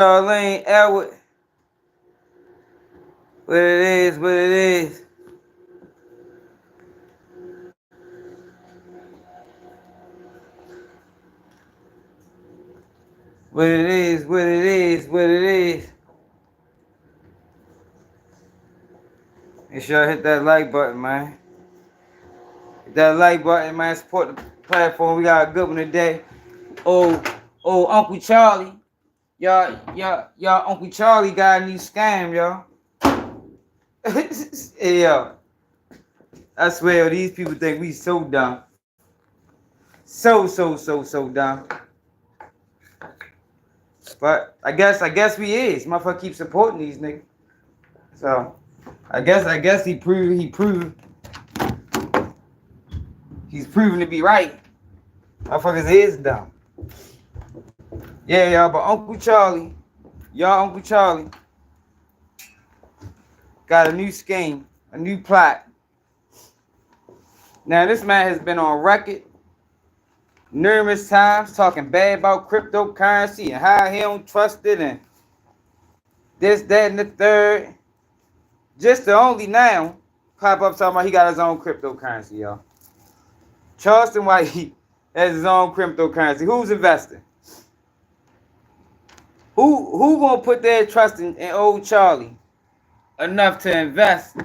Charlene Elwood. What it is, what it is. What it is, what it is, what it is. Make sure I hit that like button, man. Hit that like button, man. Support the platform. We got a good one today. Oh, Uncle Charlie. Y'all, Uncle Charlie got a new scam, y'all. Hey, yo. I swear, these people think we so dumb. So dumb. But I guess we is. Motherfucker keep supporting these niggas. So I guess he's proven to be right. Motherfuckers is dumb. Yeah, y'all, but Uncle Charlie got a new scheme, a new plot. Now this man has been on record numerous times talking bad about cryptocurrency and how he don't trust it and this, that, and the third. Just to only now pop up talking about he got his own cryptocurrency, y'all. Charleston White has his own cryptocurrency. Who's investing? Who gonna put their trust in old Charlie enough to invest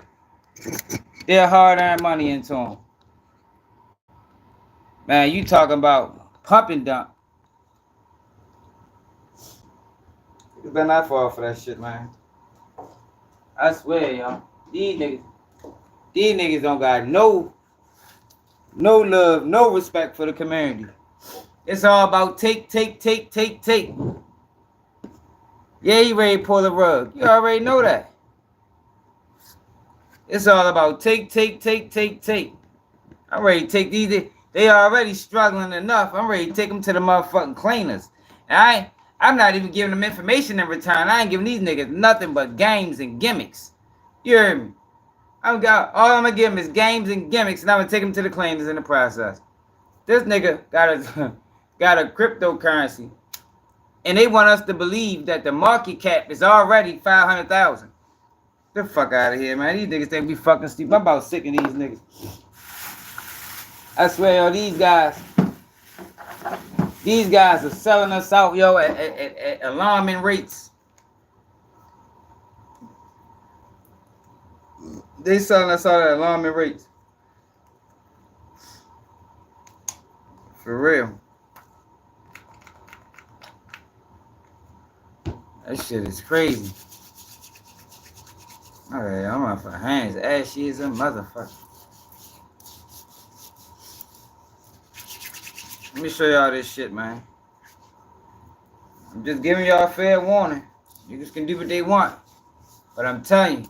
their hard-earned money into him? Man, you talking about pump and dump. You better not fall for that shit, man. I swear, y'all. These niggas don't got no love, no respect for the community. It's all about take. Yeah, he ready to pull the rug. You already know that. It's all about take. I'm ready to take these. They already struggling enough. I'm ready to take them to the motherfucking cleaners. And I'm not even giving them information in return. I ain't giving these niggas nothing but games and gimmicks. You heard me? All I'm gonna give them is games and gimmicks, and I'm gonna take them to the cleaners in the process. This nigga got a cryptocurrency, and they want us to believe that the market cap is already 500,000. Get the fuck out of here, man. These niggas think we fucking stupid. I'm about sick of these niggas. I swear, yo, these guys are selling us out, yo, at alarming rates. They selling us out at alarming rates. For real. That shit is crazy. Alright, I'm off my hands. Ashy as a motherfucker. Let me show y'all this shit, man. I'm just giving y'all a fair warning. Niggas can do what they want. But I'm telling you,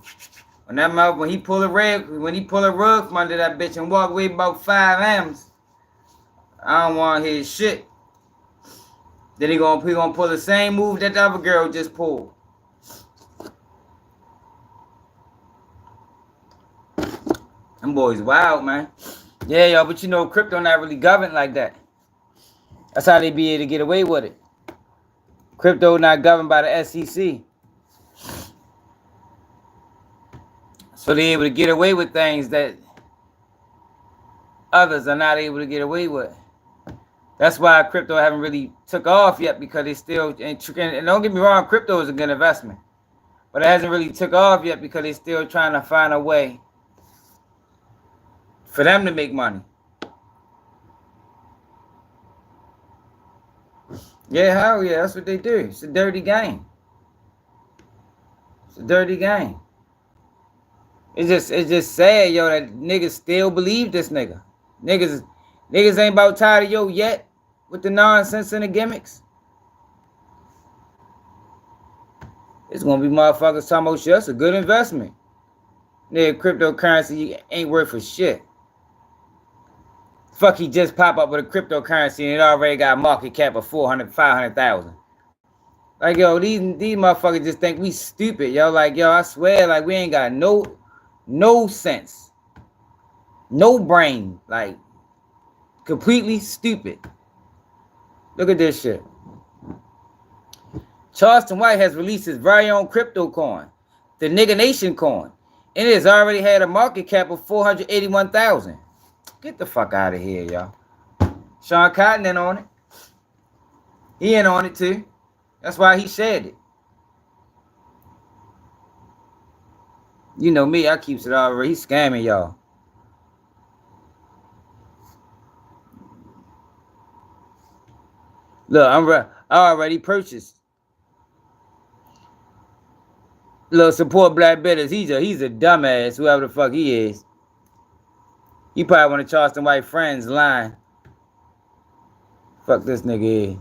when he pull a rug from under that bitch and walk away about 5 M's, I don't want his shit. Then he gonna pull the same move that the other girl just pulled. Them boys wild, man. Yeah, y'all, but you know, crypto not really governed like that. That's how they be able to get away with it. Crypto not governed by the SEC. So they able to get away with things that others are not able to get away with. That's why crypto haven't really took off yet, because they still, and don't get me wrong, crypto is a good investment. But it hasn't really took off yet because they're still trying to find a way for them to make money. Yeah, hell yeah, that's what they do. It's a dirty game. It's a dirty game. It's just sad, yo, that niggas still believe this nigga. Niggas ain't about tired of yo yet with the nonsense and the gimmicks. It's gonna be motherfuckers talking about shit. That's a good investment. Nigga, cryptocurrency ain't worth a shit. Fuck, he just pop up with a cryptocurrency and it already got a market cap of 500,000. Like, yo, these motherfuckers just think we stupid, yo. Like, yo, I swear, like, we ain't got no sense. No brain. Like, completely stupid. Look at this shit. Charleston White has released his very own crypto coin, the Nigga Nation coin, and it has already had a market cap of 481,000. Get the fuck out of here, y'all. Sean Cotton in on it. He in on it too. That's why he shared it. You know me, I keeps it already. He's scamming y'all. Look, I already purchased. Look, support black bidders. He's a dumbass, whoever the fuck he is. He probably one of Charleston White friends lying. Fuck this nigga is.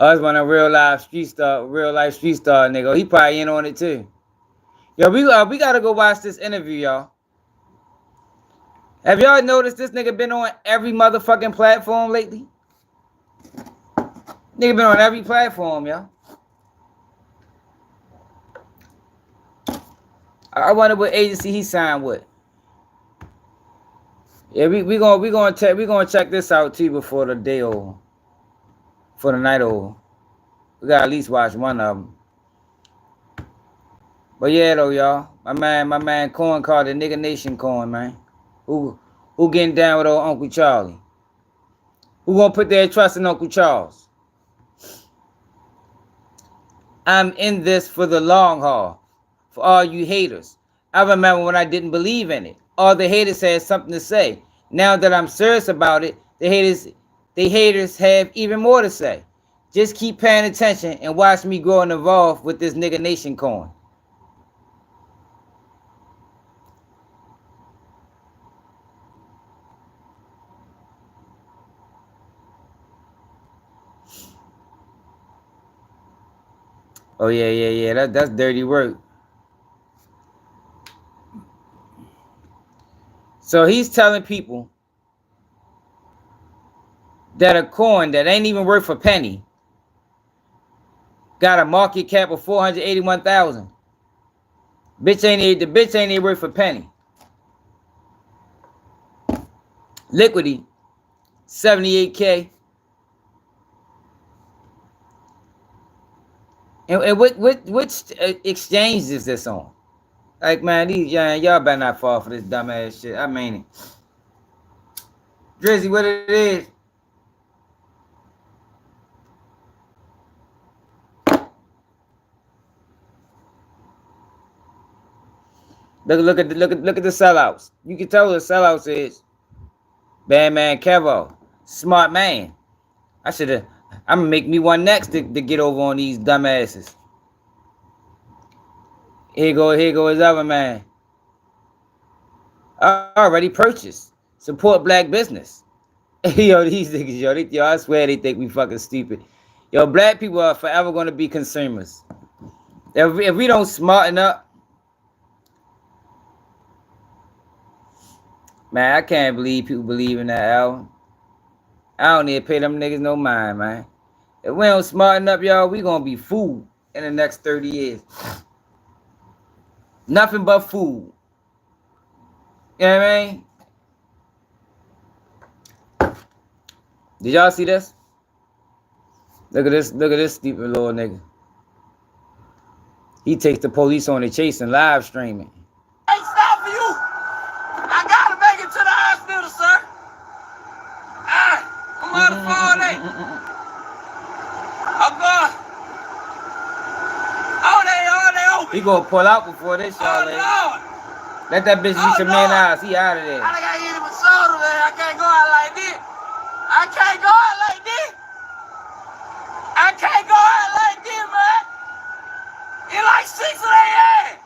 Oh, that's one of real life street star nigga. He probably in on it too. Yo, we gotta go watch this interview, y'all. Have y'all noticed this nigga been on every motherfucking platform lately? Nigga been on every platform, y'all. I wonder what agency he signed with. Yeah, we gonna check this out too before the day over. For the night over. We gotta at least watch one of them. But yeah though, y'all. My man Coin called the Nigga Nation coin, man. Who getting down with old Uncle Charlie? Who gonna put their trust in Uncle Charles? I'm in this for the long haul. For all you haters. I remember when I didn't believe in it. All the haters had something to say. Now that I'm serious about it, the haters have even more to say. Just keep paying attention and watch me grow and evolve with this Nigga Nation coin. Oh yeah. That's dirty work. So he's telling people that a coin that ain't even worth a penny got a market cap of 481,000. The bitch ain't even worth a penny. Liquidity, 78K. And which exchange is this on? Like, man, y'all better not fall for this dumbass shit. I mean it. Drizzy, what it is? Look at the sellouts. You can tell what the sellouts is. Bad man Kevo. Smart man. I'm gonna make me one next to get over on these dumbasses. Here go his other man. I already purchased. Support black business. Yo, these niggas, yo, I swear they think we fucking stupid. Yo, black people are forever gonna be consumers. If we don't smarten up, man, I can't believe people believe in that album. I don't need to pay them niggas no mind, man. If we don't smarten up, y'all, we gonna be fooled in the next 30 years. Nothing but food. You know what I mean? Did y'all see this? Look at this stupid little nigga. He takes the police on the chase and live streaming. Ain't stop for you. I gotta make it to the hospital, sir. I'm on the phone, I'm going. Oh, they He gonna pull out before this, y'all. Lord. Let that bitch reach a man eyes. He out of there. I gotta hit him with soda, man. I can't go out like this. I can't go out like this. I can't go out like this, man. It's like 6 a.m.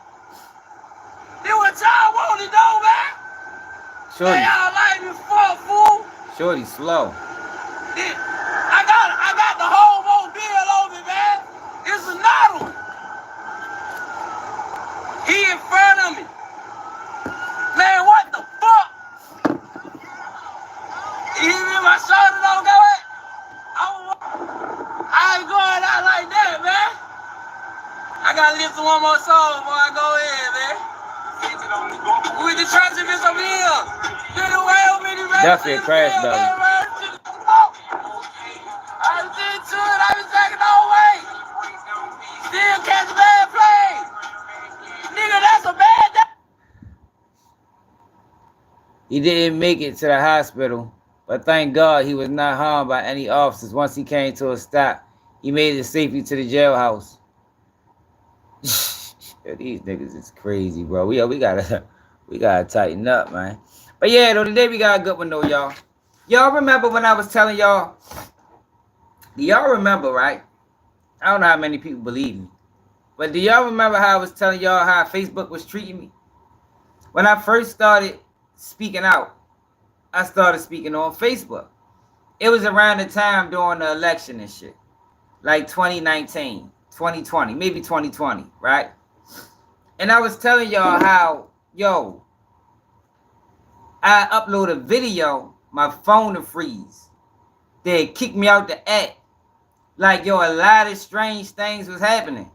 This what y'all want to do, man? Shorty. Man, y'all like me fuck, fool. Shorty slow. I got the whole mobile on me, man. It's another one. He in front of me. Man, what the fuck? You hear me? My shoulder don't go in. I ain't going out like that, man. I gotta listen one more song before I go in, man. With the transcripts over here. Get away with me, man. Definitely a crash, though. to it, I was taking all way. Still catch a bad play. Nigga, that's a bad day. He didn't make it to the hospital, but thank God he was not harmed by any officers. Once he came to a stop, he made it safely to the jailhouse. These niggas is crazy, bro. We gotta tighten up, man. But yeah, though, today we got a good one, though, y'all. Y'all remember when I was telling y'all? Do y'all remember, right? I don't know how many people believe me, but do y'all remember how I was telling y'all how Facebook was treating me? When I first started speaking out, I started speaking on Facebook. It was around the time during the election and shit. Like 2019, 2020, maybe 2020, right? And I was telling y'all how, yo, I upload a video, my phone to freeze. They kicked me out the app. Like, yo, a lot of strange things was happening.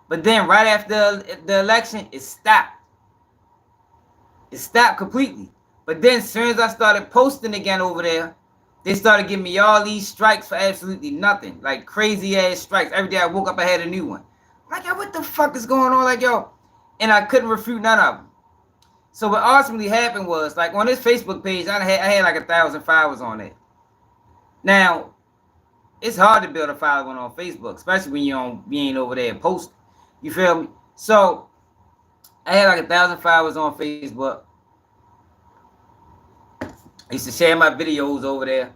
But then right after the election, it stopped. It stopped completely. But then as soon as I started posting again over there, they started giving me all these strikes for absolutely nothing. Like crazy ass strikes. Every day I woke up, I had a new one. I'm like, yo, what the fuck is going on? Like, yo. And I couldn't refute none of them. So what ultimately happened was, like on this Facebook page, I had like 1,000 followers on it. Now, it's hard to build a following on Facebook, especially when you ain't over there posting. You feel me? So I had like 1,000 followers on Facebook. I used to share my videos over there.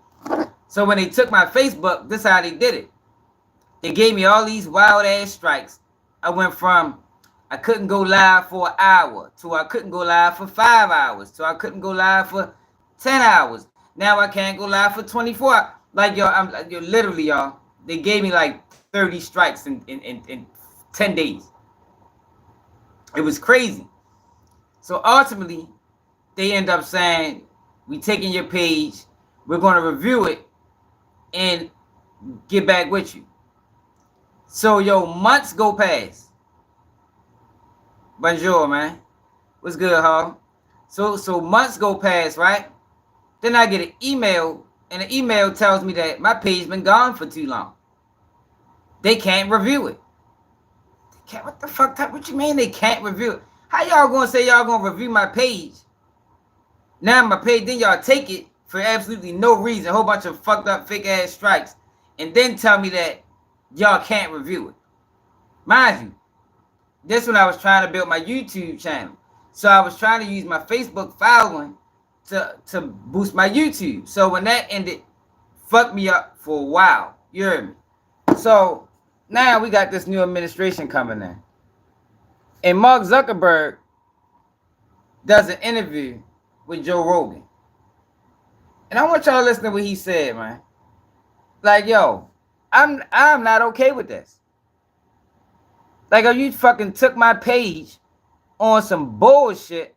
So when they took my Facebook, this is how they did it. They gave me all these wild ass strikes. I went from I couldn't go live for an hour to I couldn't go live for 5 hours to I couldn't go live for 10 hours. Now I can't go live for 24 hours. Like, y'all, literally, y'all, they gave me like 30 strikes in 10 days. It was crazy. So ultimately, they end up saying, we taking your page, we're going to review it and get back with you. So, yo, months go past. Bonjour, man. What's good, Hall? So months go past, right? Then I get an email, and the email tells me that my page been gone for too long. They can't review it. What the fuck? What you mean they can't review it? How y'all gonna say y'all gonna review my page? Now my page, then y'all take it for absolutely no reason, a whole bunch of fucked up fake ass strikes, and then tell me that y'all can't review it. Mind you, this when I was trying to build my YouTube channel. So I was trying to use my Facebook following to boost my YouTube. So when that ended, fucked me up for a while. You heard me? So now we got this new administration coming in. And Mark Zukerberg does an interview with Joe Rogan. And I want y'all to listen to what he said, man. Like, yo, I'm not okay with this. Like, oh, you fucking took my page on some bullshit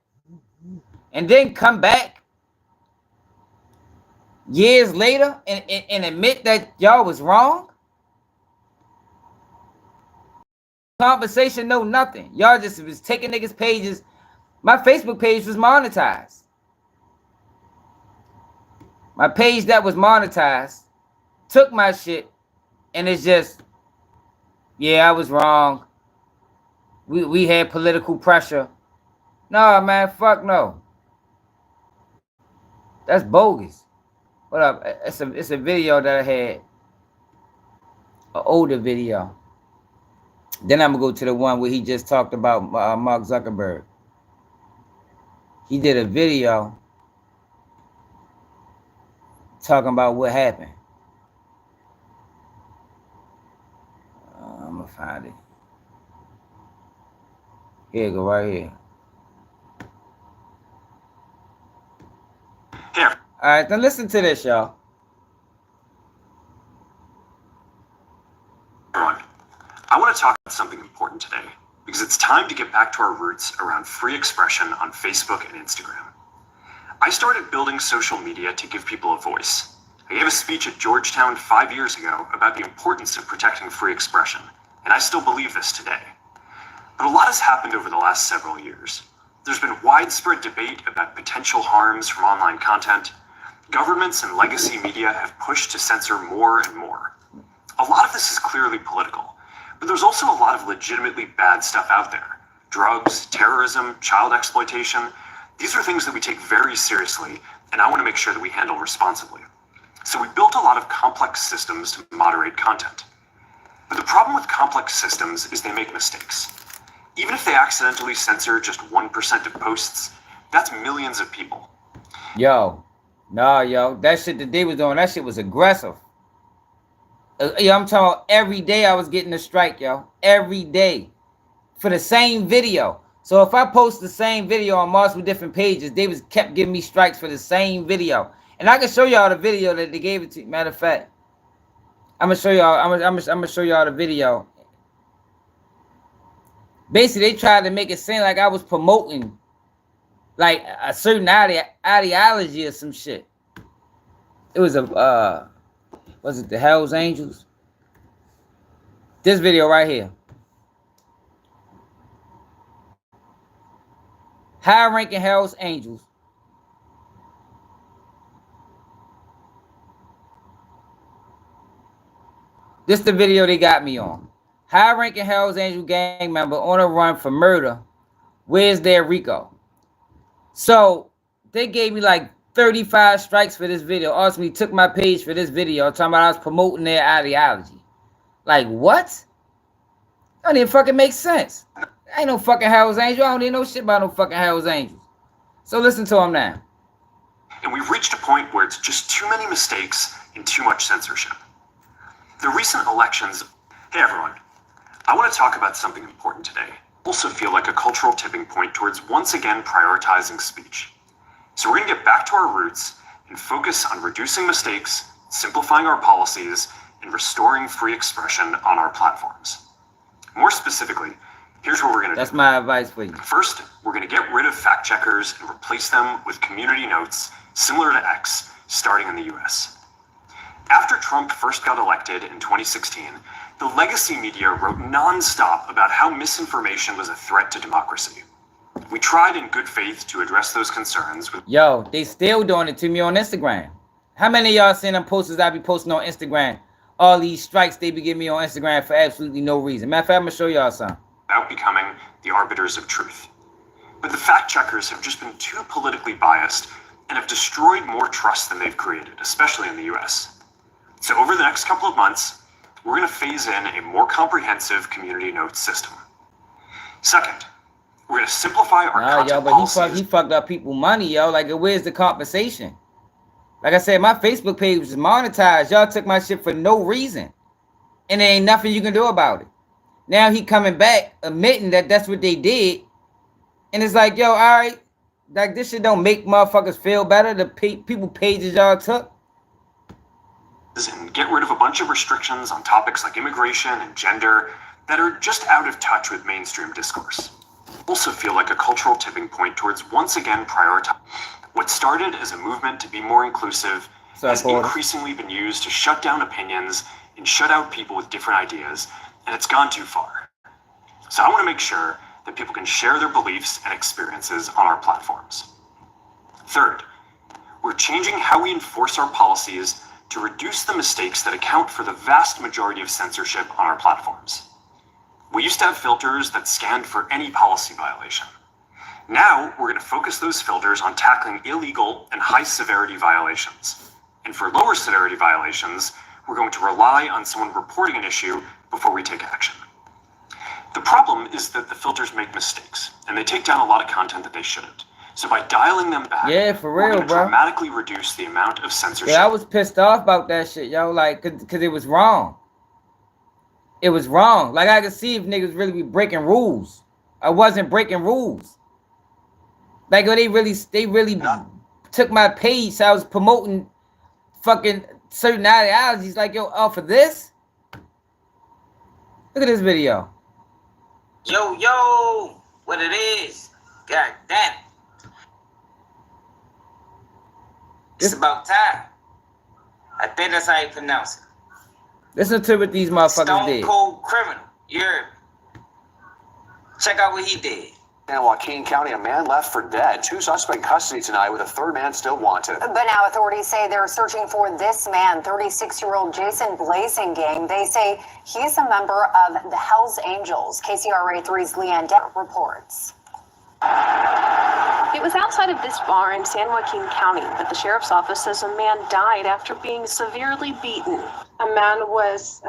and then come back years later and admit that y'all was wrong? Conversation, no nothing. Y'all just was taking niggas' pages. My Facebook page was monetized. My page that was monetized took my shit and it's just, yeah, I was wrong. We had political pressure. Nah, man, fuck no. That's bogus. What up? It's a video that I had. An older video. Then I'm going to go to the one where he just talked about Mark Zuckerberg. He did a video talking about what happened. I'm going to find it. Here you go, right here. Here. All right, then listen to this, y'all. Everyone, I want to talk about something important today because it's time to get back to our roots around free expression on Facebook and Instagram. I started building social media to give people a voice. I gave a speech at Georgetown 5 years ago about the importance of protecting free expression, and I still believe this today. But a lot has happened over the last several years. There's been widespread debate about potential harms from online content. Governments and legacy media have pushed to censor more and more. A lot of this is clearly political, but there's also a lot of legitimately bad stuff out there. Drugs, terrorism, child exploitation. These are things that we take very seriously, and I want to make sure that we handle responsibly. So we built a lot of complex systems to moderate content. But the problem with complex systems is they make mistakes. Even if they accidentally censor just 1% of posts, that's millions of people. Yo, that shit that they was doing, that shit was aggressive. Yo, I'm talking about every day I was getting a strike, yo. Every day. For the same video. So if I post the same video on multiple different pages, they was kept giving me strikes for the same video. And I can show y'all the video that they gave it to. Matter of fact, I'm gonna show y'all. I'm gonna show y'all the video. Basically, they tried to make it seem like I was promoting like a certain ideology or some shit. It was was it the Hells Angels? This video right here. High-ranking Hells Angels. This the video they got me on. High-ranking Hells Angel gang member on a run for murder. Where's their Rico? So they gave me like 35 strikes for this video. Ultimately took my page for this video talking about I was promoting their ideology. Like what? That don't even fucking make sense. Ain't no fucking Hells Angel. I don't even know shit about no fucking Hells Angels. So listen to him now. And we've reached a point where it's just too many mistakes and too much censorship. The recent elections... Hey everyone, I want to talk about something important today. I also feel like a cultural tipping point towards once again prioritizing speech. So we're going to get back to our roots and focus on reducing mistakes, simplifying our policies, and restoring free expression on our platforms. More specifically, here's what we're going to do. That's my advice for you. First, we're going to get rid of fact checkers and replace them with community notes similar to X, starting in the US. After Trump first got elected in 2016, the legacy media wrote nonstop about how misinformation was a threat to democracy. We tried in good faith to address those concerns with... Yo, they still doing it to me on Instagram. How many of y'all seen them posters I be posting on Instagram? All these strikes they be giving me on Instagram for absolutely no reason. Matter of fact, I'm gonna show y'all something. Without becoming the arbiters of truth. But the fact checkers have just been too politically biased and have destroyed more trust than they've created, especially in the US. So over the next couple of months, we're going to phase in a more comprehensive community notes system. Second, we're going to simplify our content policies. He fucked up people money, yo. Like, where's the compensation? Like I said, my Facebook page was monetized. Y'all took my shit for no reason. And there ain't nothing you can do about it. Now he coming back, admitting that that's what they did. And it's like, yo, all right. Like, this shit don't make motherfuckers feel better. The people pages y'all took. And get rid of a bunch of restrictions on topics like immigration and gender that are just out of touch with mainstream discourse. Also feel like a cultural tipping point towards once again prioritizing what started as a movement to be more inclusive has increasingly been used to shut down opinions and shut out people with different ideas, and it's gone too far. So I want to make sure that people can share their beliefs and experiences on our platforms. Third, we're changing how we enforce our policies to reduce the mistakes that account for the vast majority of censorship on our platforms. We used to have filters that scanned for any policy violation. Now, we're going to focus those filters on tackling illegal and high-severity violations. And for lower severity violations, we're going to rely on someone reporting an issue before we take action. The problem is that the filters make mistakes, and they take down a lot of content that they shouldn't. So by dialing them back, for we're real, going to bro, dramatically reduce the amount of censorship. Yeah, I was pissed off about that shit, yo. Like, cause it was wrong. It was wrong. Like, I could see if niggas really be breaking rules. I wasn't breaking rules. Like, they really took my page. So I was promoting fucking certain ideologies. Like, yo, for this? Look at this video. Yo, what it is? God damn it. It's about time. I think that's how you pronounce it. Listen to what these motherfuckers did. Stone Cold Criminal. You heard me. Check out what he did. San Joaquin County, a man left for dead. 2 suspects in custody tonight with a 3rd man still wanted. But now authorities say they're searching for this man, 36-year-old Jason Blasingame. They say he's a member of the Hells Angels. KCRA 3's Leanne Depp reports. It was outside of this bar in San Joaquin County that the sheriff's office says a man died after being severely beaten. A man was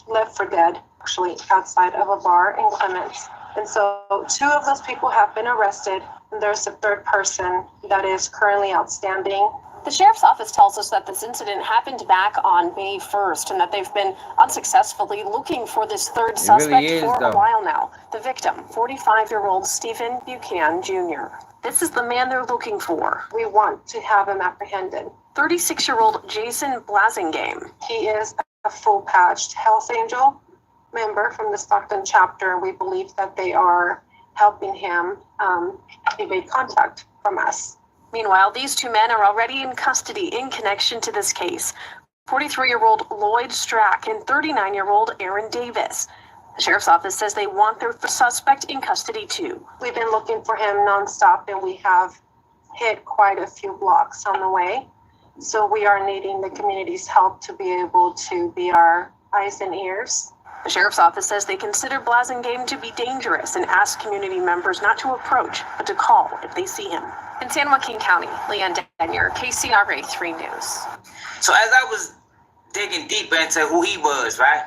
left for dead, actually, outside of a bar in Clements. And so 2 of those people have been arrested, and there's a 3rd person that is currently outstanding. The sheriff's office tells us that this incident happened back on May 1st and that they've been unsuccessfully looking for this 3rd suspect for a while now. The victim, 45-year-old Stephen Buchanan Jr. This is the man they're looking for. We want to have him apprehended. 36-year-old Jason Blasingame. He is a full-patched Hells Angel member from the Stockton chapter. We believe that they are helping him evade contact from us. Meanwhile, these 2 men are already in custody in connection to this case. 43-year-old Lloyd Strack and 39-year-old Aaron Davis. The sheriff's office says they want their suspect in custody too. We've been looking for him nonstop, and we have hit quite a few blocks on the way. So we are needing the community's help to be able to be our eyes and ears. The sheriff's office says they consider Blasingame to be dangerous and ask community members not to approach, but to call if they see him. In San Joaquin County, Leanne Denyer, KCRA 3 News. So as I was digging deeper into who he was, right?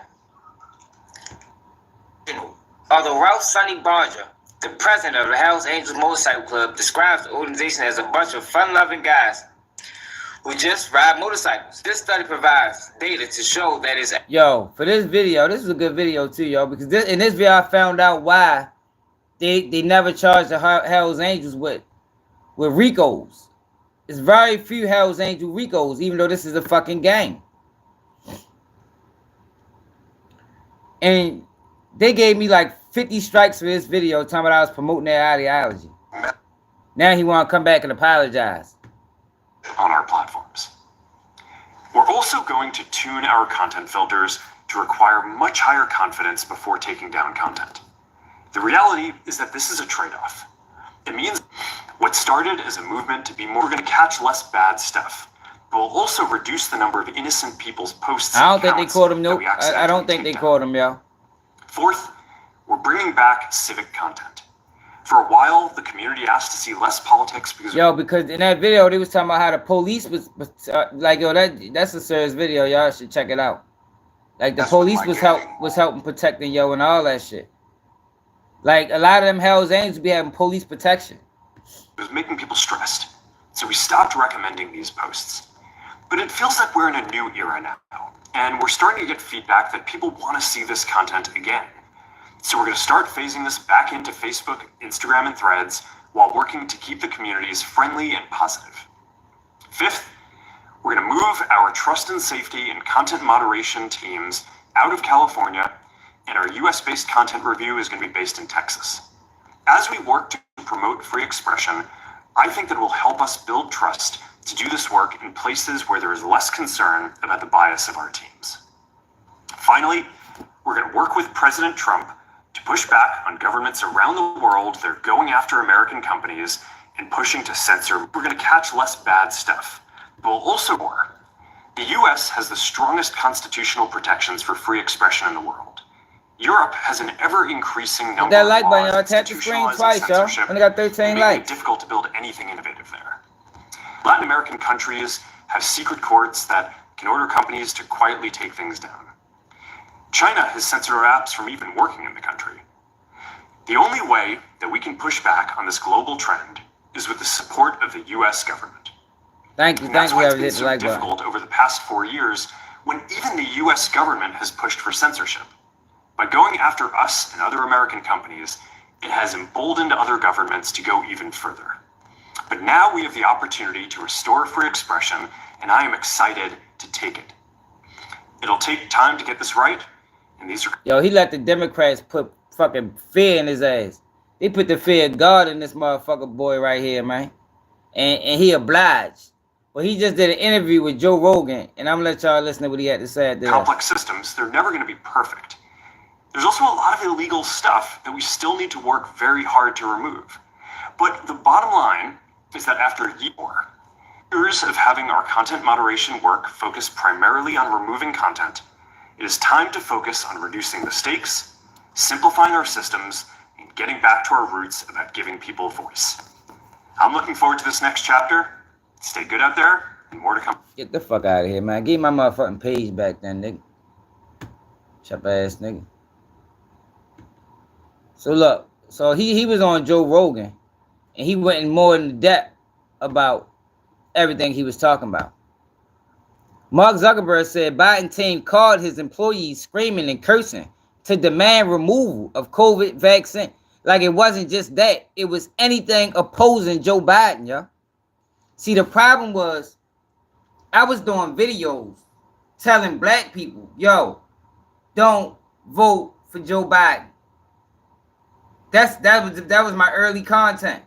Although Ralph Sonny Barger, the president of the Hells Angels Motorcycle Club, describes the organization as a bunch of fun-loving guys who just ride motorcycles. This study provides data to show that it's... Yo, for this video, this is a good video too, yo, because in this video I found out why they never charged the Hells Angels with RICOs. There's very few Hells Angel RICOs, even though this is a fucking gang. And they gave me like 50 strikes for this video, talking about I was promoting their ideology. Now he want to come back and apologize. On our platforms. We're also going to tune our content filters to require much higher confidence before taking down content. The reality is that this is a trade-off. It means what started as a movement to be more, we're going to catch less bad stuff, but we'll also reduce the number of innocent people's posts. I don't think they called him, nope. I don't think they called him, yo. 4th, we're bringing back civic content. For a while, the community asked to see less politics because... Yo, because in that video, they was talking about how the police was like, yo, that's a serious video. Y'all should check it out. Like, the police was helping protecting, yo, and all that shit. Like, a lot of them Hells Angels be having police protection. It was making people stressed, so we stopped recommending these posts. But it feels like we're in a new era now, and we're starting to get feedback that people want to see this content again. So we're going to start phasing this back into Facebook, Instagram, and Threads while working to keep the communities friendly and positive. 5th, we're going to move our trust and safety and content moderation teams out of California, and our US-based content review is going to be based in Texas. As we work to promote free expression, I think that it will help us build trust to do this work in places where there is less concern about the bias of our teams. Finally, we're going to work with President Trump to push back on governments around the world that are going after American companies and pushing to censor. We're going to catch less bad stuff, but we'll also more. The US has the strongest constitutional protections for free expression in the world. Europe has an ever-increasing number of laws institutionalizing censorship, making it difficult to build anything innovative there. Latin American countries have secret courts that can order companies to quietly take things down. China has censored our apps from even working in the country. The only way that we can push back on this global trend is with the support of the US government. Thank you. That's why it's been so difficult over the past 4 years when even the US government has pushed for censorship. By going after us and other American companies, it has emboldened other governments to go even further. But now we have the opportunity to restore free expression, and I am excited to take it. It'll take time to get this right, and these are... Yo, he let the Democrats put fucking fear in his ass. They put the fear of God in this motherfucker boy right here, man. And he obliged. Well, he just did an interview with Joe Rogan, and I'm gonna let y'all listen to what he had to say. Complex systems, they're never going to be perfect. There's also a lot of illegal stuff that we still need to work very hard to remove. But the bottom line is that after years of having our content moderation work focus primarily on removing content, it is time to focus on reducing the stakes, simplifying our systems, and getting back to our roots about giving people a voice. I'm looking forward to this next chapter. Stay good out there, and more to come. Get the fuck out of here, man. Give my motherfucking page back then, nigga. Chop ass nigga. So look, so he was on Joe Rogan, and he went in more in depth about everything he was talking about. Mark Zukerber said Biden team called his employees screaming and cursing to demand removal of COVID vaccine. Like it wasn't just that. It was anything opposing Joe Biden, y'all. See, the problem was I was doing videos telling black people, yo, don't vote for Joe Biden. That was my early content.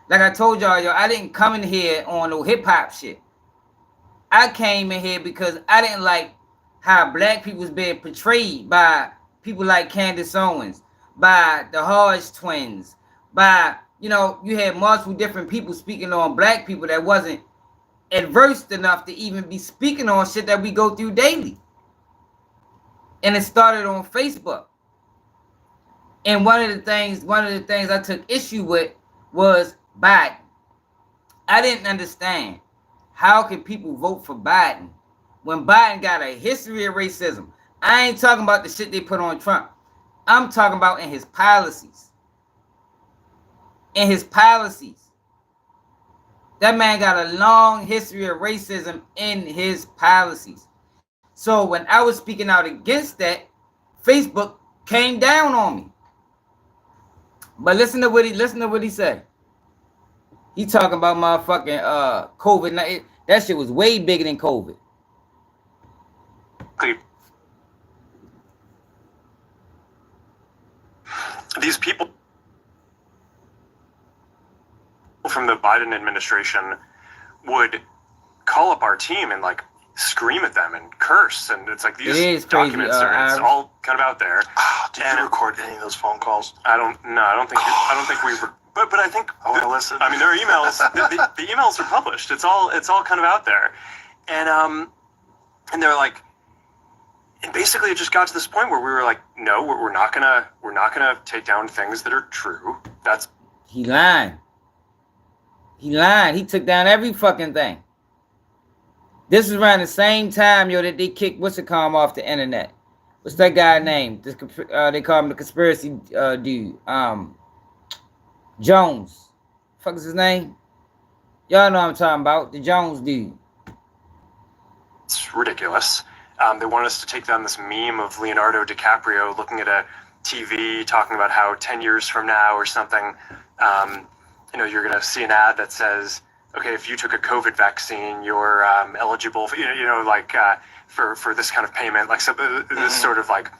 Like I told y'all, yo, I didn't come in here on no hip-hop shit. I came in here because I didn't like how black people was being portrayed by people like Candace Owens, by the Hodge twins, by, you know, you had multiple different people speaking on black people that wasn't adverse enough to even be speaking on shit that we go through daily. And it started on Facebook. And one of the things I took issue with was Biden. I didn't understand how can people vote for Biden when Biden got a history of racism. I ain't talking about the shit they put on Trump. I'm talking about in his policies. In his policies. That man got a long history of racism in his policies. So when I was speaking out against that, Facebook came down on me. But listen to what he said. He talking about motherfucking COVID. That shit was way bigger than COVID. These people from the Biden administration would call up our team and like scream at them and curse, and it's like these documents are it's all kind of out there. Did you record any of those phone calls? I don't think we were. But I think I want to listen. I mean, there are emails. the emails are published. It's all kind of out there, and they're like, and basically it just got to this point where we were like, no, we're not gonna take down things that are true. That's he lied. He took down every fucking thing. This is around the same time, yo, that they kicked what's it called off the internet. What's that guy name? They call him the conspiracy dude. Jones. Fuck is his name? Y'all know what I'm talking about. The Jones dude. It's ridiculous. They want us to take down this meme of Leonardo DiCaprio looking at a TV talking about how 10 years from now or something, you're going to see an ad that says, okay, if you took a COVID vaccine, you're eligible for, for this kind of payment, like this sort of like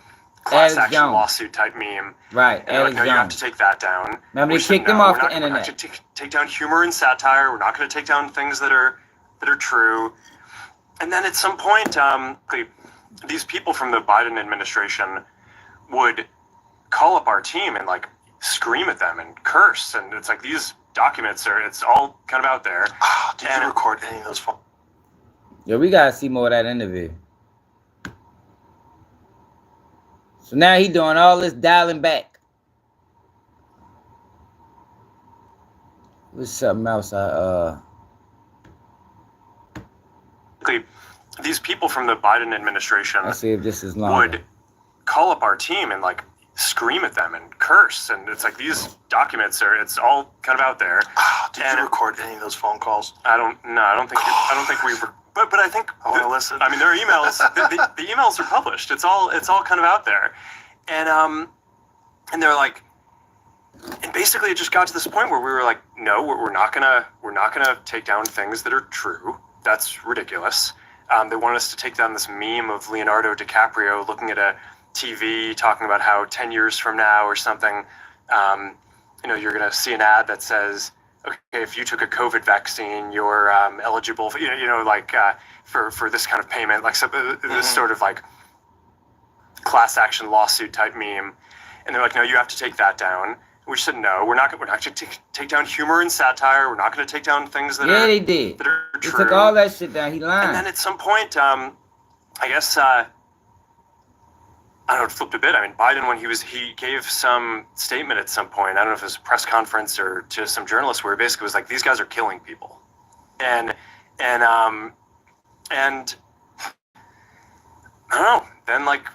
class action lawsuit type meme. Right. And they're like, no, you have to take that down. Remember, they kicked them off the internet. We're not going to take down humor and satire. We're not going to take down things that are true. And then at some point, these people from the Biden administration would call up our team and like scream at them and curse, and it's like these documents it's all kind of out there. Did you record any of those phone? Yo, we gotta see more of that interview. So now he doing all this dialing back. What's something else? These people from the Biden administration let's see if this is longer. Would call up our team and like scream at them and curse, and it's like these documents it's all kind of out there. Did you record any of those phone calls? I don't think we were. But I think I want to listen. I mean, there are emails. the emails are published. It's all kind of out there, and they're like, and basically it just got to this point where we were like, no, we're not gonna take down things that are true. That's ridiculous. They want us to take down this meme of Leonardo DiCaprio looking at a TV talking about how 10 years from now or something, you're going to see an ad that says, okay, if you took a COVID vaccine, you're eligible for, for this kind of payment, like this sort of like class action lawsuit type meme, and they're like, no, you have to take that down. We said no, we're not going to take down humor and satire. We're not going to take down things that they did. That are They true. took all that shit down. He lying. And then at some point, I guess I don't know, it flipped a bit. I mean, Biden, when he gave some statement at some point, I don't know if it was a press conference or to some journalists, where he basically was like, these guys are killing people. And I don't know, then like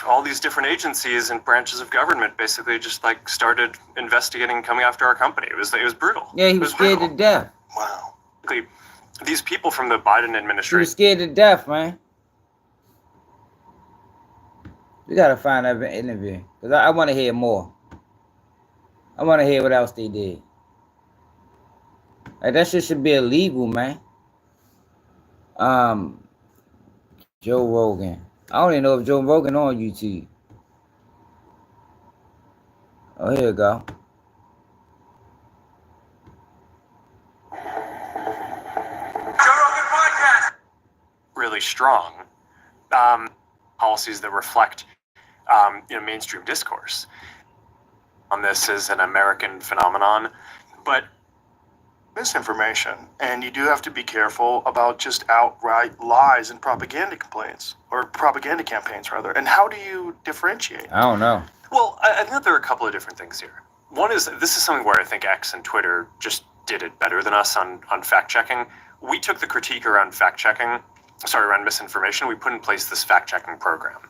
all these different agencies and branches of government basically just like started investigating, coming after our company. It was brutal. Yeah, he was scared to death. Wow. These people from the Biden He administration. was scared to death, man. We gotta find that interview because I want to hear more. I want to hear what else they did. Like, that shit should be illegal, man. Joe Rogan. I don't even know if Joe Rogan on YouTube. Oh, here we go. Joe Rogan podcast. Really strong policies that reflect mainstream discourse on this is an American phenomenon, but Misinformation, and you do have to be careful about just outright lies and propaganda complaints, or propaganda campaigns rather. And how do you differentiate? I don't know. well, I think that there are a couple of different things here. One is, this is something where I think X and Twitter just did it better than us on fact checking. We took the critique around around misinformation. We put in place this fact checking program,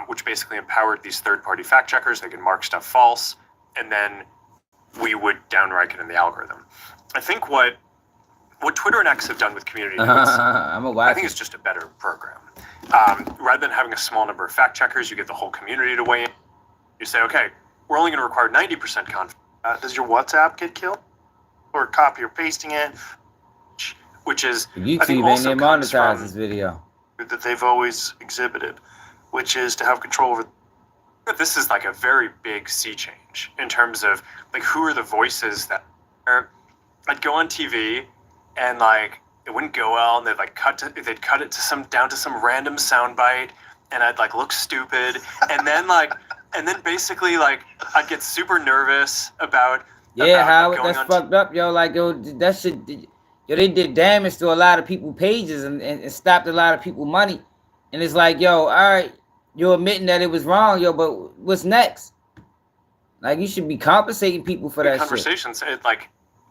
which basically empowered these third-party fact checkers. They could mark stuff false, and then we would downrank it in the algorithm. I think what Twitter and X have done with community notes, I think it's just a better program. Rather than having a small number of fact checkers, you get the whole community to weigh in. You say, okay, we're only going to require 90% confidence. Does your WhatsApp get killed? Or copy or pasting it? Which is, YouTube I think, ain't also they comes monetize from this video. That they've always exhibited, which is to have control over. This is like a very big sea change in terms of like who are the voices that are. I'd go on TV and like it wouldn't go well, and they'd cut it to down to some random soundbite, and I'd like look stupid, and then basically like I'd get super nervous about. Yeah, Howard, that's fucked up, yo. Like, yo, that shit, yo, they did damage to a lot of people's pages and stopped a lot of people's money. And it's like, yo, all right, you're admitting that it was wrong, yo, but what's next? Like, you should be compensating people for that conversations, shit. Like,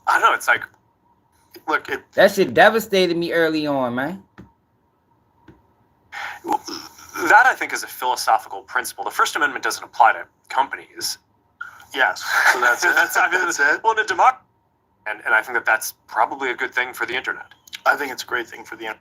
I don't know, it's like, look, that shit devastated me early on, man. That, I think, is a philosophical principle. The First Amendment doesn't apply to companies. Yes, so that's it. That's it. Well, in a democracy, and I think that that's probably a good thing for the internet. I think it's a great thing for the internet.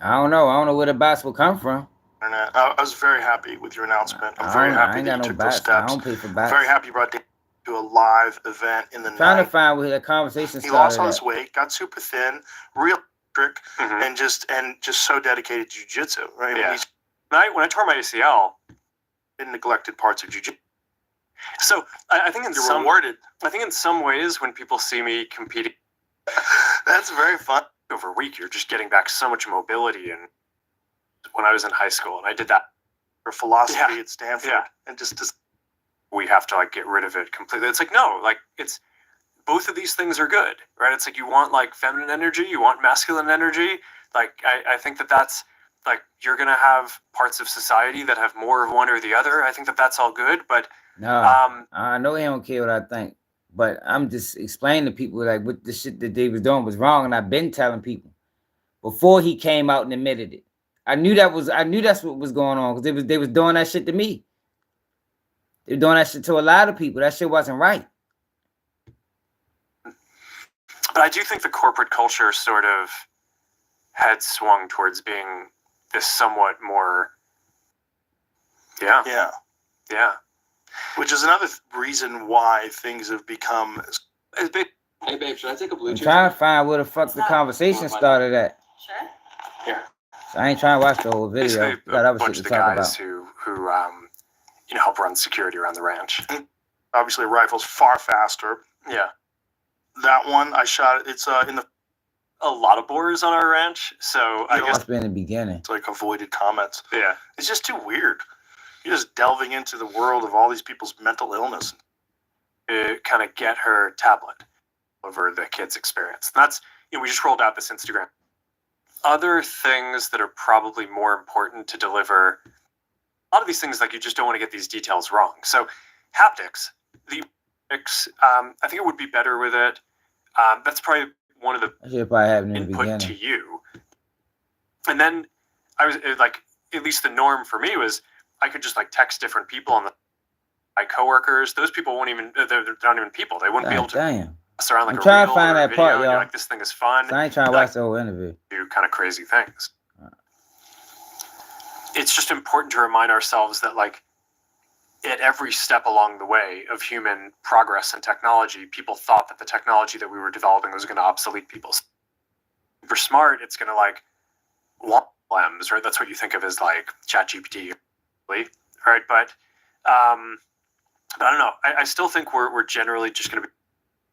I don't know where the bots will come from. I was very happy with your announcement. I'm very happy that you took those steps. I don't pay for bots. I'm very happy you brought Dan to a live event in the night. Trying to find where the conversation started. He lost all his weight, got super thin, real trick, and just so dedicated to jiu-jitsu. Right? Yeah. When I tore my ACL, in neglected parts of jiu-jitsu. So I think rewarded. I think in some ways when people see me competing, that's very fun. Over a week, you're just getting back so much mobility. And when I was in high school, and I did that for philosophy at Stanford, and just we have to like get rid of it completely. It's like no, like it's both of these things are good, right? It's like you want like feminine energy, you want masculine energy. Like I think that's like you're gonna have parts of society that have more of one or the other. I think that's all good, but. No, I know he don't care what I think, but I'm just explaining to people like what the shit that they was doing was wrong, and I've been telling people before he came out and admitted it. I knew that's what was going on because they was doing that shit to me. They were doing that shit to a lot of people. That shit wasn't right. But I do think the corporate culture sort of had swung towards being this somewhat more. Yeah. Which is another reason why things have become as big. Hey babe, should I take a Bluetooth? I'm trying to find where the fuck the conversation started at. Sure. Here. So I ain't trying to watch the whole video. Basically, a bunch of the guys who help run security around the ranch. Obviously, rifles far faster. Yeah. That one I shot. It's in the. A lot of boars on our ranch, so I guess it's been in the beginning. It's like avoided comments. Yeah. It's just too weird. You're just delving into the world of all these people's mental illness. To kind of get her tablet over the kid's experience. And that's, we just rolled out this Instagram. Other things that are probably more important to deliver, a lot of these things, like, you just don't want to get these details wrong. So haptics, I think it would be better with it. That's probably one of the input to you. And then I was like, at least the norm for me was I could just like text different people on my coworkers. Those people won't even, they're not even people. They wouldn't be able to pass around like I'm trying to a find that video. part, y'all. Like, this thing is fun. So I ain't trying to watch the whole interview. Do kind of crazy things. It's just important to remind ourselves that, like, at every step along the way of human progress and technology, people thought that the technology that we were developing was going to obsolete people. Super smart, it's going to, like, LMs, right? That's what you think of as, like, ChatGPT, right? But I don't know. I still think we're generally just going to be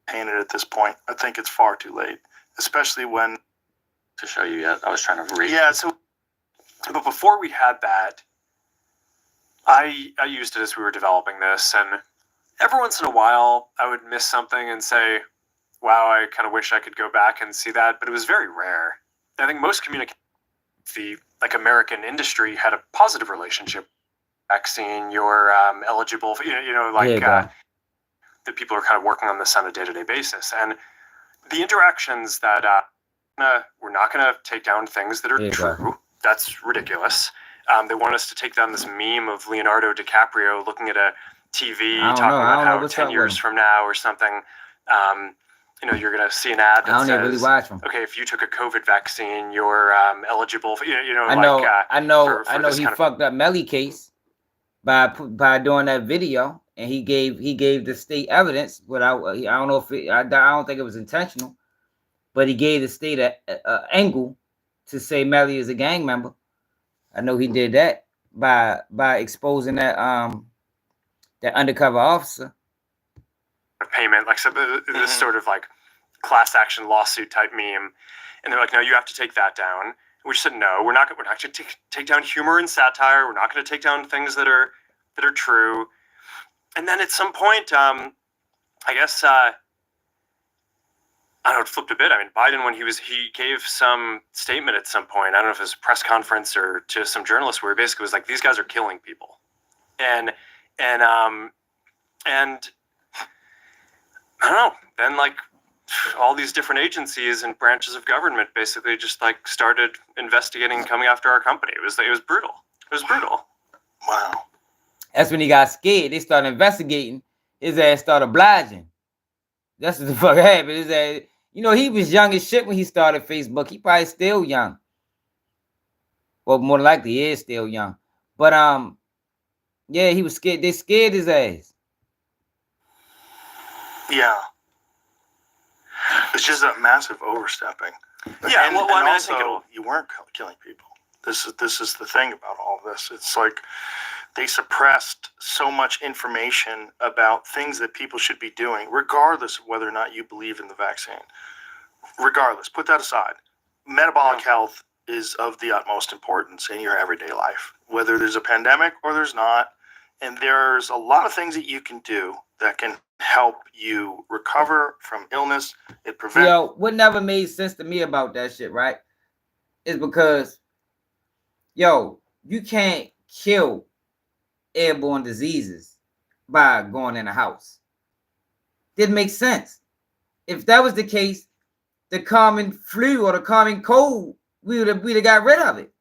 painted at this point. I think it's far too late, especially when To show you yet? I was trying to read. yeah. So But before we had that, I used it as we were developing this, and every once in a while I would miss something and say, wow, I kind of wish I could go back and see that, but it was very rare. I think most the like American industry had a positive relationship. Vaccine, you're eligible for, the people are kind of working on this on a day-to-day basis, and the interactions that we're not going to take down things that are true. That's ridiculous. They want us to take down this meme of Leonardo DiCaprio looking at a TV talking about how 10 years from now or something, you're going to see an ad that says, really watch them. okay, if you took a COVID vaccine, you're eligible for, I know he fucked up Melly case by doing that video, and he gave the state evidence, but I don't know if I don't think it was intentional, but he gave the state a angle to say Melly is a gang member. I know he did that by exposing that undercover officer. Payment, like, so this sort of like class action lawsuit type meme, and they're like, no, you have to take that down. We said, no, we're not going to take down humor and satire. We're not going to take down things that are true. And then at some point, I guess I don't know, it flipped a bit. I mean, Biden, when he gave some statement at some point, I don't know if it was a press conference or to some journalists, where he basically was like, these guys are killing people. And I don't know, then like all these different agencies and branches of government basically just like started investigating, coming after our company. It was brutal. It was brutal. wow. That's when he got scared. They started investigating. His ass started obliging. That's what the fuck happened. His ass, he was young as shit when he started Facebook. He probably still young. Well, more likely he is still young. But yeah, he was scared. They scared his ass. Yeah. It's just a massive overstepping. Yeah, and also, you weren't killing people. This is the thing about all of this. It's like they suppressed so much information about things that people should be doing, regardless of whether or not you believe in the vaccine. Regardless, put that aside. Metabolic health is of the utmost importance in your everyday life, whether there's a pandemic or there's not. And there's a lot of things that you can do that can help you recover from illness. It prevents. What never made sense to me about that shit, right, is because, you can't kill airborne diseases by going in a house. Didn't make sense. If that was the case, the common flu or the common cold, we'd have got rid of it.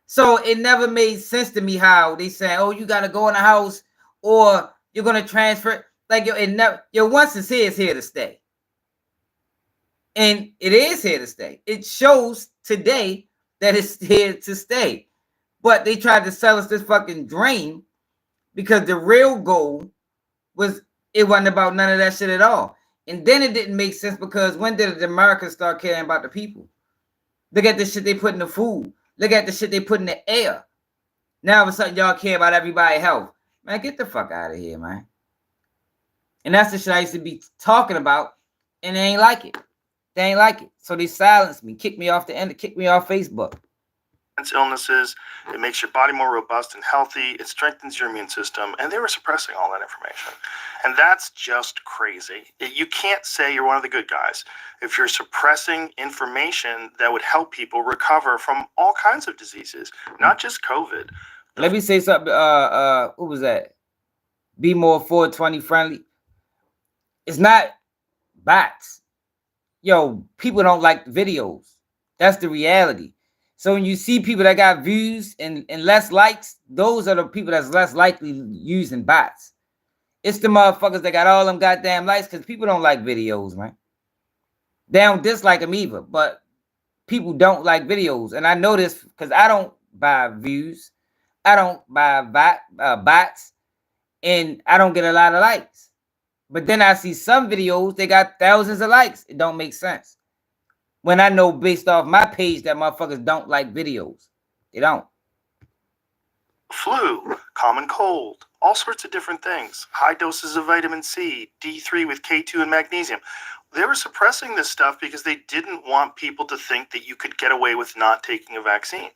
So it never made sense to me how they say, oh, you got to go in a house or you're going to transfer. Like, once it's here to stay. And it is here to stay. It shows today that it's here to stay. But they tried to sell us this fucking dream because the real goal was, it wasn't about none of that shit at all. And then it didn't make sense because when did the Americans start caring about the people? Look at the shit they put in the food. Look at the shit they put in the air. Now all of a sudden y'all care about everybody's health. Man, get the fuck out of here, man. And that's the shit I used to be talking about, and they ain't like it. They ain't like it. So they silenced me, kicked me off Facebook. illnesses. It makes your body more robust and healthy. It strengthens your immune system. And they were suppressing all that information. And that's just crazy. You can't say you're one of the good guys if you're suppressing information that would help people recover from all kinds of diseases, not just COVID. Let me say something. What was that? Be more 420 friendly. It's not bots. Yo, people don't like the videos. That's the reality. So when you see people that got views and less likes, those are the people that's less likely using bots. It's the motherfuckers that got all them goddamn likes, because people don't like videos, man. They don't dislike them either, but people don't like videos. And I know this because I don't buy views. I don't buy bots, and I don't get a lot of likes. But then I see some videos, they got thousands of likes. It don't make sense. When I know based off my page that motherfuckers don't like videos. They don't. Flu, common cold, all sorts of different things. High doses of vitamin C, D3 with K2 and magnesium. They were suppressing this stuff because they didn't want people to think that you could get away with not taking a vaccine,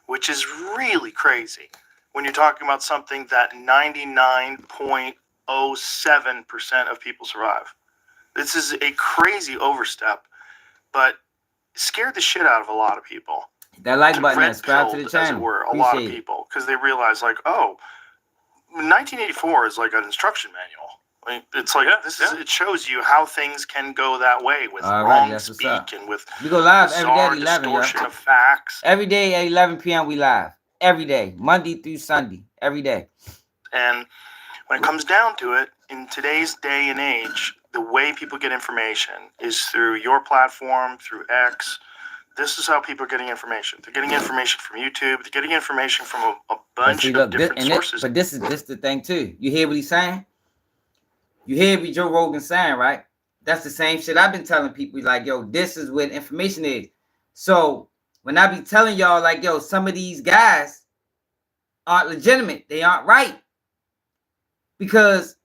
which is really crazy when you're talking about something that 99.07% of people survive. This is a crazy overstep, but scared the shit out of a lot of people. That like button, and subscribe to the channel. As it were, a lot of people, because they realize, like, oh, 1984 is like an instruction manual. Like, it's like it shows you how things can go that way with wrong speak and with we go live every day at 11. Distortion of facts. Every day at 11 p.m. we live. Every day, Monday through Sunday, every day. And when it comes down to it, in today's day and age, the way people get information is through your platform, through X. This is how people are getting information. They're getting information from YouTube. They're getting information from a bunch of different sources. But this is the thing too. You hear what he's saying? You hear what Joe Rogan's saying, right? That's the same shit I've been telling people. Like, yo, this is where information is. So when I be telling y'all, like, yo, some of these guys aren't legitimate. They aren't right. Because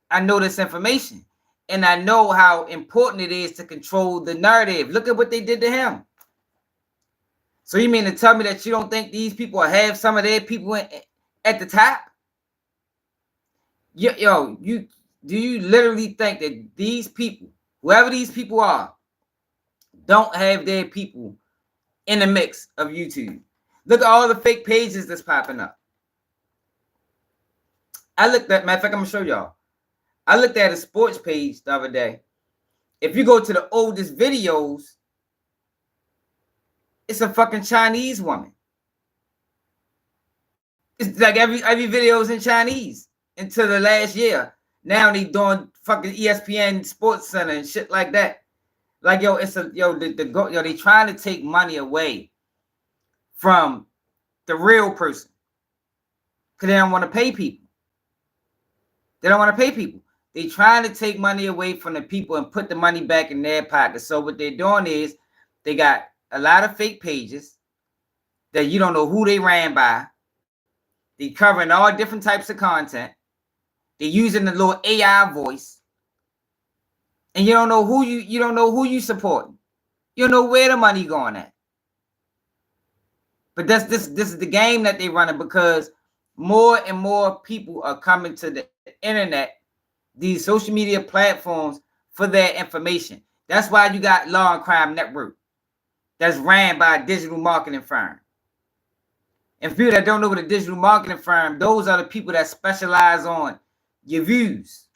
I know this information. And I know how important it is to control the narrative. Look at what they did to him. So you mean to tell me that you don't think these people have some of their people at the top? Do you literally think that these people, whoever these people are, don't have their people in the mix of YouTube? Look at all the fake pages that's popping up. I looked at, matter of fact, I'm going to show y'all. I looked at a sports page the other day. If you go to the oldest videos, it's a fucking Chinese woman. It's like every video is in Chinese until the last year. Now they doing fucking ESPN Sports Center and shit like that. Like, yo, it's a they trying to take money away from the real person because they don't want to pay people. They don't want to pay people. They trying to take money away from the people and put the money back in their pockets. So what they're doing is they got a lot of fake pages that you don't know who they ran by. They covering all different types of content. They're using the little AI voice. And you don't know who you supporting. You don't know where the money going at. But this is the game that they running, because more and more people are coming to the internet, these social media platforms, for their information. That's why you got Law and Crime Network that's ran by a digital marketing firm. And people that don't know what a digital marketing firm, those are the people that specialize on your views.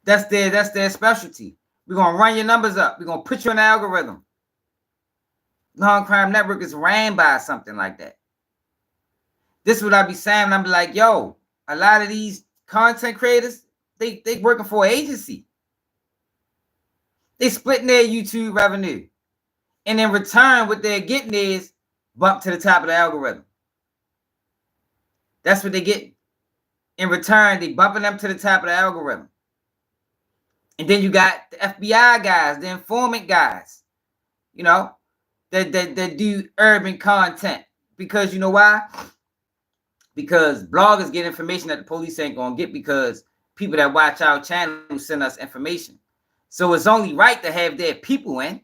That's their specialty. We're gonna run your numbers up. We're gonna put you in the algorithm. Law and Crime Network is ran by something like that. This is what I be saying. I'm like, yo, a lot of these content creators, they working for an agency. They splitting their YouTube revenue. And in return, what they're getting is bump to the top of the algorithm. That's what they get. In return, they bumping them to the top of the algorithm. And then you got the FBI guys, the informant guys, you know, that do urban content. Because you know why? Because bloggers get information that the police ain't going to get, because people that watch our channel send us information. So it's only right to have their people in.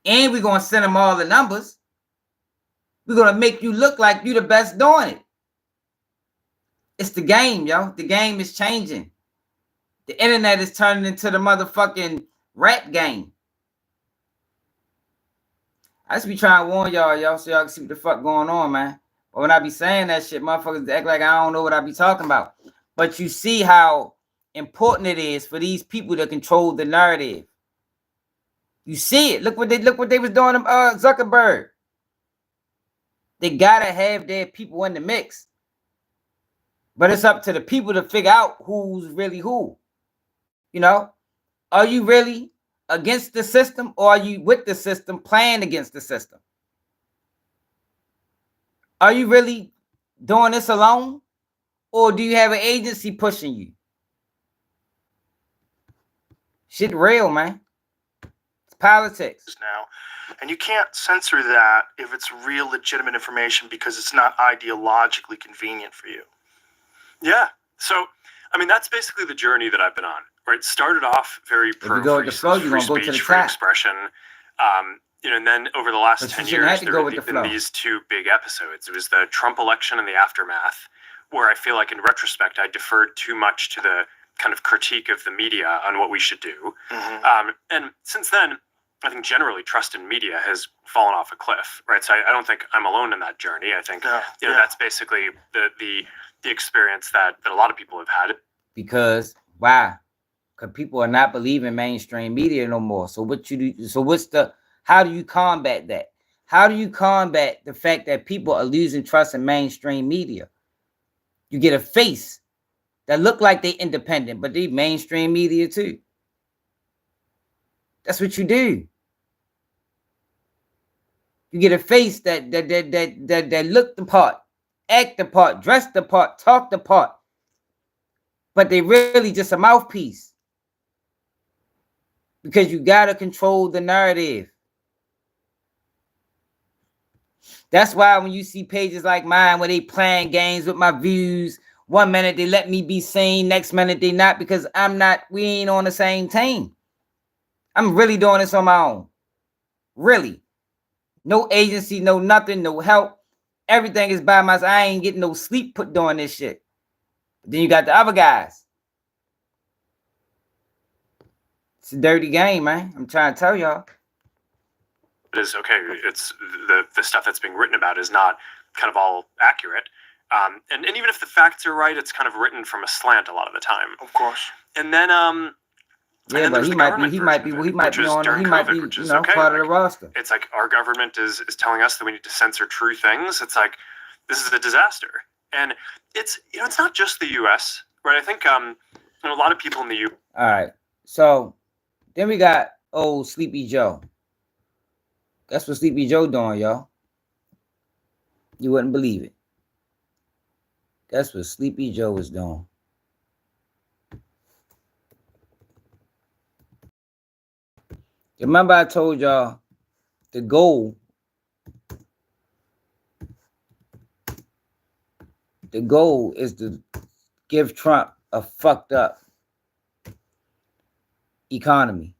And we're going to send them all the numbers. We're going to make you look like you the best doing it. It's the game, yo. The game is changing. The internet is turning into the motherfucking rap game. I just be trying to warn y'all, so y'all can see what the fuck going on, man. But when I be saying that shit, motherfuckers act like I don't know what I be talking about. But you see how important it is for these people to control the narrative. You see it. Look what they was doing to Zukerber. They gotta have their people in the mix. But it's up to the people to figure out who's really who. You know? Are you really against the system, or are you with the system playing against the system? Are you really doing this alone, or do you have an agency pushing you? Shit real, man. It's politics. Now, and you can't censor that if it's real legitimate information because it's not ideologically convenient for you. Yeah. So, I mean, that's basically the journey that I've been on. Right, it started off very pro free speech, free expression, and then over the last 10 years, there have been these two big episodes. It was the Trump election and the aftermath, where I feel like in retrospect, I deferred too much to the kind of critique of the media on what we should do. And since then, I think generally trust in media has fallen off a cliff, right? So I don't think I'm alone in that journey. I think that's basically the experience that a lot of people have had. Because why? Because people are not believing mainstream media no more. So what you do? So how do you combat that? How do you combat the fact that people are losing trust in mainstream media? You get a face that look like they independent, but they mainstream media too. That's what you do. You get a face that look the part, act the part, dress the part, talk the part, but they really just a mouthpiece. Because you gotta control the narrative. That's why when you see pages like mine where they playing games with my views, 1 minute they let me be seen, next minute they not, because we ain't on the same team. I'm really doing this on my own. Really. No agency, no nothing, no help. Everything is by myself. I ain't getting no sleep put doing this shit. But then you got the other guys. It's a dirty game, man. I'm trying to tell y'all. It is okay. It's the stuff that's being written about is not kind of all accurate. And even if the facts are right, it's kind of written from a slant a lot of the time. Of course. And then yeah, but he might be part of the roster. It's like our government is telling us that we need to censor true things. It's like this is a disaster. And it's it's not just the US, right? I think a lot of people in the US. All right. So then we got old Sleepy Joe. That's what Sleepy Joe doing, y'all. You wouldn't believe it. That's what Sleepy Joe is doing. Remember I told y'all the goal is to give Trump a fucked up economy.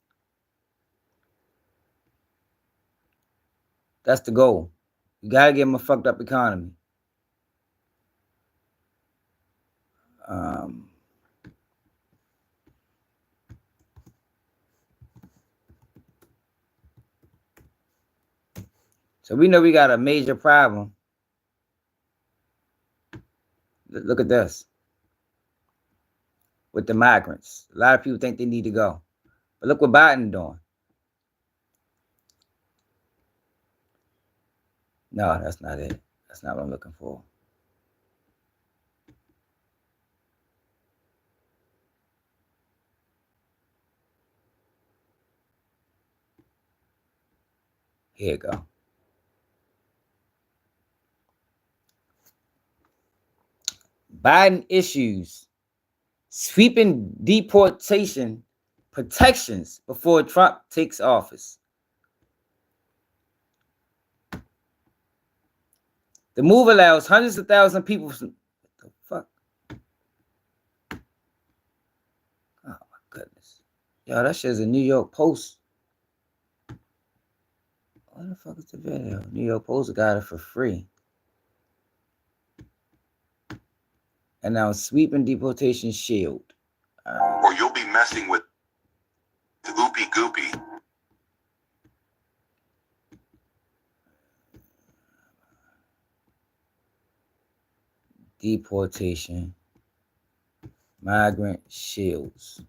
That's the goal. You gotta give him a fucked up economy. So we know we got a major problem. Look at this. With the migrants. A lot of people think they need to go. But look what Biden doing. No, that's not it. That's not what I'm looking for. Here you go. Biden issues sweeping deportation protections before Trump takes office. The move allows hundreds of thousands of people. What the fuck? Oh my goodness. Yo, that shit's a New York Post. What the fuck is the video? New York Post got it for free. And now sweeping deportation shield. Or you'll be messing with the Oopie Goopy. Deportation. Migrant shields.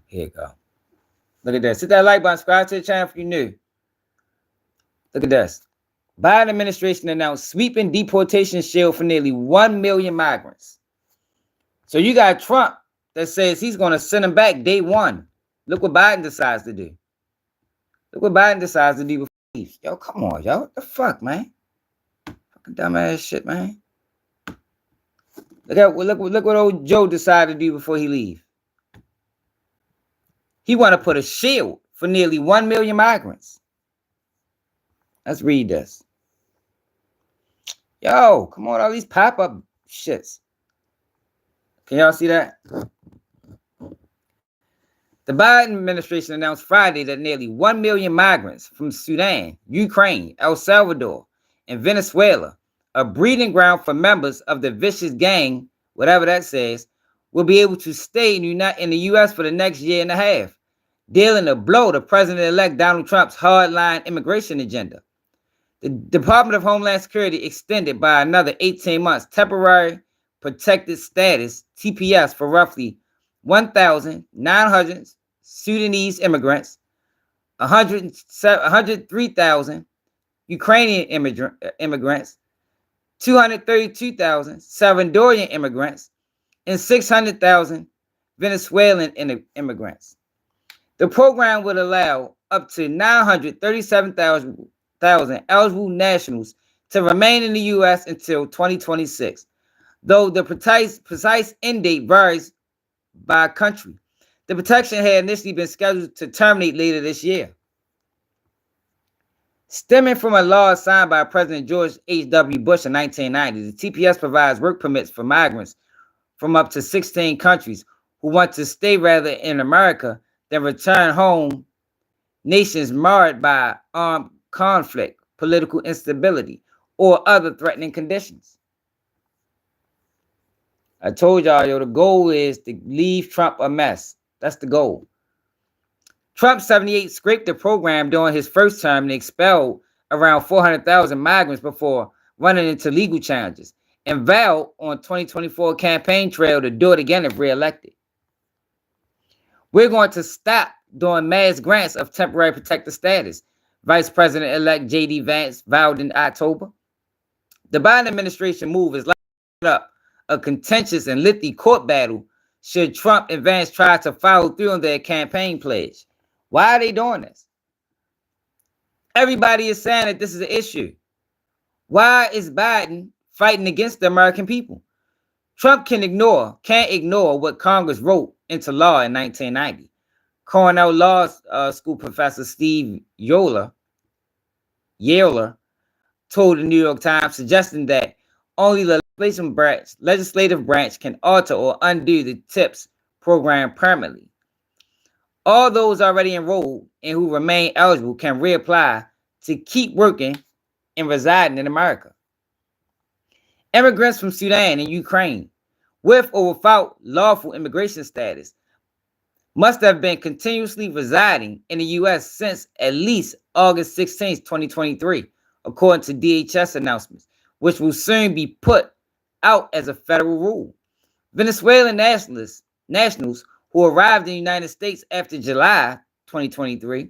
Here you go. Look at this. Hit that like button. Subscribe to the channel if you're new. Look at this. Biden administration announced sweeping deportation shield for nearly 1 million migrants. So you got Trump that says he's going to send them back day one. Look what Biden decides to do. Look what Biden decides to do before he leaves. Yo, come on, yo. What the fuck, man? Fucking dumbass shit, man. Look what old Joe decided to do before he leaves. He want to put a shield for nearly 1 million migrants. Let's read this. Yo, come on, all these pop-up shits. Can y'all see that? The Biden administration announced Friday that nearly 1 million migrants from Sudan, Ukraine, El Salvador, and Venezuela, a breeding ground for members of the vicious gang, whatever that says, will be able to stay in the U.S. for the next year and a half, dealing a blow to President-elect Donald Trump's hardline immigration agenda. The Department of Homeland Security extended by another 18 months temporary protected status, TPS, for roughly 1,900 Sudanese immigrants, 103,000 Ukrainian immigrants, 232,000 Salvadorian immigrants, and 600,000 Venezuelan immigrants. The program would allow up to 937,000 eligible nationals to remain in the U.S. until 2026, though the precise end date varies by country. The protection had initially been scheduled to terminate later this year. Stemming from a law signed by President George H.W. Bush in 1990, the TPS provides work permits for migrants from up to 16 countries who want to stay rather in America than return home, nations marred by armed conflict, political instability, or other threatening conditions. I told y'all, yo, the goal is to leave Trump a mess. That's the goal. Trump 78 scraped the program during his first term and expelled around 400,000 migrants before running into legal challenges, and vowed on 2024 campaign trail to do it again if reelected. We're going to stop doing mass grants of temporary protected status, Vice President-elect J.D. Vance vowed in October. The Biden administration move is lining up a contentious and lengthy court battle should Trump and Vance try to follow through on their campaign pledge. Why are they doing this? Everybody is saying that this is an issue. Why is Biden fighting against the American people? Trump can't ignore what Congress wrote into law in 1990. Cornell Law School professor Steve Yoler told the New York Times, suggesting that only the legislative branch can alter or undo the TIPS program permanently. All those already enrolled and who remain eligible can reapply to keep working and residing in America. Immigrants from Sudan and Ukraine, with or without lawful immigration status, must have been continuously residing in the U.S. since at least August 16, 2023, according to DHS announcements, which will soon be put out as a federal rule. Venezuelan nationals who arrived in the United States after July 2023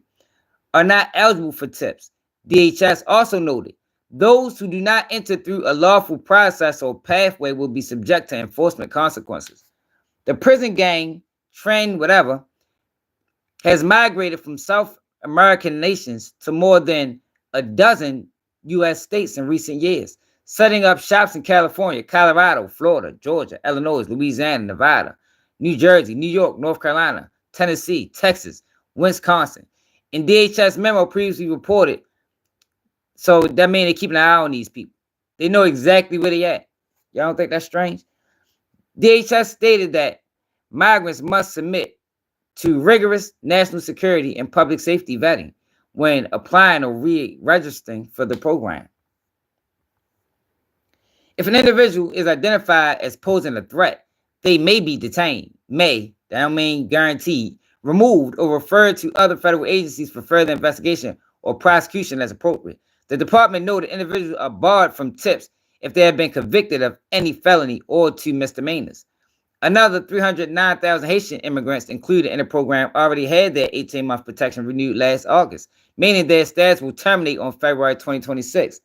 are not eligible for TIPS. DHS also noted those who do not enter through a lawful process or pathway will be subject to enforcement consequences. The prison gang, trend whatever, has migrated from South American nations to more than a dozen U.S. states in recent years, setting up shops in California, Colorado, Florida, Georgia, Illinois, Louisiana, Nevada, New Jersey, New York, North Carolina, Tennessee, Texas, Wisconsin. In DHS memo previously reported, so that means they're keeping an eye on these people. They know exactly where they at. Y'all don't think that's strange? DHS stated that migrants must submit to rigorous national security and public safety vetting when applying or re-registering for the program. If an individual is identified as posing a threat, they may be detained, that don't mean guaranteed, removed, or referred to other federal agencies for further investigation or prosecution as appropriate. The department noted individuals are barred from tips if they have been convicted of any felony or 2 misdemeanors. Another 309,000 Haitian immigrants included in the program already had their 18-month protection renewed last August, meaning their status will terminate on February 2026.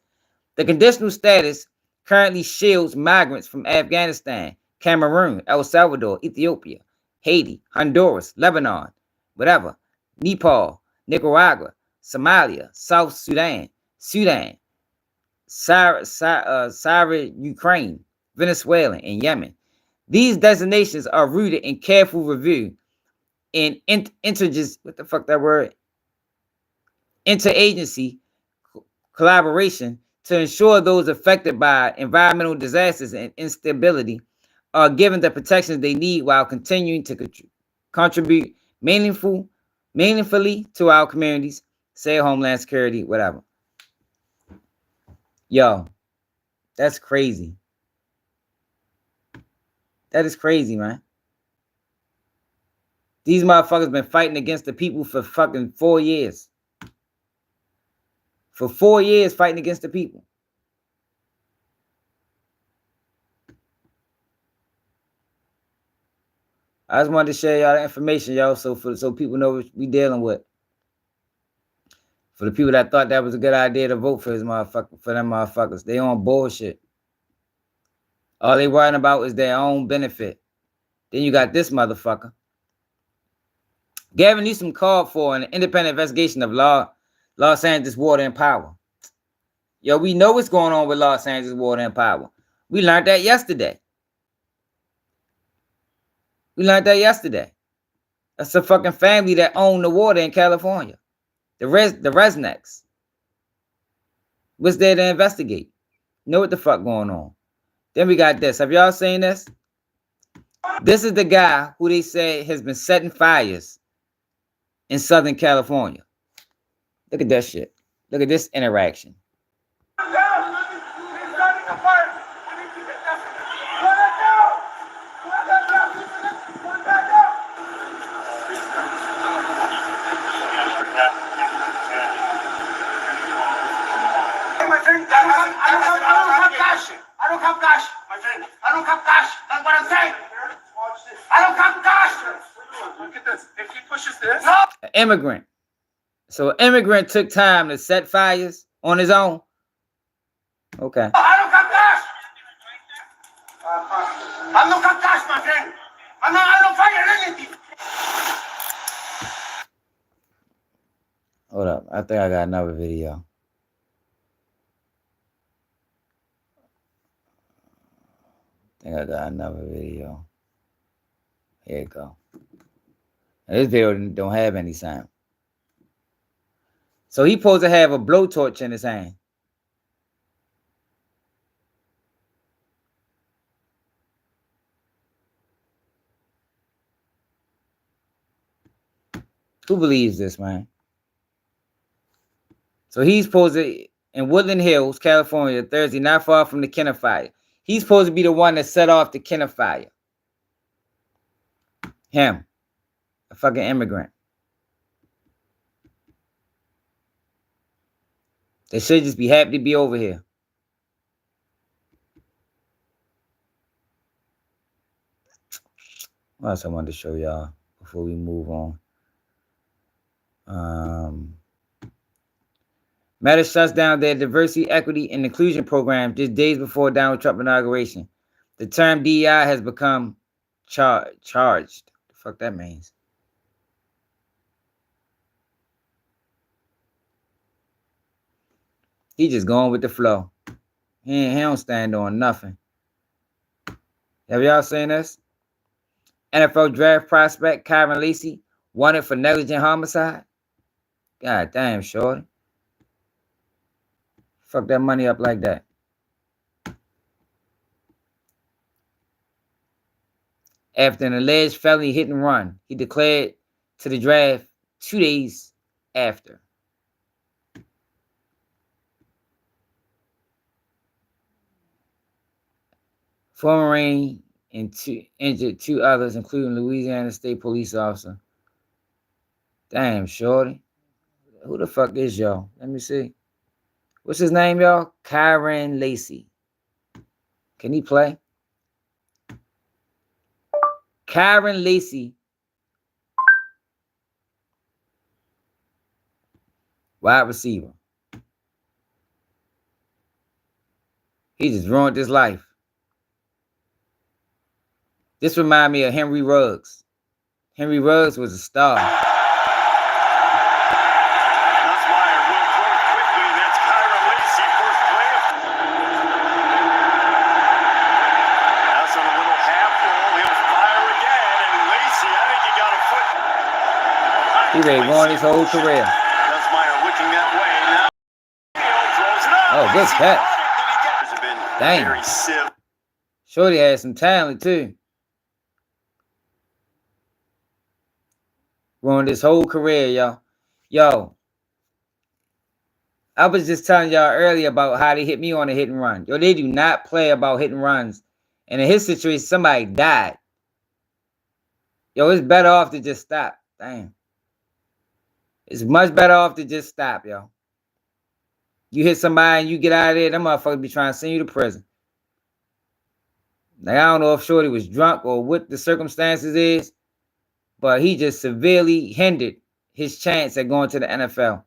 The conditional status currently shields migrants from Afghanistan, Cameroon, El Salvador, Ethiopia, Haiti, Honduras, Lebanon, Nepal, Nicaragua, Somalia, South Sudan, Syria, Ukraine, Venezuela, and Yemen. These designations are rooted in careful review and interagency collaboration to ensure those affected by environmental disasters and instability are given the protections they need while continuing to contribute meaningfully to our communities, say Homeland Security, whatever. Yo, that's crazy. That is crazy, man. These motherfuckers been fighting against the people for fucking 4 years. For 4 years fighting against the people. I just wanted to share y'all the information, y'all, so people know what we dealing with. For the people that thought that was a good idea to vote for them motherfuckers, they on bullshit. All they worrying about is their own benefit. Then you got this motherfucker. Gavin Newsom called for an independent investigation of Los Angeles Water and Power. Yo, we know what's going on with Los Angeles Water and Power. We learned that yesterday. That's a fucking family that owned the water in California. The Resnicks. What's there to investigate? Know what the fuck going on. Then we got this. Have y'all seen this? This is the guy who they say has been setting fires in Southern California. Look at that shit. Look at this interaction. I don't have cash, my friend. I don't have cash. That's what I'm saying. I don't have cash. Look at this. If he pushes this. No. An immigrant. So an immigrant took time to set fires on his own. Okay. I don't have cash. I don't have cash, my friend. I don't fire anything. Hold up. I think I got another video. Here you go. Now, this video don't have any sound. So he supposed to have a blowtorch in his hand. Who believes this, man? So he's supposed to, in Woodland Hills, California, Thursday, not far from the Kenner fire. He's supposed to be the one that set off the Kenner fire. Him. A fucking immigrant. They should just be happy to be over here. What else I wanted to show y'all before we move on? Meta shuts down their diversity, equity, and inclusion program just days before Donald Trump inauguration. The term DEI has become charged. The fuck that means? He just going with the flow. He don't stand on nothing. Have y'all seen this? NFL draft prospect Kyron Lacy wanted for negligent homicide. God damn, shorty. Fuck that money up like that. after an alleged felony hit and run. He declared to the draft 2 days after. Former Marine injured 2 others, including Louisiana State Police officer. Damn, shorty. Who the fuck is y'all? Let me see. What's his name, y'all? Kyron Lacey. Can he play? Kyron Lacey. Wide receiver. He just ruined his life. This reminds me of Henry Ruggs. Henry Ruggs was a star. Nussmeier will throw quickly. That's Kyra Lacey, first play. That's on a little half roll. He'll fire again. And Lacey, I think he got a foot. He may ruin his whole career. Nussmeier looking that way. Now throws it up. Oh, good catch. Dang. Very civil. Shorty had some talent too. Ruined his whole career, y'all. Yo, I was just telling y'all earlier about how they hit me on a hit and run. Yo, they do not play about hit and runs. And in his situation, somebody died. Yo, it's better off to just stop. Damn. It's much better off to just stop, yo. You hit somebody and you get out of there, them motherfuckers be trying to send you to prison. Like, I don't know if Shorty was drunk or what the circumstances is, but he just severely hindered his chance at going to the NFL.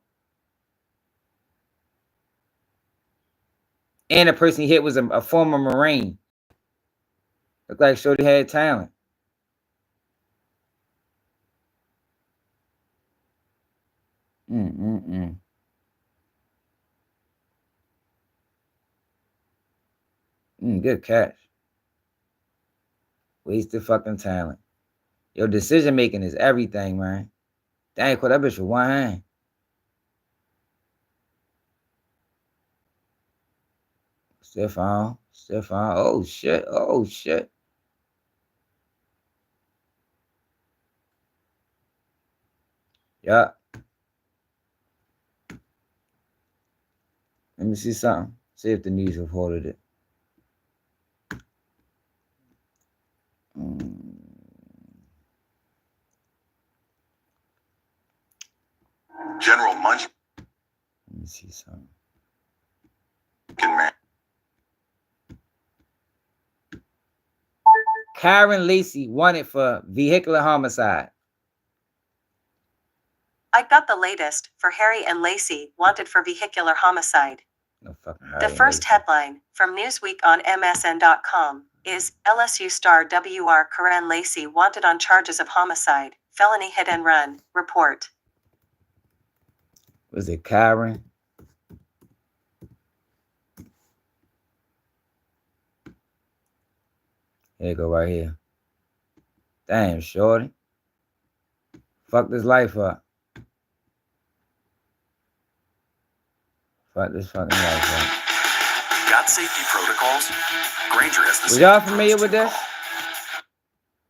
And the person he hit was a former Marine. Looked like Shorty had talent. Good catch. Wasted fucking talent. Your decision making is everything, man. Dang, caught that bitch with one hand. SteFon. Oh shit. Oh shit. Yeah. Let me see something. See if the news reported it. General Munchkin Let me see something. Man. Kyron Lacey wanted for vehicular homicide. I got the latest for Harry and Lacey wanted for vehicular homicide. No fucking The first headline from Newsweek on MSN.com is LSU star WR Karen Lacey wanted on charges of homicide, felony hit and run, report. Was it Kyron? Here you go right here. Damn, shorty. Fuck this life up. Fuck this fucking life up. Got safety protocols? Granger has the Was y'all familiar with this?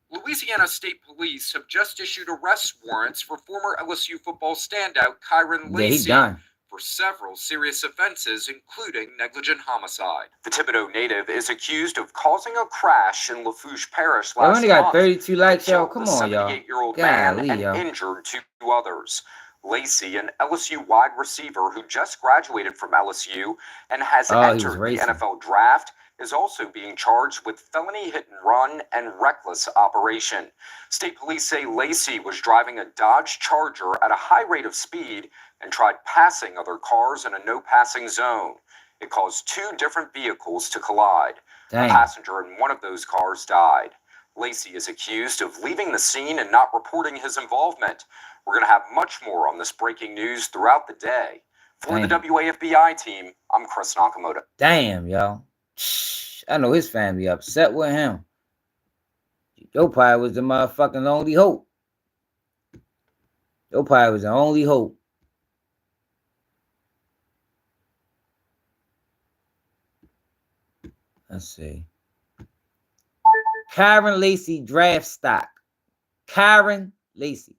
Louisiana State Police have just issued arrest warrants for former LSU football standout Kyron Yeah, he Lacey done. for several serious offenses, including negligent homicide. The Thibodaux native is accused of causing a crash in Lafourche Parish I last only got month. 32 likes, He y'all. killed Come the on, y'all. 78-year-old man Golly, and y'all. injured 2 others. Lacey, an LSU wide receiver who just graduated from LSU and has entered the NFL draft, is also being charged with felony hit and run and reckless operation. State police say Lacey was driving a Dodge Charger at a high rate of speed and tried passing other cars in a no-passing zone. It caused 2 different vehicles to collide. Dang. A passenger in one of those cars died. Lacey is accused of leaving the scene and not reporting his involvement. We're going to have much more on this breaking news throughout the day. For the WAFBI team, I'm Chris Nakamoto. Damn, y'all. I know his family upset with him. Joe Pie was the motherfucking only hope. Joe Pie was the only hope. Let's see. Kyron Lacey draft stock. Kyron Lacey.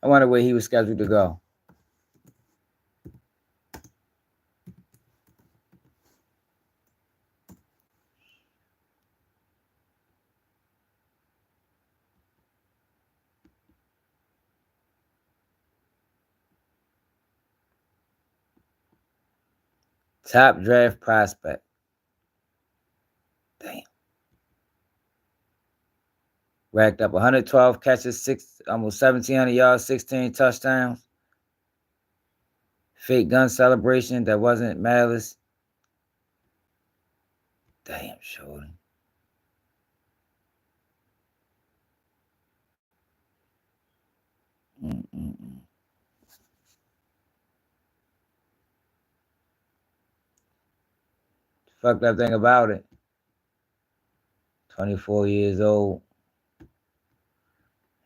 I wonder where he was scheduled to go. Top draft prospect. Damn. Racked up 112 catches, almost 1,700 yards, 16 touchdowns. Fake gun celebration that wasn't malice. Damn, shorty. Fucked up thing about it. 24 years old.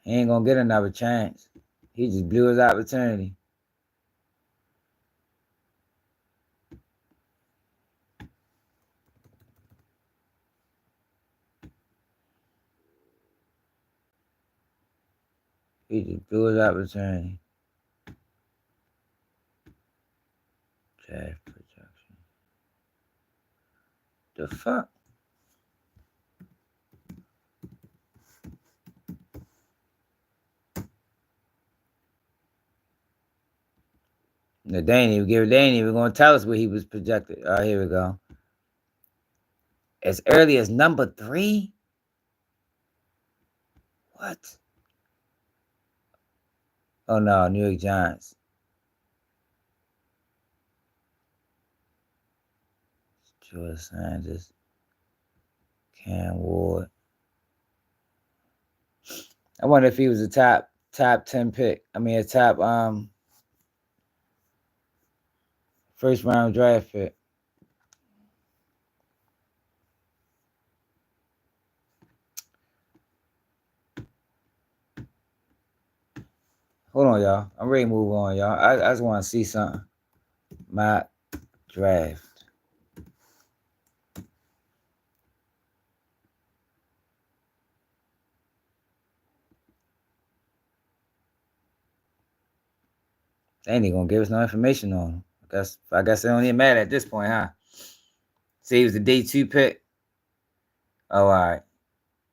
He ain't gonna get another chance. He just blew his opportunity. He just blew his opportunity. Draft projection. The fuck? No, they ain't even gonna tell us where he was projected. Oh, here we go. As early as number 3? What? Oh no, New York Giants. George Sanders. Cam Ward. I wonder if he was a top 10 pick. I mean a top first round draft pick. Hold on, y'all. I'm ready to move on, y'all. I just want to see something. My draft. They ain't gonna give us no information on him. I guess it don't even matter at this point, huh? Say he was the day 2 pick. Oh, all right.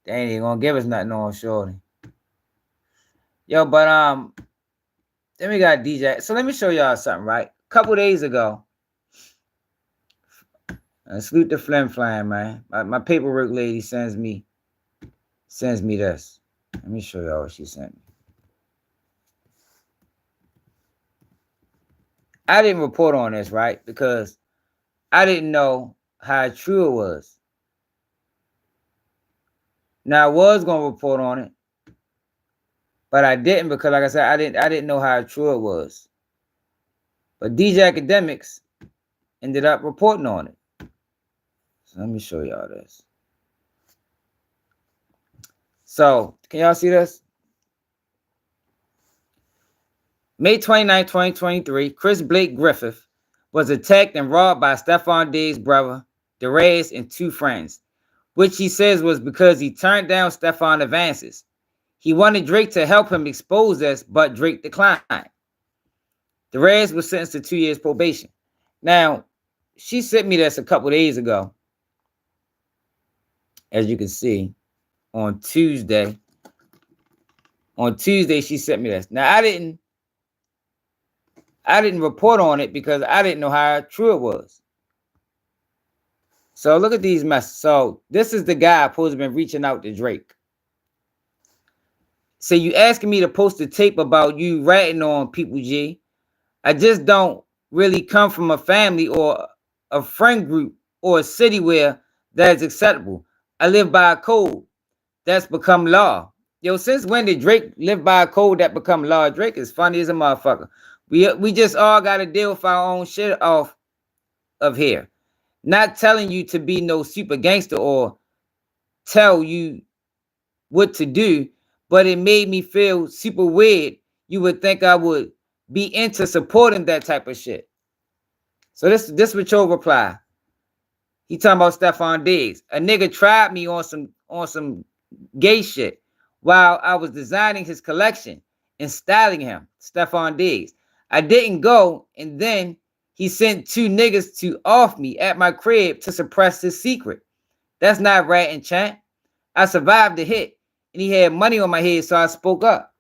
They ain't even gonna give us nothing on shorty. Yo, but then we got DJ. So let me show y'all something, right? A couple days ago. Salute the Flim Flam, man. My paperwork lady sends me this. Let me show y'all what she sent me. I didn't report on this, right? Because I didn't know how true it was. Now I was gonna report on it, but I didn't because, like I said, I didn't know how true it was. But DJ Akademiks ended up reporting on it. So let me show y'all this. So can y'all see this? May 29, 2023, Chris Blake Griffith was attacked and robbed by SteFon Diggs' brother, Derez, and 2 friends, which he says was because he turned down SteFon advances. He wanted Drake to help him expose this, but Drake declined. Derez was sentenced to 2 years probation. Now, she sent me this a couple days ago. As you can see, on Tuesday. On Tuesday, she sent me this. Now, I didn't report on it because I didn't know how true it was. So look at these messages. So this is the guy supposed to have been reaching out to Drake. So you asking me to post a tape about you ratting on people, G. I just don't really come from a family or a friend group or a city where that is acceptable. I live by a code that's become law. Yo, since when did Drake live by a code that become law? Drake is funny as a motherfucker. We just all got to deal with our own shit off of here. Not telling you to be no super gangster or tell you what to do, but it made me feel super weird. You would think I would be into supporting that type of shit. So this what your reply. He talking about SteFon Diggs. A nigga tried me on some gay shit while I was designing his collection and styling him. SteFon Diggs. I didn't go, and then he sent 2 niggas to off me at my crib to suppress his secret. That's not ratting, champ. I survived the hit, and he had money on my head, so I spoke up.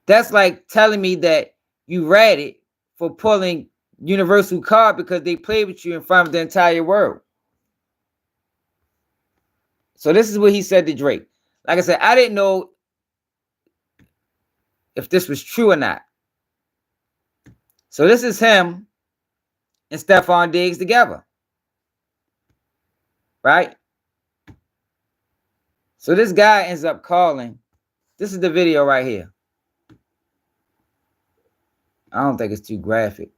That's like telling me that you ratted for pulling Universal card because they played with you in front of the entire world. So this is what he said to Drake. Like I said, I didn't know if this was true or not. So this is him and SteFon Diggs together. Right? So this guy ends up calling. This is the video right here. I don't think it's too graphic.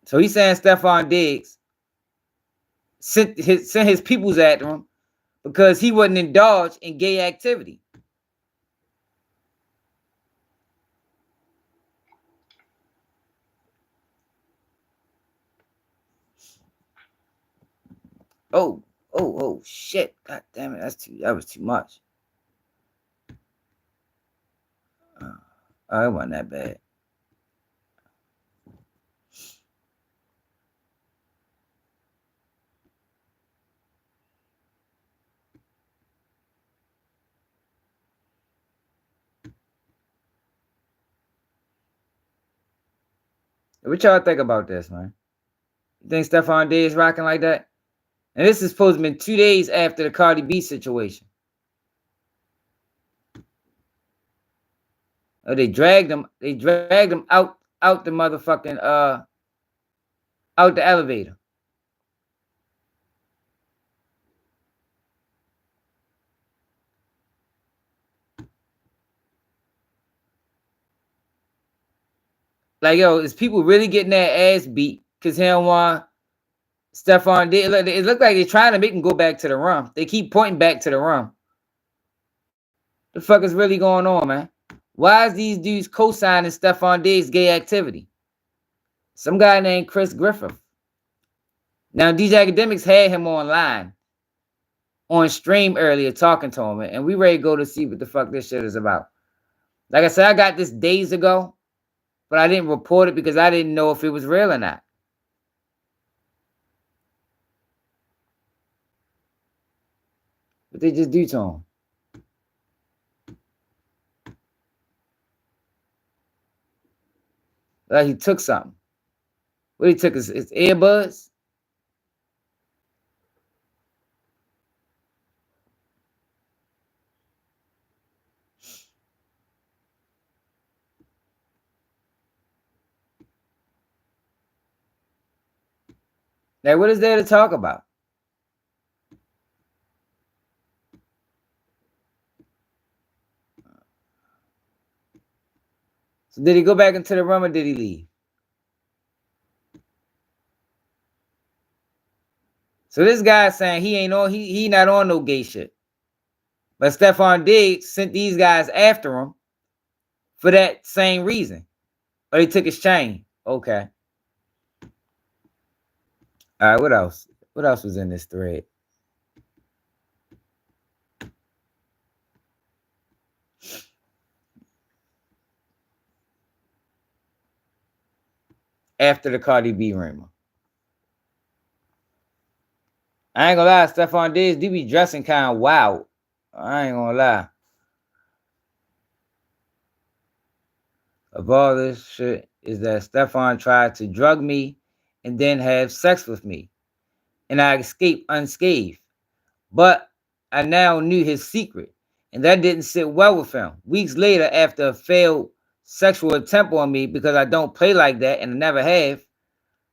So he's saying SteFon Diggs sent his peoples after him because he wouldn't indulge in gay activity. Oh, shit. God damn it. That was too much. Oh, it wasn't that bad. What y'all think about this, man? You think SteFon Diggs rocking like that? And this is supposed to be 2 days after the Cardi B situation. Oh, they dragged him out the motherfucking out the elevator. Like, yo, is people really getting their ass beat because he don't want SteFon Diggs? It looked like they're trying to make him go back to the rum. They keep pointing back to the rum. The fuck is really going on, man? Why is these dudes co-signing SteFon Diggs' gay activity? Some guy named Chris Griffith. Now, these Akademiks had him online on stream earlier talking to him, and we ready to go to see what the fuck this shit is about. Like I said, I got this days ago, but I didn't report it because I didn't know if it was real or not. What they just do to him? Like he took something. What he took his earbuds? Like, what is there to talk about? So did he go back into the room or did he leave? So this guy's saying he ain't on, he not on no gay shit. But SteFon Diggs sent these guys after him for that same reason. Or they took his chain. Okay. All right, what else? What else was in this thread? After the Cardi B rumor. I ain't gonna lie, SteFon Diggs do be dressing kind of wild. I ain't gonna lie. Of all this shit is that SteFon tried to drug me and then have sex with me. And I escaped unscathed. But I now knew his secret. And that didn't sit well with him. Weeks later, after a failed sexual attempt on me because I don't play like that and I never have,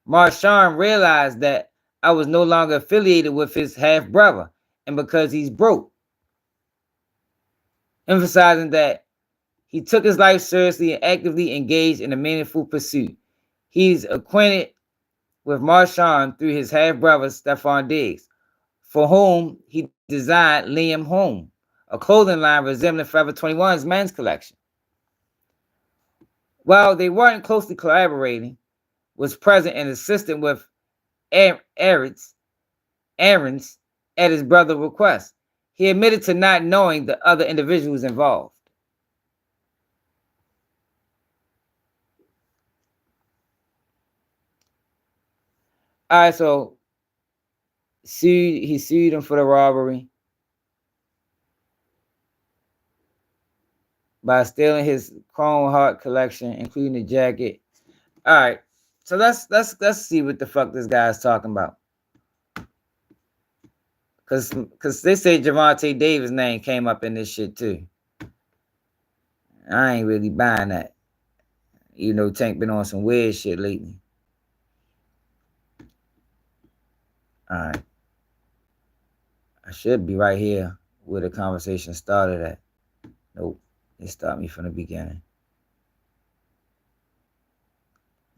Marshawn realized that I was no longer affiliated with his half-brother and because he's broke. Emphasizing that he took his life seriously and actively engaged in a meaningful pursuit. He's acquainted with Marshawn through his half-brother, SteFon Diggs, for whom he designed Liam Home, a clothing line resembling Forever 21's men's collection. While they weren't closely collaborating, was present and assisted with errands at his brother's request. He admitted to not knowing the other individuals involved. All right, so he sued him for the robbery by stealing his Chrome Heart collection, including the jacket. All right, so let's see what the fuck this guy's talking about. Cause they say Gervonta Davis' name came up in this shit too. I ain't really buying that. You know, Tank been on some weird shit lately. All right. I should be right here where the conversation started at. Nope. It stopped me from the beginning.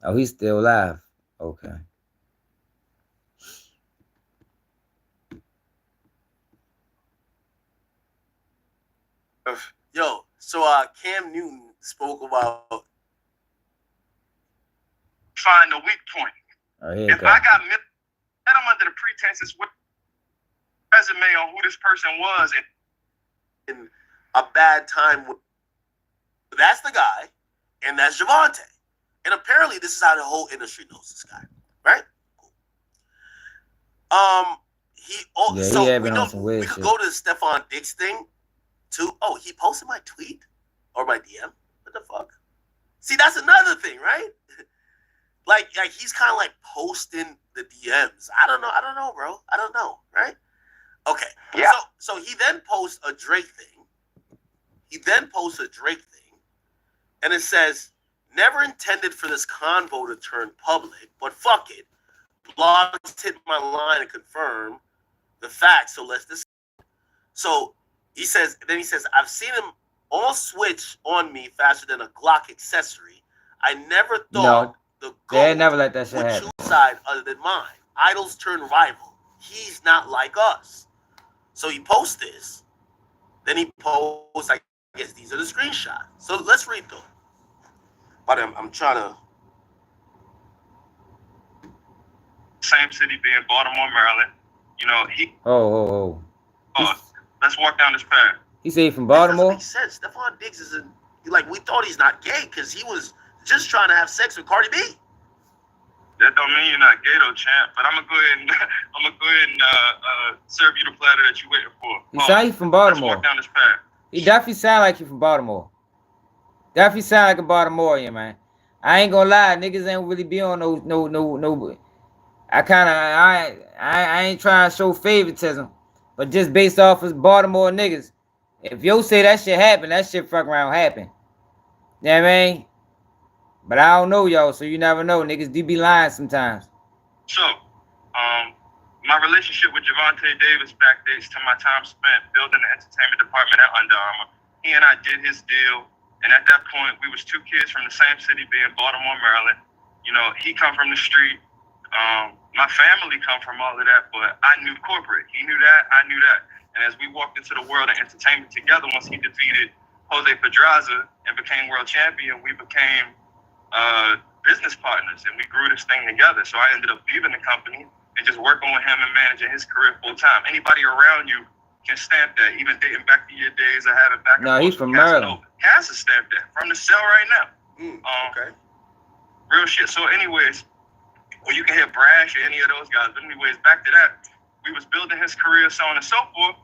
Oh, he's still alive. Okay. Yo, so Cam Newton spoke about find the weak point. Oh, if I got him under the pretenses with resume on who this person was in a bad time, that's the guy, and that's Gervonta. And apparently, this is how the whole industry knows this guy, right? We could go to the SteFon Diggs thing too. Oh, he posted my tweet or my DM. What the fuck? See, that's another thing, right? like he's kind of like posting the DMs. I don't know, bro. I don't know, right? Okay. Yeah. So he then posts a Drake thing. And it says, never intended for this convo to turn public, but fuck it. Blogs hit my line and confirm the facts, so let's discuss. So he says, I've seen him all switch on me faster than a Glock accessory. I never thought the goal never let that shit would happen. choose side other than mine. Idols turn rival. He's not like us. So he posts this. Then he posts, I guess these are the screenshots. So let's read them. But I'm trying to. Same city being Baltimore, Maryland. You know, he. Oh. Let's walk down this path. He said he from Baltimore? That doesn't make sense. SteFon Diggs isn't. Like, we thought he's not gay because he was just trying to have sex with Cardi B. That don't mean you're not gay though, champ. But I'm gonna go ahead and serve you the platter that you're waiting for. He sound like he from Baltimore. Let's walk down this path. He definitely sound like he from Baltimore. Definitely sound like a Baltimorean, man. I ain't gonna lie, niggas ain't really be on no. I ain't trying to show favoritism, but just based off of Baltimore niggas, if yo say that shit happen, that shit fuck around happen. You know what I mean? But I don't know y'all, so you never know. Niggas do be lying sometimes. So, my relationship with Gervonta Davis backdates to my time spent building the entertainment department at Under Armour. He and I did his deal, and at that point, we was two kids from the same city, being Baltimore, Maryland. You know, he come from the street. My family come from all of that, but I knew corporate. He knew that, I knew that. And as we walked into the world of entertainment together, once he defeated Jose Pedraza and became world champion, we became business partners, and we grew this thing together. So I ended up leaving the company and just working with him and managing his career full time. Anybody around you can stamp that, even dating back to your days of having back and forth. No, he's from Maryland. Cass is stamped that from the cell right now. Okay. Real shit. So anyways, well, you can hear Brash or any of those guys, but anyways, back to that, we was building his career, so on and so forth.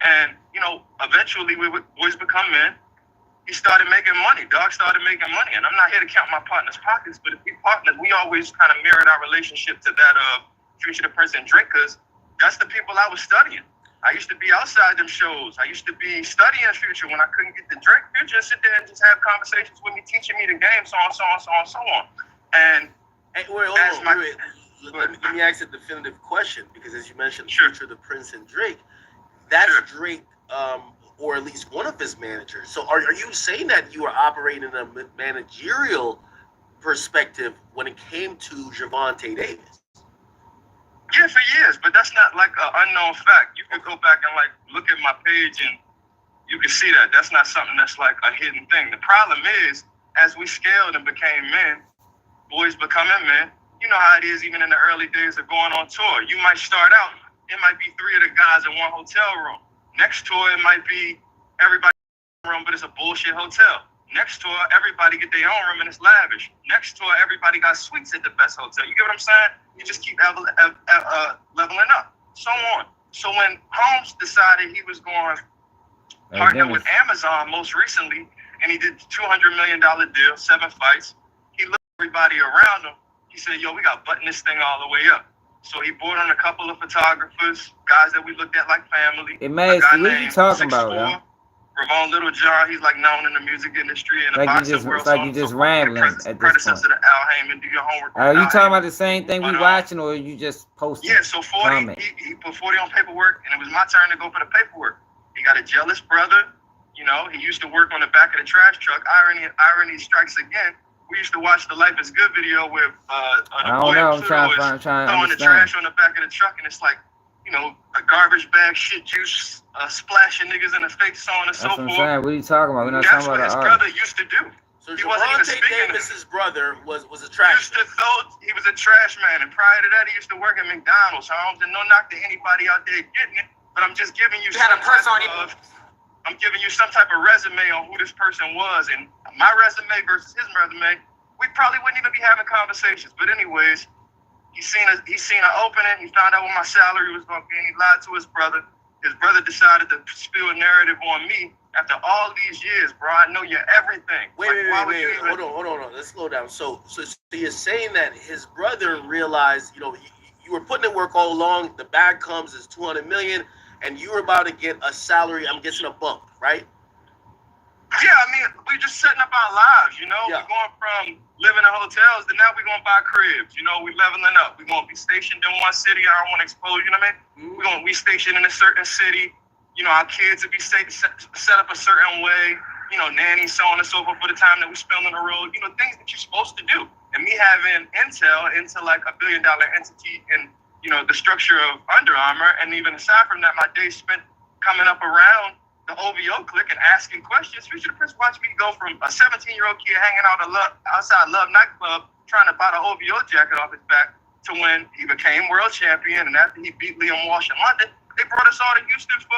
And, you know, eventually we would always become men. He started making money. Dog started making money. And I'm not here to count my partner's pockets, but if we partners, we always kind of mirrored our relationship to that of Future the Prince and Drake, because that's the people I was studying. I used to be outside them shows. I used to be studying Future when I couldn't get the Drake. Future sit there and just have conversations with me, teaching me the game, so on, so on, so on, so on. And let me ask a definitive question, because as you mentioned, Future the Prince and Drake, that's Drake, or at least one of his managers. So are you saying that you were operating in a managerial perspective when it came to Gervonta Davis? Yeah, for years, but that's not like an unknown fact. You can go back and like look at my page and You can see that. That's not something that's like a hidden thing. The problem is, as we scaled and became men, boys becoming men, you know how it is even in the early days of going on tour. You might start out, it might be 3 of the guys in one hotel room. Next tour, it might be everybody in one room, but it's a bullshit hotel. Next tour, everybody get their own room and it's lavish. Next tour, everybody got suites at the best hotel. You get what I'm saying? You just keep leveling up, so on. So when Holmes decided he was going to partner with Amazon most recently, and he did $200 million deal, 7 fights, he looked at everybody around him. He said, yo, we got to button this thing all the way up. So he brought on a couple of photographers, guys that we looked at like family. What are you talking about, yo? Ravon Little John, he's like known in the music industry and the boxing world. It's like you just rambling at this point. Predecessor to Al Heyman, do your homework. Are you talking about the same thing we watching, or are you just posting? Yeah, so 40, he put 40 on paperwork, and it was my turn to go for the paperwork. He got a jealous brother. You know, he used to work on the back of the trash truck. Irony strikes again. We used to watch the Life is Good video with the boy in Pluto is throwing the trash on the back of the truck, and it's like, you know, a garbage bag, shit juice, splashing niggas in the face, so on and so forth. What are you talking about? We're not That's talking about what his brother used to do. So he wasn't even speaking. Davis's brother was a trash man. He was a trash man, and prior to that, he used to work at McDonald's. Holmes, and no knock to anybody out there getting it, but I'm just giving you I'm giving you some type of resume on who this person was, and my resume versus his resume, we probably wouldn't even be having conversations. But anyways, he seen an opening. He found out what my salary was going to be, and he lied to his brother. His brother decided to spill a narrative on me after all these years, bro. I know you're everything. Wait. Hold on. Let's slow down. So you're saying that his brother realized, you know, you were putting in work all along. The bag comes is $200 million. And you were about to get a salary, I'm guessing a bump, right? Yeah, I mean, we're just setting up our lives, you know? Yeah. We're going from living in hotels to now we're going to buy cribs, you know? We're leveling up. We're going to be stationed in one city. I don't want to expose, you know what I mean? We're going to be stationed in a certain city. You know, our kids will be set up a certain way, you know, nannies, so on and so forth for the time that we spend on the road, you know, things that you're supposed to do. And me having intel into like $1 billion entity in, you know, the structure of Under Armour, and even aside from that, my days spent coming up around the OVO clique and asking questions. Future Prince watched me go from a 17-year-old kid hanging out outside Love nightclub trying to buy the OVO jacket off his back to when he became world champion, and after he beat Liam Walsh in London, they brought us all to Houston for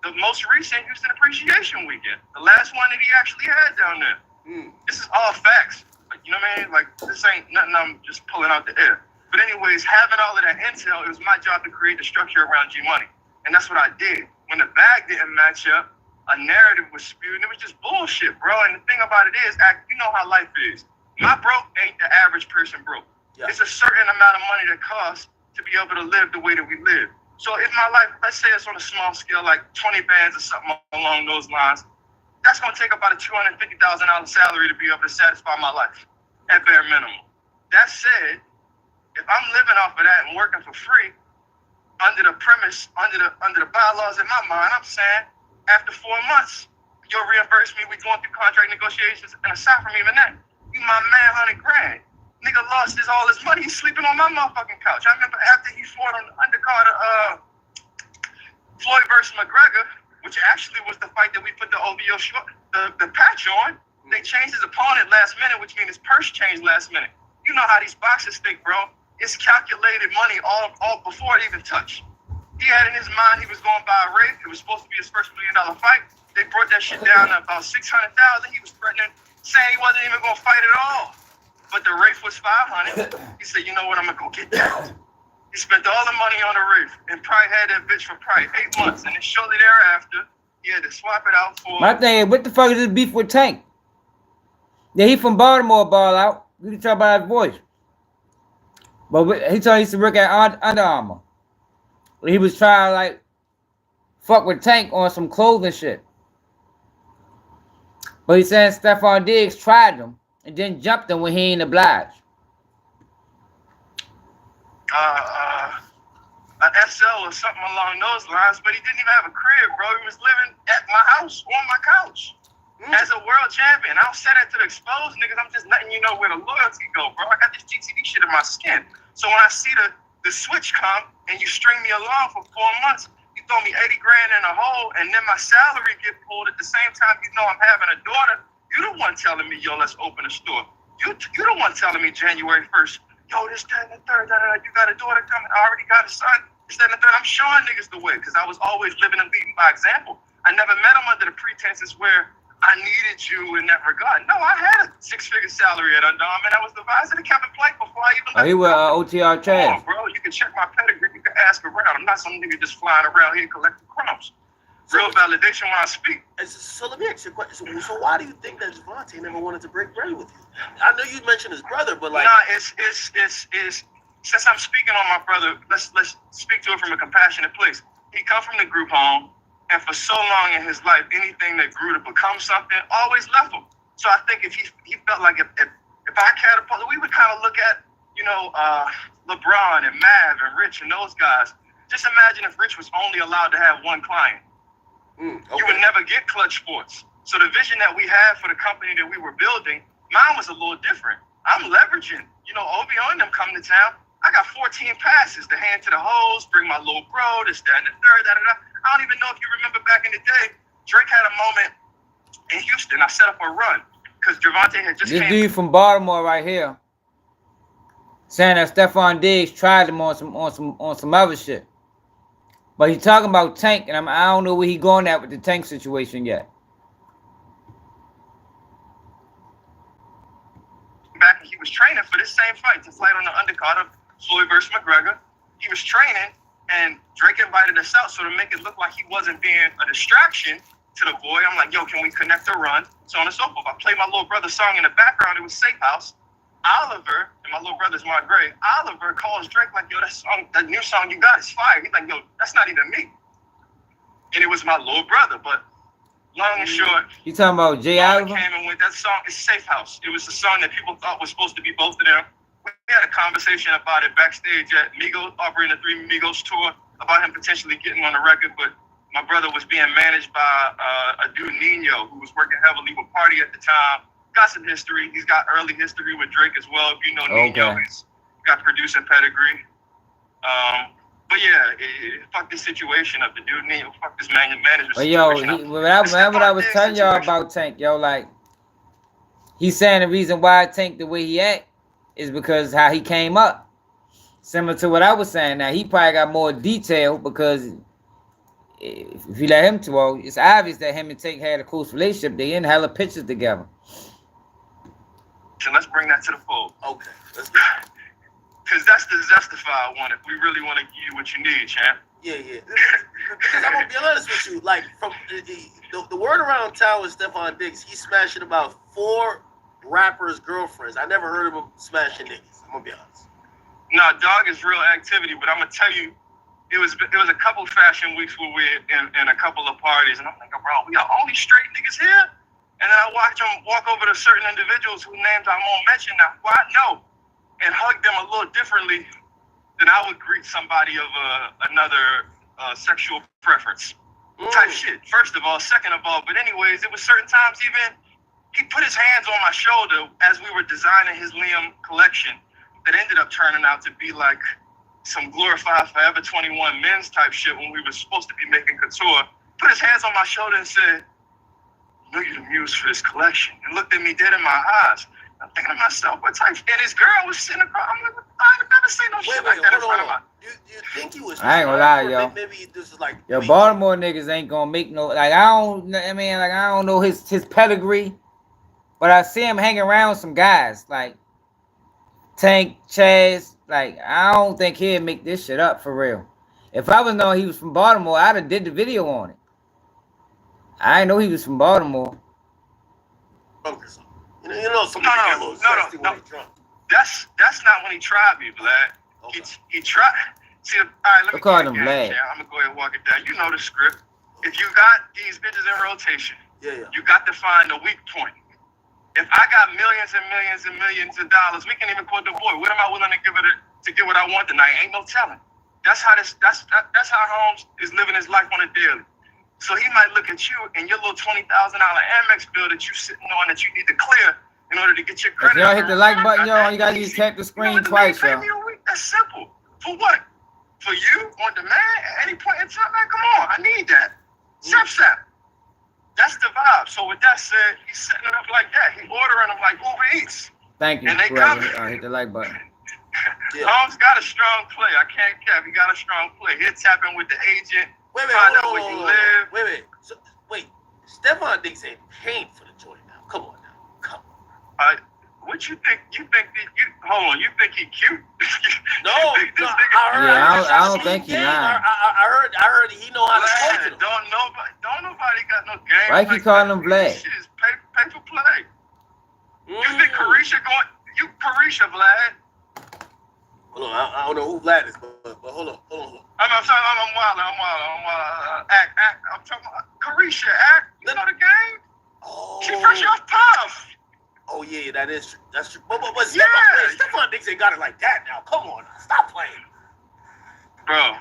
the most recent Houston Appreciation Weekend, the last one that he actually had down there. This is all facts. Like, you know what I mean? Like, this ain't nothing I'm just pulling out the air. But anyways, having all of that intel, it was my job to create the structure around G-Money. And that's what I did. When the bag didn't match up, a narrative was spewed, and it was just bullshit, bro. And the thing about it is, you know how life is. My broke ain't the average person broke. Yeah. It's a certain amount of money that costs to be able to live the way that we live. So if my life, let's say it's on a small scale, like 20 bands or something along those lines, that's going to take about a $250,000 salary to be able to satisfy my life at bare minimum. That said, if I'm living off of that and working for free, under the premise, under the bylaws in my mind, I'm saying after 4 months, you'll reimburse me. We're going through contract negotiations, and aside from even that, you my man, $100 grand. Nigga lost all his money. He's sleeping on my motherfucking couch. I remember after he fought on the undercard of Floyd versus McGregor, which actually was the fight that we put the OVO the patch on. They changed his opponent last minute, which means his purse changed last minute. You know how these boxers think, bro. It's calculated money all before it even touched. He had in his mind he was going to buy a race. It was supposed to be his first $1 million fight. They brought that shit down to about $600,000. He was threatening, saying he wasn't even going to fight at all. But the Rafe was $500. He said, you know what, I'm going to go get that. He spent all the money on the Rafe and probably had that bitch for probably 8 months. And then shortly thereafter, he had to swap it out for... My thing is, what the fuck is this beef with Tank? Yeah, he from Baltimore, ball out. We can talk about his voice. But he told he used to work at Under Armour. He was trying to, like, fuck with Tank on some clothing shit. But he said SteFon Diggs tried him and then jumped him when he ain't obliged. An SL or something along those lines, but he didn't even have a crib, bro. He was living at my house on my couch as a world champion. I don't say that to the exposed niggas. I'm just letting you know where the loyalty go, bro. I got this GTD shit in my skin. So when I see the switch come and you string me along for 4 months, you throw me 80 grand in a hole, and then my salary get pulled at the same time. You know I'm having a daughter. You the one telling me, yo, let's open a store. You the one telling me January 1st, yo, this, that, and the third, you got a daughter coming. I already got a son. This, that, and the third. I'm showing niggas the way because I was always living and leading by example. I never met him under the pretenses where I needed you in that regard. No, I had a 6-figure salary at Under Armour, and I was the vice of the Kevin Plank before I even left. He was OTR Chad. Bro, you can check my pedigree. You can ask around. I'm not some nigga just flying around here collecting crumbs. Real validation when I speak. So let me ask you a question. So why do you think that Javante never wanted to break bread with you? I know you mentioned his brother, but like, nah, it's since I'm speaking on my brother, let's speak to it from a compassionate place. He come from the group home, and for so long in his life, anything that grew to become something always left him. So I think if he felt like if I catapulted, we would kind of look at, you know, LeBron and Mav and Rich and those guys. Just imagine if Rich was only allowed to have one client. okay. You would never get Clutch Sports. So the vision that we had for the company that we were building, mine was a little different. I'm leveraging, you know, OVO and them come to town. I got 14 passes to hand to the hoes, bring my little bro, this, that, and the third, da-da-da. I don't even know if you remember back in the day, Drake had a moment in Houston. I set up a run because Javante had just This dude from Baltimore right here saying that SteFon Diggs tried him on some other shit. But he's talking about Tank, and I don't know where he going at with the Tank situation yet. Back when he was training for this same fight, to fight on the undercard of Floyd versus McGregor. He was training, and Drake invited us out, so to make it look like he wasn't being a distraction to the boy, I'm like, yo, can we connect a run? So on and so forth. I played my little brother's song in the background. It was Safe House. Oliver, and my little brother's Mark Gray, Oliver calls Drake like, yo, that new song you got is fire. He's like, yo, that's not even me. And it was my little brother, but long and short, You talking about Jay Oliver? came and went. That song is Safe House. It was the song that people thought was supposed to be both of them. We had a conversation about it backstage at Migos, operating the 3 Migos tour, about him potentially getting on the record, but my brother was being managed by a dude, Nino, who was working heavily with Party at the time. Got some history. He's got early history with Drake as well. If you know Nino, he's got producing pedigree. But yeah, fuck this situation of the dude Nino. Fuck this management But yo, situation. what I was telling y'all about Tank, yo, like, he's saying the reason why Tank the way he act is because how he came up. Similar to what I was saying. Now, he probably got more detail because if you let him to, it's obvious that him and Tank had a close relationship. They in hella pictures together. So let's bring that to the fold. Okay, let's go. Because that's the justified one if we really want to give you what you need, champ. Yeah. Because I'm gonna be honest with you, like from the word around town with SteFon Diggs, he's smashing about 4 rappers' girlfriends. I never heard of him smashing niggas. I'm gonna be honest. No, dog is real activity, but I'm gonna tell you, it was a couple fashion weeks where we're in a couple of parties, and I'm thinking, bro, we got only straight niggas here. And then I watch him walk over to certain individuals whose names I won't mention now, who I know, and hug them a little differently than I would greet somebody of another sexual preference type shit. First of all, second of all, but anyways, it was certain times even he put his hands on my shoulder as we were designing his Liam collection that ended up turning out to be like some glorified Forever 21 men's type shit when we were supposed to be making couture. Put his hands on my shoulder and said, I know you're the muse for this collection. And looked at me dead in my eyes. I'm thinking to myself, what type? And his girl was sitting across. I'm like, I ain't never seen no shit like that in front of my. Do you think he was? I ain't gonna lie, yo. Maybe this is like. Yo, Baltimore niggas ain't gonna make no, like, I don't know his pedigree, but I see him hanging around some guys like Tank, Chaz. Like, I don't think he'd make this shit up for real. If I was knowing he was from Baltimore, I'd have did the video on it. I didn't know he was from Baltimore. You know, some people get a little thirsty when they drunk. That's not when he tried me, Vlad. Okay. He tried. See, all right, let me call him Vlad. I'm gonna go ahead and walk it down. You know the script. If you got these bitches in rotation, you got to find the weak point. If I got millions and millions and millions of dollars, we can even quote the boy. What am I willing to give it to get what I want tonight? Ain't no telling. That's how Holmes is living his life on a daily. So he might look at you and your little $20,000 Amex bill that you sitting on that you need to clear in order to get your credit. If y'all hit the like button, yo, you gotta just tap the screen twice, yo. That's simple. For what? for you on demand at any point in time, man, come on, I need that. Sap. That's the vibe. So with that said, he's setting it up like that. He ordering them like Uber Eats. Thank you. And they Whoever come. hit the like button. Holmes got a strong play. I can't cap. He got a strong play. He'll tap in with the agent. Find out where you live. Wait. SteFon Diggs ain't paying for the joint now. Come on now. What you think? Hold on. You think he cute? No, I don't think he lying. I heard he know how to coach it. Don't nobody got no game. Why he calling him Vlad? Shit is pay for play. You think Carisha Vlad? Hold on, I don't know who Vlad is, but hold on. I'm sorry, I'm wild. Act. I'm talking about Carisha. Act. You know the game? Oh. She fresh off Puff. Oh yeah, that is true. That's true. But SteFon Diggs ain't got it like that now. Come on, stop playing. Bro,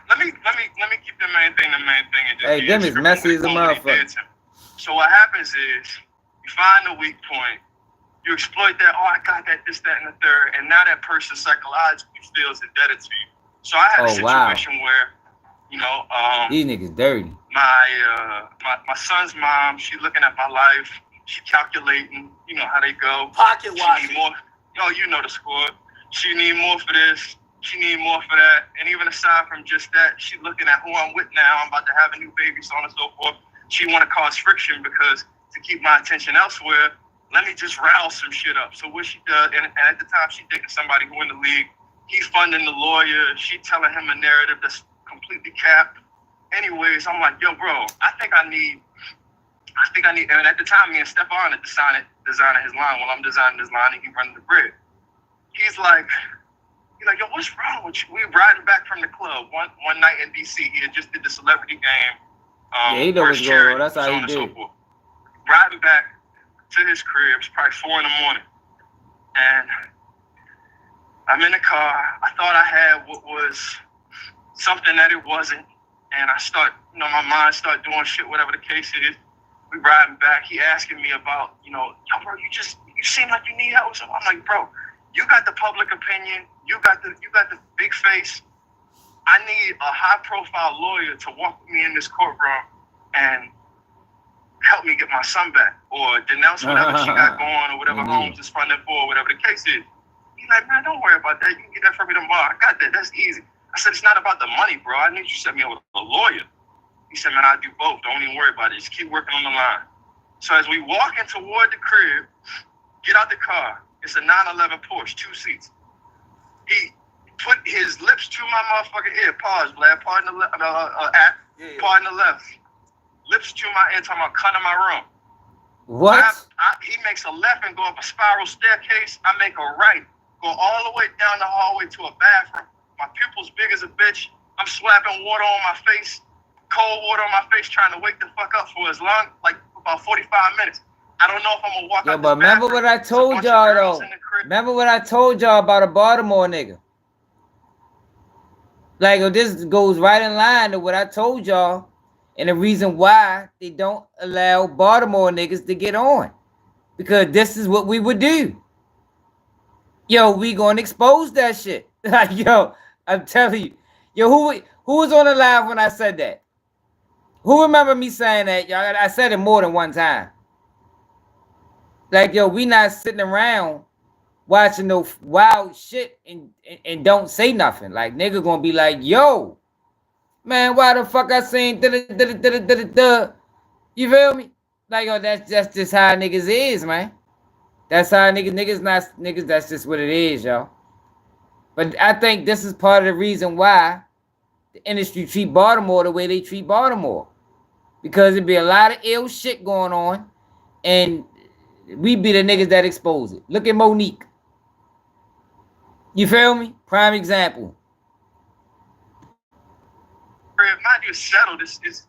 let me keep the main thing. And just Dem is messy as a motherfucker. So what happens is you find the weak point, you exploit that. Oh, I got that, this, that, and the third, and now that person psychologically feels indebted to you. So I had a situation where, these niggas dirty. My son's mom, she looking at my life. She calculating, you know how they go. Pocket watching. You know the score. She need more for this. She need more for that. And even aside from just that, she looking at who I'm with now. I'm about to have a new baby, so on and so forth. She want to cause friction because to keep my attention elsewhere, let me just rouse some shit up. So what she does, and at the time she dating somebody who in the league, he funding the lawyer. She telling him a narrative that's completely capped. Anyways, I'm like, yo, bro, I think I need, and at the time, me and SteFon are designing his line. While I'm designing his line, and he running the grid. He's like, yo, what's wrong with you? We were riding back from the club one night in DC. He had just did the celebrity game. He know what's going on. That's how he did. Riding back to his crib, it's probably 4 a.m. And I'm in the car. I thought I had what was something that it wasn't. And I start, my mind start doing shit, whatever the case is. We riding back. He asking me about, yo, bro, you seem like you need help. So I'm like, bro, you got the public opinion. You got the big face. I need a high-profile lawyer to walk with me in this courtroom and help me get my son back or denounce whatever she got going or whatever Holmes is funding for, whatever the case is. He's like, man, don't worry about that. You can get that for me tomorrow. I got that. That's easy. I said, it's not about the money, bro. I need you to set me up with a lawyer. He said, man, I'll do both. Don't even worry about it. Just keep working on the line. So as we walking toward the crib, get out the car. It's a 911 Porsche, 2 seats. He put his lips to my motherfucking ear. Pause, Vlad. Pardon the left. Pardon the left. Lips to my ear, talking about come to my room. What? He makes a left and go up a spiral staircase. I make a right. Go all the way down the hallway to a bathroom. My pupil's big as a bitch. I'm slapping water on my face. Cold water on my face, trying to wake the fuck up for as long, like about 45 minutes. I don't know if I'm gonna walk out. But remember what I told y'all though. Remember what I told y'all about a Baltimore nigga. Like this goes right in line to what I told y'all, and the reason why they don't allow Baltimore niggas to get on, because this is what we would do. Yo, we gonna expose that shit. Like yo, I'm telling you, yo, who was on the live when I said that? Who remember me saying that, y'all? I said it more than one time. Like, yo, we not sitting around watching no wild shit and don't say nothing. Like, nigga gonna be like, yo, man, why the fuck I seen da-da-da-da-da-da-da? You feel me? Like, yo, that's just how niggas is, man. That's how niggas, that's just what it is, y'all. But I think this is part of the reason why the industry treat Baltimore the way they treat Baltimore. Because it'd be a lot of ill shit going on, and we be the niggas that expose it. Look at Monique. You feel me? Prime example. Mind you, settled.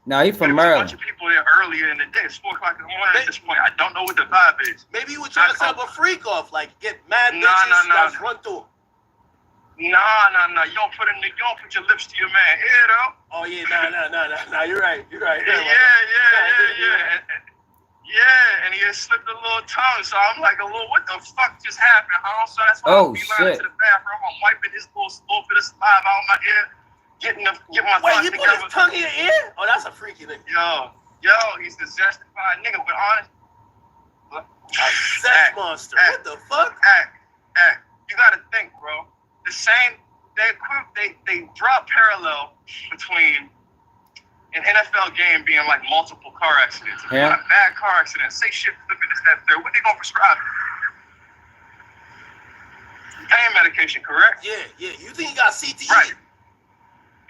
No, he from Maryland. There's a bunch of people there earlier in the day. It's 4 o'clock in the morning at this point. I don't know what the vibe is. Maybe you were trying to set up a freak off, like get mad bitches, guys run through. No. You don't put your lips to your man ear though. Oh yeah, no. You're right. Yeah, and he had slipped a little tongue, so I'm like, what the fuck just happened? So that's why I'm beeline to the bathroom. I'm wiping his little bit of saliva out my ear. get my Wait, thoughts you put together. his tongue in your ear? Oh, that's a freaky nigga. Yo, he's the zestified nigga, but honest. Sex monster. What the fuck? Act. You gotta think, bro. The same, they draw a parallel between an NFL game being like multiple car accidents. If you got a bad car accident, say shit, flipping this, that, third, what they gonna prescribe? Pain medication, correct? Yeah. You think he got CTE? Right.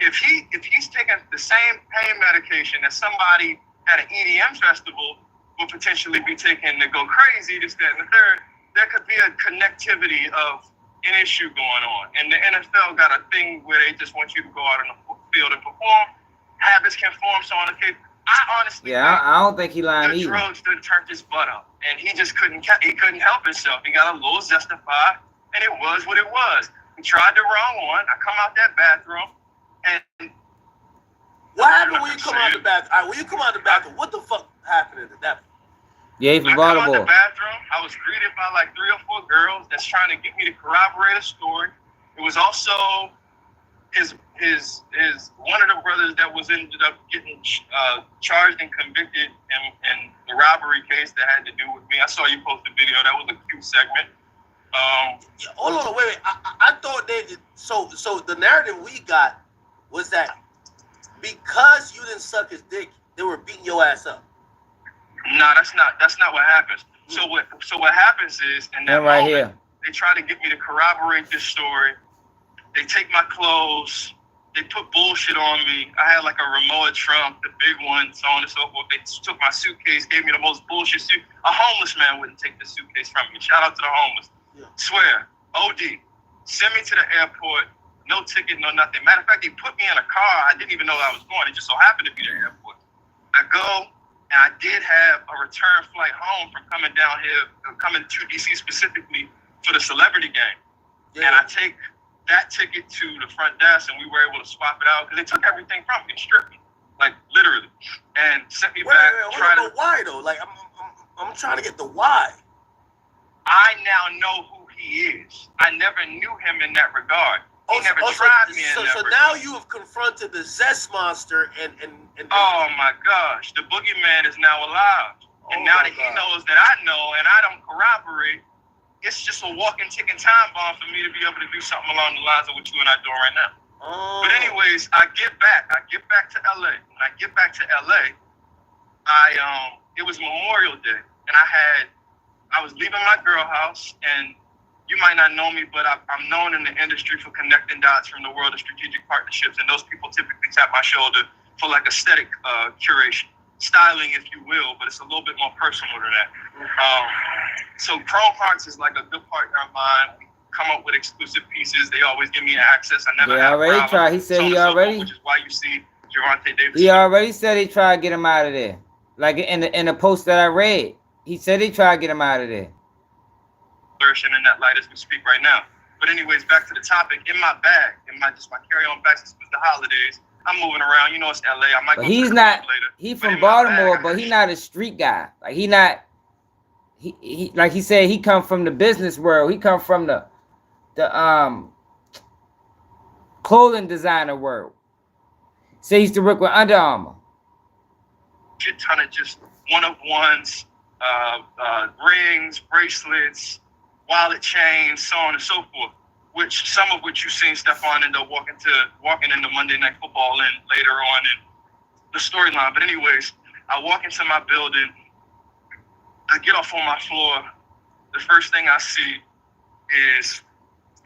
If he's taking the same pain medication that somebody at an EDM festival would potentially be taking to go crazy, this, that, and the third, there could be a connectivity of an issue going on. And the NFL got a thing where they just want you to go out in the field and perform. Habits can form, so on and so forth. I honestly I don't think he lying the either. drugs done turned his butt up, and he just couldn't help himself. He got a little zestified, and it was what it was. He tried the wrong one. I come out that bathroom, and what happened when you come out the bathroom? All right, when you come out the bathroom, what the fuck happened at that? Yeah, he from I come out Baltimore. the bathroom. I was greeted by like 3 or 4 girls that's trying to get me to corroborate a story. It was also his one of the brothers that was ended up getting charged and convicted in the robbery case that had to do with me. I saw you post the video. That was a cute segment. Hold on, wait. I thought so the narrative we got was that because you didn't suck his dick, they were beating your ass up. No, that's not what happens. So what happens is in that right moment, here. they try to get me to corroborate this story. They take my clothes. They put bullshit on me. I had like a Rimowa trunk, the big one, so on and so forth. They took my suitcase, gave me the most bullshit suit. A homeless man wouldn't take the suitcase from me. Shout out to the homeless. Yeah. Swear, OD. Send me to the airport. No ticket, no nothing. Matter of fact, they put me in a car. I didn't even know I was going. It just so happened to be the airport. I go. And I did have a return flight home from coming down here, coming to DC specifically for the celebrity game. Yeah. And I take that ticket to the front desk, and we were able to swap it out because they took everything from me and stripped me, like literally, and sent me back. Why though? Like I'm trying to get the why. I now know who he is. I never knew him in that regard. He never tried me in that regard. Now you have confronted the zest monster and oh my gosh, the boogeyman is now alive. And now that he knows that I know and I don't corroborate, it's just a walking, ticking time bomb for me to be able to do something along the lines of what you and I are doing right now. But anyways, I get back to LA. When I get back to LA, it was Memorial Day, and I was leaving my girl house, and you might not know me, but I'm known in the industry for connecting dots from the world of strategic partnerships, and those people typically tap my shoulder for like aesthetic curation, styling, if you will, but it's a little bit more personal than that. So Chrome Hearts is like a good partner of mine. We come up with exclusive pieces. They always give me access. I never had a problem. Tried. He said he already. Which is why you see Javante Davis. He already said he tried to get him out of there. Like in the post that I read, he said he tried to get him out of there. Flourishing in that light as we speak right now. But anyways, back to the topic. In my bag, my carry-on bag, since it was the holidays, I'm moving around. You know it's LA. I might go he's to the not. later. He from Baltimore, but he's not a street guy. Like he not. He like he said, he come from the business world. He come from the clothing designer world. So he used to work with Under Armour. Shit ton of just one-of-ones, rings, bracelets, wallet chains, so on and so forth. Which some of which you've seen SteFon end up walking into Monday Night Football in later on in the storyline. But anyways, I walk into my building. I get off on my floor. The first thing I see is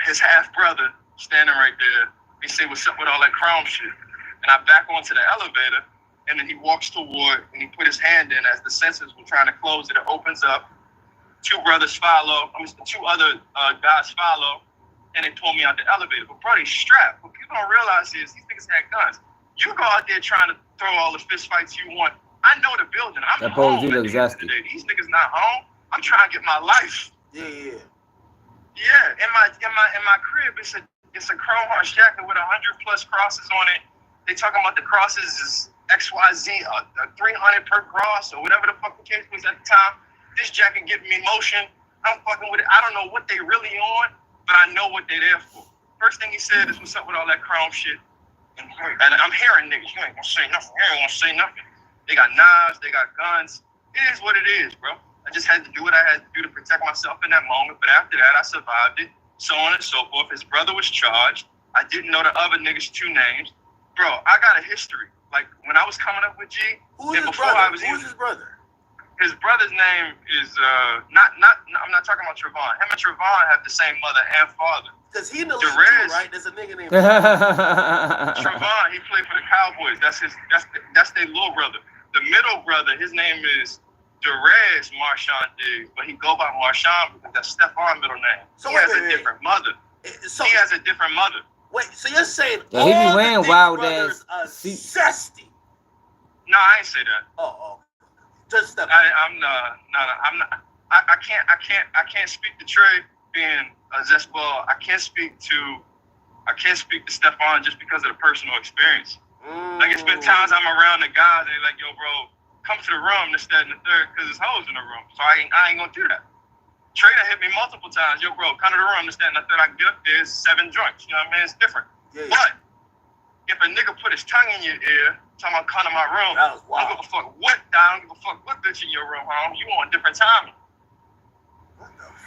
his half brother standing right there. He say, "What's up with all that chrome shit?" And I back onto the elevator, and then he walks toward, and he put his hand in as the sensors were trying to close it. It opens up. 2 brothers follow. 2 other guys follow, and they pull me out the elevator. But bro, they strapped. What people don't realize is these niggas had guns. You go out there trying to throw all the fist fights you want. I know the building. I'm home. At the end of the day. These niggas not home. I'm trying to get my life. Yeah. In my crib, it's a Chrome Hearts jacket with 100+ crosses on it. They talking about the crosses is XYZ, 300 per cross or whatever the fuck the case was at the time. This jacket giving me motion. I'm fucking with it. I don't know what they really on, but I know what they're there for. First thing he said is, "What's up with all that chrome shit?" And I'm hearing niggas, you ain't gonna say nothing. You ain't gonna say nothing. They got knives, they got guns. It is what it is, bro. I just had to do what I had to do to protect myself in that moment. But after that, I survived it, so on and so forth. His brother was charged. I didn't know the other niggas' 2 names. Bro, I got a history. Like, when I was coming up with G, Who's his brother? Who's his brother? His brother's name is, I'm not talking about Trevon. Him and Trevon have the same mother and father. Because he in the league too, right? There's a nigga named Trevon, he played for the Cowboys. That's their little brother. The middle brother, his name is Derez Marshawn Diggs, but he go by Marshawn because that's SteFon's middle name. So he has a different mother. So, he has a different mother. Wait, so you're saying he be wearing wild brothers are zesty? No, I ain't say that. Oh. Just step. I'm not. I can't speak to Trey being a zest. Well, I can't speak to SteFon just because of the personal experience. Like, it's been times I'm around the guys and they're like, yo, bro, come to the room, this, that, and the third, because there's hoes in the room. So I ain't gonna do that. Trey done hit me multiple times. Yo, bro, come to the room, this, that, and the third. I get up there, it's 7 joints. You know what I mean? It's different. Yeah. But if a nigga put his tongue in your ear, talking about come to my room, I don't give a fuck what bitch in your room, home. You on different timing.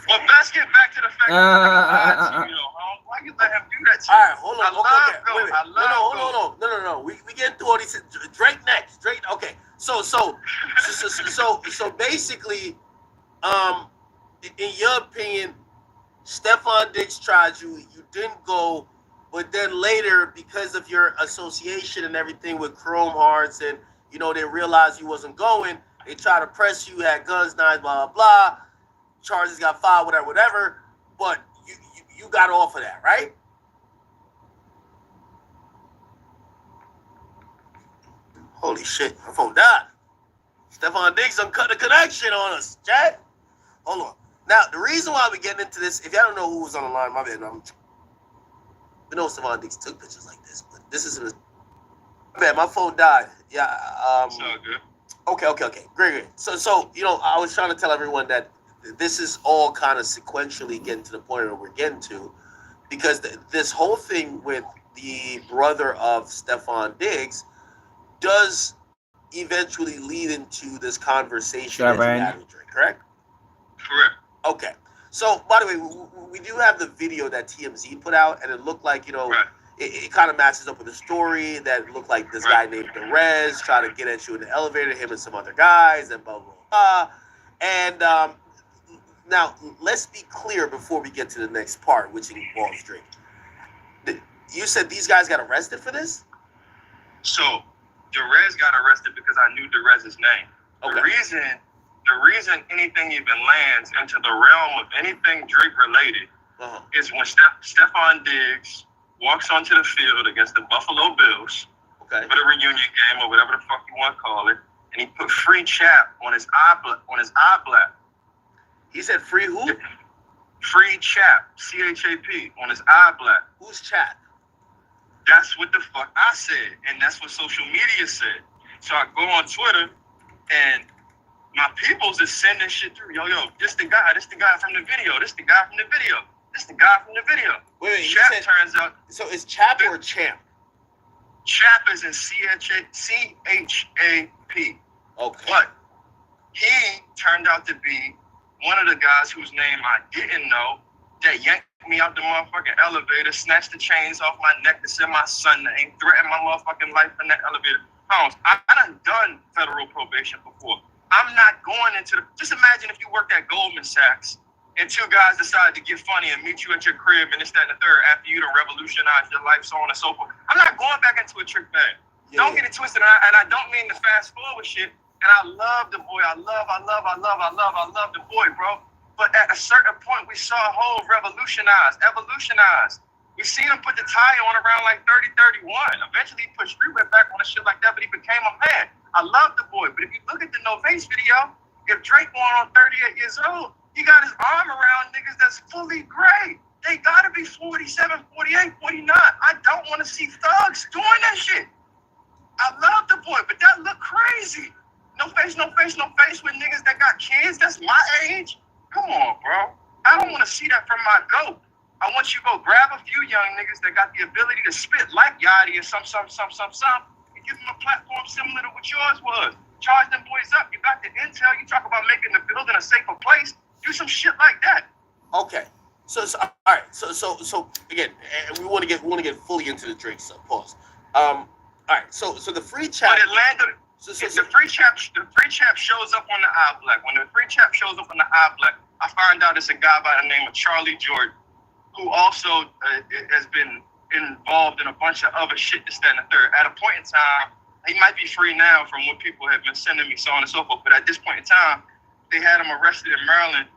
Well, let's get back to the fact that you know, home. Why you let him do that to you? All right, hold on. Wait. No. We getting through all these. Drake next. Drake. Okay. So basically, in your opinion, SteFon Diggs tried you. You didn't go, but then later, because of your association and everything with Chrome Hearts, and you know they realized you wasn't going, they tried to press you. Had guns, knives, blah blah blah. Charges got filed, whatever. But you got off of that, right? Holy shit, my phone died. SteFon Diggs done cut the connection on us, Chad. Hold on. Now, the reason why we're getting into this, if y'all don't know who was on the line, my bad. We know SteFon Diggs took pictures like this, but this isn't man, my phone died. Yeah. It's all good. Okay. Great. So, you know, I was trying to tell everyone that this is all kind of sequentially getting to the point where we're getting to, because this whole thing with the brother of SteFon Diggs does eventually lead into this conversation that you had with Drake, correct? Correct. Okay. So, by the way, we do have the video that TMZ put out, and it looked like, you know, it kind of matches up with the story that looked like this guy named Derez trying to get at you in the elevator, him and some other guys, and blah, blah, blah. And now, let's be clear before we get to the next part, which involves Drake. You said these guys got arrested for this? So, Derez got arrested because I knew Derez's name. Okay. The reason anything even lands into the realm of anything Drake related is when SteFon Diggs walks onto the field against the Buffalo Bills for the reunion game or whatever the fuck you want to call it, and he put free chap on his eye black. He said free who? Free chap, C-H-A-P, on his eye black. Who's chap? That's what the fuck I said, and that's what social media said. So I go on Twitter, and my peoples is sending shit through. Yo, this the guy from the video. This the guy from the video. This the guy from the video. Wait, Chap turns out. So it's Chap or Champ? Chap is in C-H-A-P. Okay. But he turned out to be one of the guys whose name I didn't know that yanked me out the motherfucking elevator, snatched the chains off my neck to send my son name, threatened my motherfucking life in that elevator. I done federal probation before. I'm not going into just imagine if you worked at Goldman Sachs and 2 guys decided to get funny and meet you at your crib and this, that, and the third after you done revolutionized your life, so on and so forth. I'm not going back into a trick bag. Yeah. Don't get it twisted, and I don't mean to fast forward shit. And I love the boy. I love the boy, bro. But at a certain point, we saw Hov evolutionize. We seen him put the tie on around like 30, 31. Eventually, he put streetwear back on and shit like that, but he became a man. I love the boy. But if you look at the No Face video, if Drake going on 38 years old, he got his arm around niggas that's fully gray. They got to be 47, 48, 49. I don't want to see thugs doing that shit. I love the boy, but that look crazy. No face with niggas that got kids. That's my age. Come on, bro. I don't want to see that from my GOAT. I I want you to go grab a few young niggas that got the ability to spit like Yachty and some, and give them a platform similar to what yours was. Charge them boys up. You got the intel. You talk about making the building a safer place. Do some shit like that. Okay. So all right. So again, we want to get fully into the Drake stuff. Pause. All right. So the free chat. But it landed. The free chap shows up on the iBlack. When the free chap shows up on the iBlack, I find out it's a guy by the name of Charlie Jordan, who also has been involved in a bunch of other shit this, that, and the third. At a point in time, he might be free now from what people have been sending me, so on and so forth. But at this point in time, they had him arrested in Maryland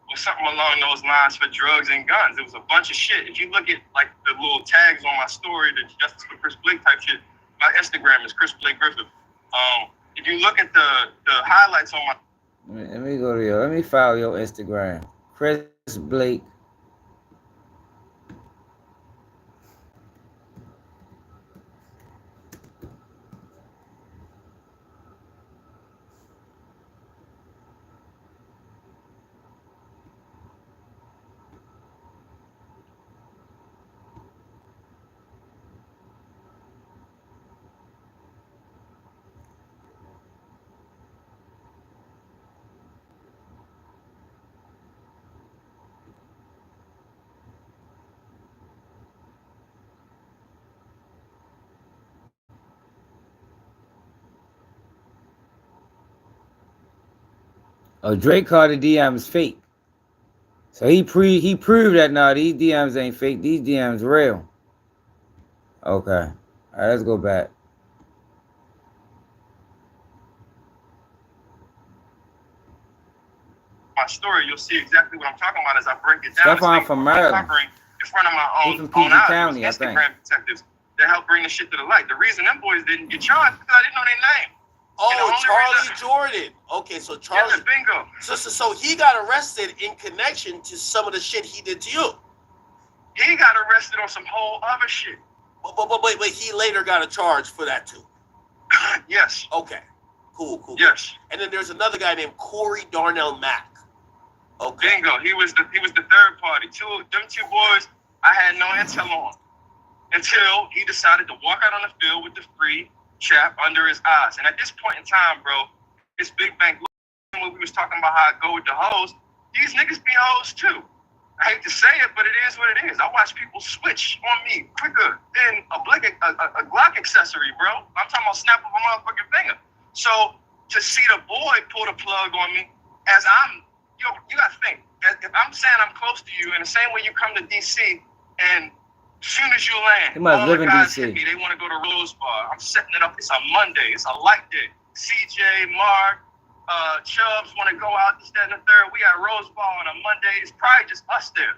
with something along those lines for drugs and guns. It was a bunch of shit. If you look at like the little tags on my story, the Justice for Chris Blake type shit, my Instagram is Chris Blake Griffith. If you look at the highlights on my... Let me go to your... Let me follow your Instagram. Chris Blake. Oh, Drake called the DMs fake. So he proved that no, these DMs ain't fake. These DMs real. Okay. All right, let's go back. My story, you'll see exactly what I'm talking about as I break it down. SteFon from Maryland. In front of my own eyes, Instagram detectives that helped bring the shit to the light. The reason them boys didn't get charged because I didn't know their name. Oh, Charlie Jordan. Okay, so Charlie. Yeah, bingo. So he got arrested in connection to some of the shit he did to you. He got arrested on some whole other shit. But he later got a charge for that too. Yes. Okay. Cool. Yes. And then there's another guy named Corey Darnell Mack. Okay. Bingo. He was the third party. Them two boys I had no intel on until he decided to walk out on the field with the free chap under his eyes. And at this point in time, bro, this big bank, when we was talking about how I go with the hoes, these niggas be hoes too. I hate to say it, but it is what it is. I watch people switch on me quicker than a Glock accessory, bro. I'm talking about snap of a motherfucking finger. So to see the boy pull the plug on me, as you gotta think, if I'm saying I'm close to you, in the same way you come to DC, and as soon as you land, all the guys hit me. They want to go to Rose Bar. I'm setting it up. It's a Monday. It's a light day. CJ, Mark, Chubbs want to go out, this, that, and the third. We at Rose Bar on a Monday. It's probably just us there.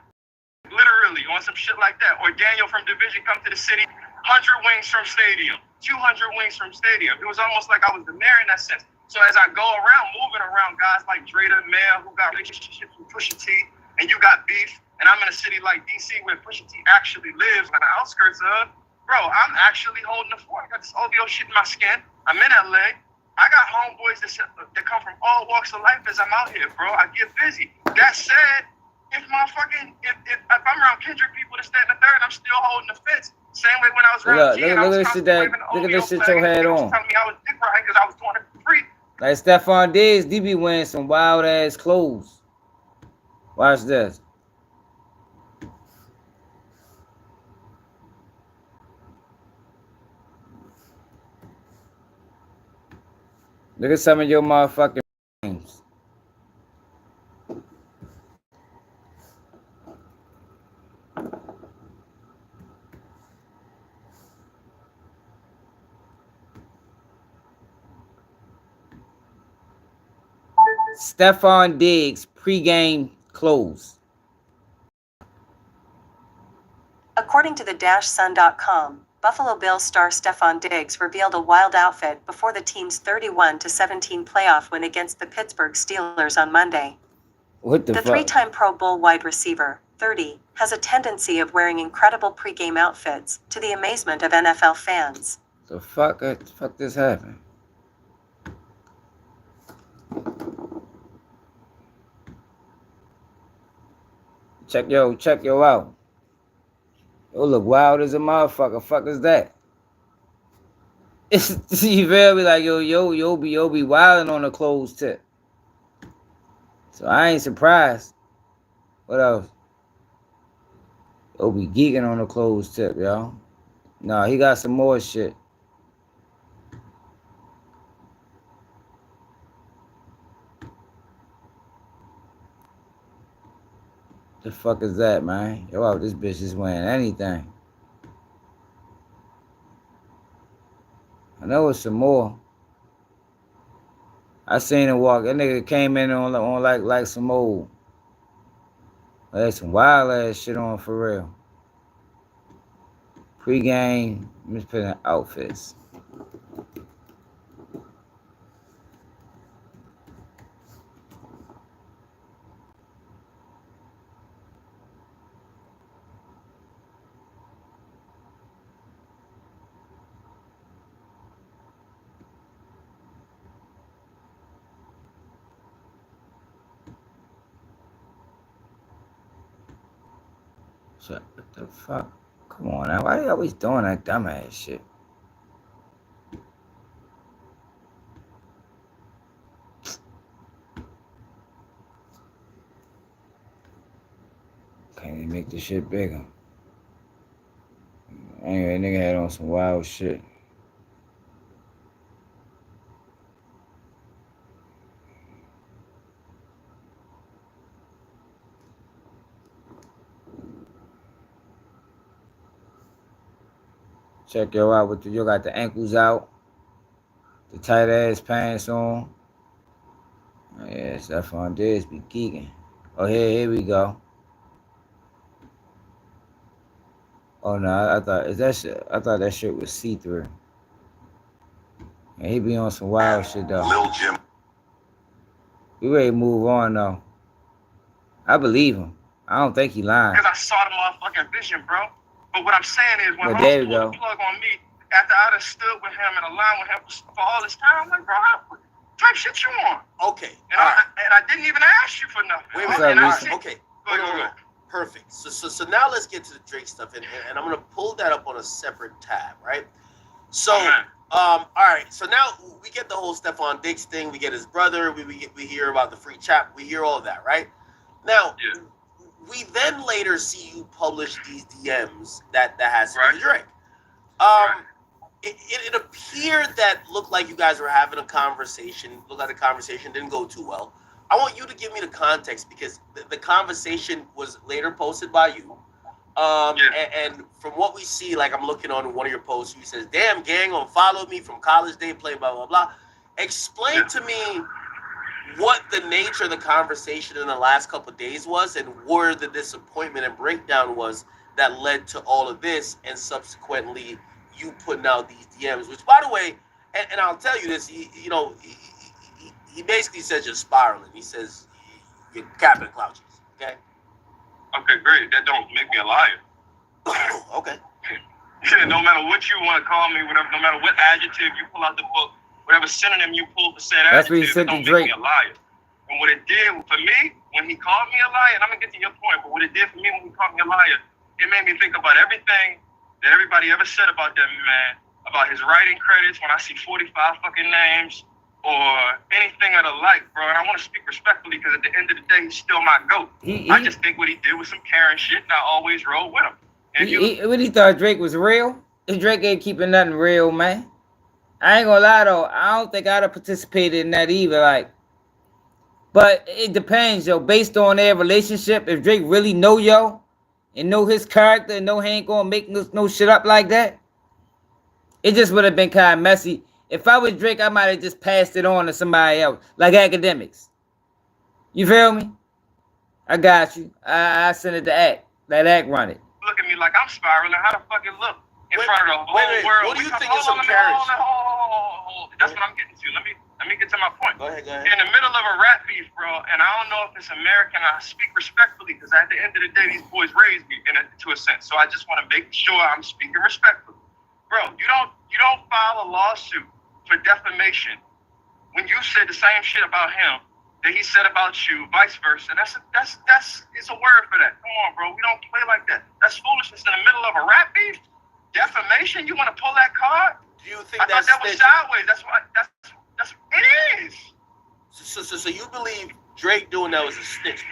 Literally, on some shit like that. Or Daniel from Division come to the city, 100 wings from Stadium, 200 wings from Stadium. It was almost like I was the mayor in that sense. So as I go around, moving around, guys like Drayda, Mayor, who got relationships with Pusha T, and you got beef, and I'm in a city like DC where Pusha T actually lives on the outskirts of, bro, I'm actually holding the fort. I got this OVO shit in my skin. I'm in LA. I got homeboys that come from all walks of life as I'm out here, bro. I get busy. That said, if I'm around Kendrick people, this, that, and the third, I'm still holding the fence. Same way when I was around Look at this shit your head on. Telling me I was dick riding because I was doing it for free. Like SteFon Diggs, they be wearing some wild ass clothes. Watch this. Look at some of your motherfucking names. SteFon Diggs pregame clothes. According to the Sun.com, Buffalo Bills star SteFon Diggs revealed a wild outfit before the team's 31-17 playoff win against the Pittsburgh Steelers on Monday. What the fuck? The three-time Pro Bowl wide receiver, 30, has a tendency of wearing incredible pregame outfits to the amazement of NFL fans. The fuck this happened? Check yo out. Yo, look wild as a motherfucker. Fuck is that? It's you feel me? Like yo be wilding on the closed tip. So I ain't surprised. What else? Yo be geeking on the closed tip, yo. Nah, he got some more shit. The fuck is that, man? Yo, wow, this bitch is wearing anything. I know it's some more. I seen him walk. That nigga came in on like some old. There's some wild ass shit on for real. Pre-game, I'm just putting outfits. Shut the fuck. Come on now. Why they always doing that dumbass shit? Can't even make this shit bigger. Anyway, nigga had on some wild shit. Check yo out with you got the ankles out, the tight ass pants on. Oh, yeah, SteFon Diggs be geeking. Oh, here we go. Oh no, I thought that shit was see-through. And he be on some wild shit though. Lil Jim. We ready to move on though. I believe him. I don't think he lying. Because I saw the motherfucking vision, bro. But what I'm saying is, when Well, there Holmes we pulled go. the plug on me, after I done stood with him and aligned with him for all this time, I'm like, bro, what type shit you on? Okay. And I didn't even ask you for nothing. Wait, What's wait, up, wait. Reese? Okay. Go. Perfect. So now let's get to the Drake stuff, and I'm gonna pull that up on a separate tab, right? So, all right. So now we get the whole SteFon Diggs thing. We get his brother. We hear about the free chat. We hear all of that, right? Now, we then later see you publish these DMs that has to do with Drake. It appeared that looked like you guys were having a conversation. Looked like the conversation didn't go too well. I want you to give me the context because the conversation was later posted by you. And from what we see, like I'm looking on one of your posts, you says, "Damn gang, unfollowed me from college day, play blah blah blah." Explain to me what the nature of the conversation in the last couple of days was, and where the disappointment and breakdown was that led to all of this, and subsequently you putting out these DMs. Which, by the way, and I'll tell you this, he basically says you're spiraling. He says you're capping clouches. Okay. Okay, great. That don't make me a liar. Okay. No matter what you want to call me, whatever, no matter what adjective you pull out the book, whatever synonym you pull for said That's what he adjective, said it don't to make me Drake. a liar. And what it did for me, when he called me a liar, and I'm going to get to your point, but what it did for me when he called me a liar, it made me think about everything that everybody ever said about that man, about his writing credits, when I see 45 fucking names, or anything of the like, bro. And I want to speak respectfully because at the end of the day, he's still my GOAT. I just think what he did was some Karen shit, and I always roll with him. And When he thought Drake was real, Drake ain't keeping nothing real, man. I ain't gonna lie though, I don't think I'd have participated in that either. Like, but it depends, yo. Based on their relationship, if Drake really know yo and know his character and know he ain't gonna make no shit up like that, it just would have been kind of messy. If I was Drake, I might have just passed it on to somebody else, like Akademiks. You feel me? I got you. I sent it to Act. Let Act run it. Look at me like I'm spiraling. How the fuck it look in front of the whole world? What do you think is some Karen shit? That's what I'm getting to. Let me get to my point. Go ahead. In the middle of a rap beef, bro, and I don't know if it's American. I speak respectfully because at the end of the day, these boys raised me to a sense. So I just want to make sure I'm speaking respectfully, bro. You don't file a lawsuit for defamation when you said the same shit about him that he said about you, vice versa. It's a word for that. Come on, bro. We don't play like that. That's foolishness in the middle of a rap beef. Defamation. You want to pull that card? Do you think I thought that was sideways. That's it is. So you believe Drake doing that was a snitch?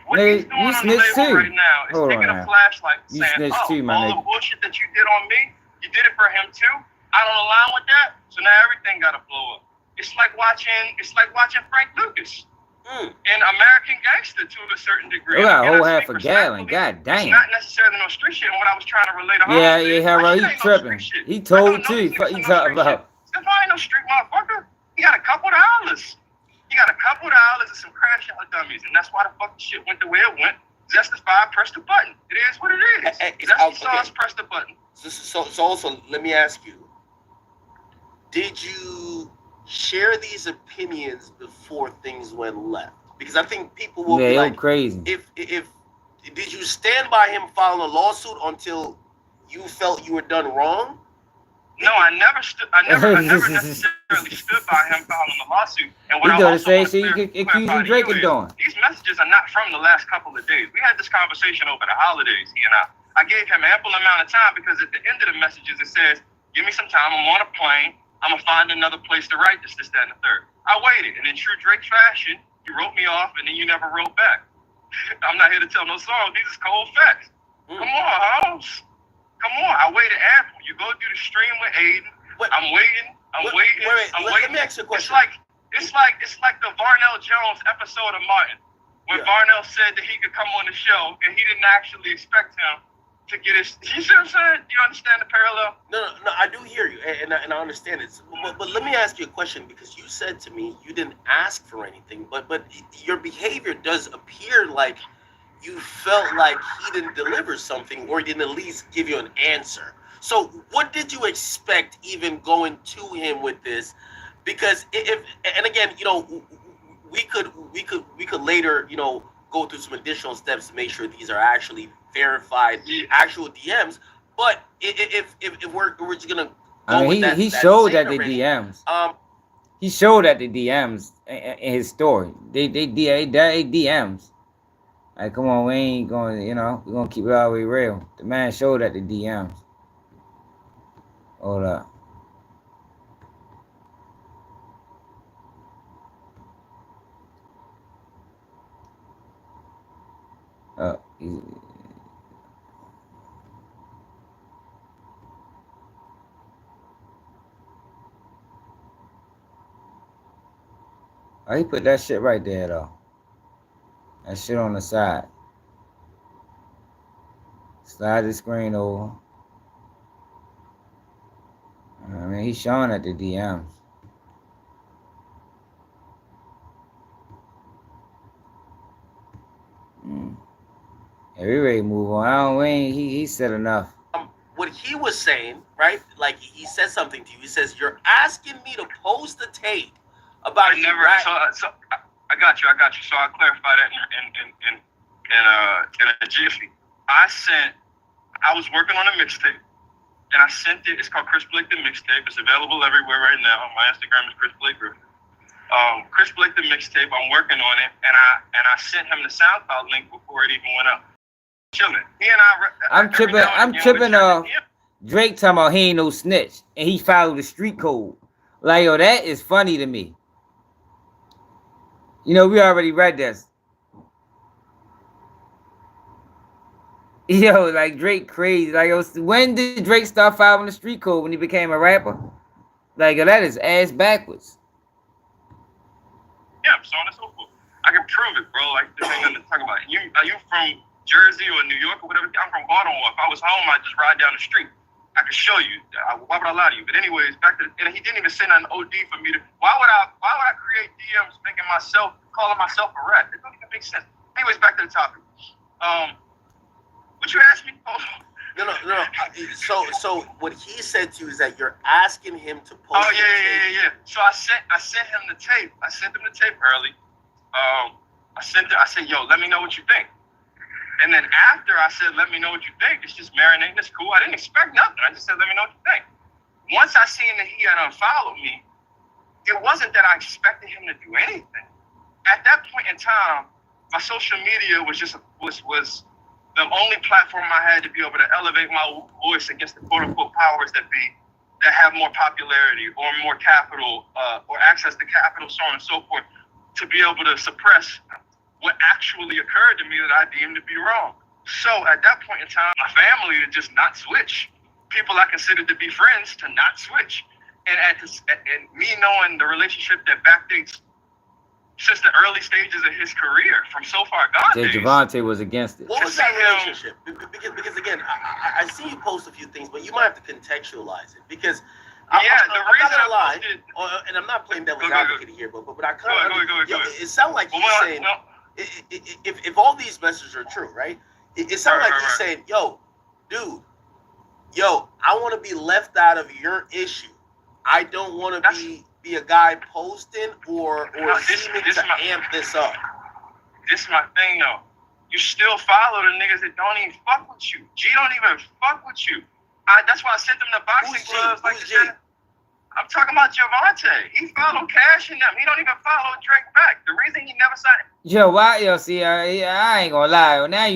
What he's doing on the label right now is taking a flashlight and saying, all the bullshit that you did on me, you did it for him too. I don't align with that, so now everything gotta blow up. It's like watching Frank Lucas and American Gangster to a certain degree. Oh, a whole half a gallon. God damn. It's not necessarily no street shit. And what I was trying to relate to bro, he tripping. He told too. What you talking about? SteFon ain't no street motherfucker. He got a couple dollars. He got a couple dollars and some crash out dummies, and that's why the fucking shit went the way it went. Justified, press the button. It is what it is. Zesty sauce, press the button. So also, let me ask you: did you share these opinions before things went left? Because I think people will be like, crazy. If did you stand by him filing a lawsuit until you felt you were done wrong? No, I never necessarily stood by him filing the lawsuit. And what I also want to clarify to you is, these messages are not from the last couple of days. We had this conversation over the holidays, he and I gave him ample amount of time because at the end of the messages it says, give me some time, I'm on a plane, I'm going to find another place to write this, that, and the third. I waited, and in true Drake fashion, you wrote me off, and then you never wrote back. I'm not here to tell no songs. These is cold facts. Come on, Holmes. Come on. I waited ample. You go do the stream with Aiden. I'm waiting. Let me ask you a question. It's like the Varnell Jones episode of Martin, when Varnell said that he could come on the show, and he didn't actually expect him to get his. You see what I'm saying? Do you understand the parallel? No, I do hear you, and I understand it. But let me ask you a question, because you said to me you didn't ask for anything, but your behavior does appear like you felt like he didn't deliver something, or he didn't at least give you an answer. So what did you expect even going to him with this? Because and again, we could later, go through some additional steps to make sure these are actually verified, actual DMs. But if we're just gonna go with that, he showed that the DMs. He showed that the DMs in his story. They DMs. Like, come on, we ain't going. We're gonna keep it all the way real. The man showed that the DMs. Hold up. Oh, he put that shit right there, though. That shit on the side. Slide the screen over. I mean, he's showing at the DMs. Yeah, we ready to move on. He said enough. What he was saying, right? Like, he said something to you. He says, you're asking me to post the tape about you, right? So I got you. So I'll clarify that in a jiffy. I was working on a mixtape, and I sent it. It's called Chris Blake the Mixtape. It's available everywhere right now. My Instagram is Chris Blake Griffin. Chris Blake the Mixtape. I'm working on it, and I sent him the SoundCloud link before it even went up. Chilling. He and I'm tripping off Drake talking about he ain't no snitch, and he followed the street code. Like, yo, that is funny to me. We already read this. Yo, like, Drake crazy. Like, when did Drake start following the street code? When he became a rapper? Like, yo, that is ass backwards. Yeah, so on and so forth. I can prove it, bro. Like, this ain't nothing to talk about. Are you from Jersey or New York or whatever? I'm from Baltimore. If I was home, I'd just ride down the street. I could show you. Why would I lie to you? But anyways, and he didn't even send an OD for me to. Why would I create DMs calling myself a rat? It don't even make sense. Anyways, back to the topic. What you asked me? Oh. No. So what he said to you is that you're asking him to post. Oh yeah. So I sent him the tape. I sent him the tape early. I said, yo, let me know what you think. And then after I said, let me know what you think, it's just marinating. It's cool. I didn't expect nothing. I just said, let me know what you think. Once I seen that he had unfollowed me, it wasn't that I expected him to do anything. at that point in time, my social media was the only platform I had to be able to elevate my voice against the quote unquote powers that be, that have more popularity or more capital or access to capital, so on and so forth, to be able to suppress what actually occurred to me that I deemed to be wrong. So at that point in time, my family to just not switch. People I considered to be friends to not switch. And and me knowing the relationship that backdates since the early stages of his career, from So Far Gone days. Javante was against it. What was that relationship? Because again, I see you post a few things, but you might have to contextualize it. Because I'm not gonna lie, and I'm not playing devil's advocate here, but I kind of it sounds like he's saying, if all these messages are true, right? It sounds like he's saying, yo, dude, I want to be left out of your issue. I don't want to be a guy posting or seeming to amp this up. This is my thing though. You still follow the niggas that don't even fuck with you. G don't even fuck with you. That's why I sent them the boxing gloves. Like G? I'm talking about Javante. He followed Cash and them. He don't even follow Drake back. The reason he never signed. Yo, why? Yo, see, I ain't gonna lie. Now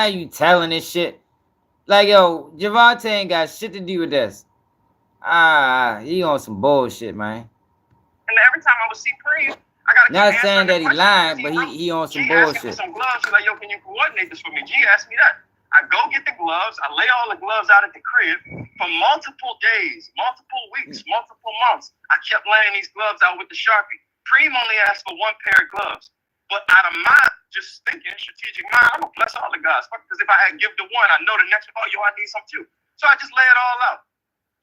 you telling this shit. Like, yo, Javante ain't got shit to do with this. He on some bullshit, man. And every time I would see Preem, I gotta not saying that he lying, but he on some bullshit. He asked me for some gloves. He's like, yo, can you coordinate this for me? G asked me that. I go get the gloves. I lay all the gloves out at the crib for multiple days, multiple weeks, multiple months. I kept laying these gloves out with the Sharpie. Preem only asked for one pair of gloves. But out of my just thinking, strategic mind, I'm gonna bless all the guys. Because if I had give the one, I know the next one, oh, yo, I need some too. So I just lay it all out.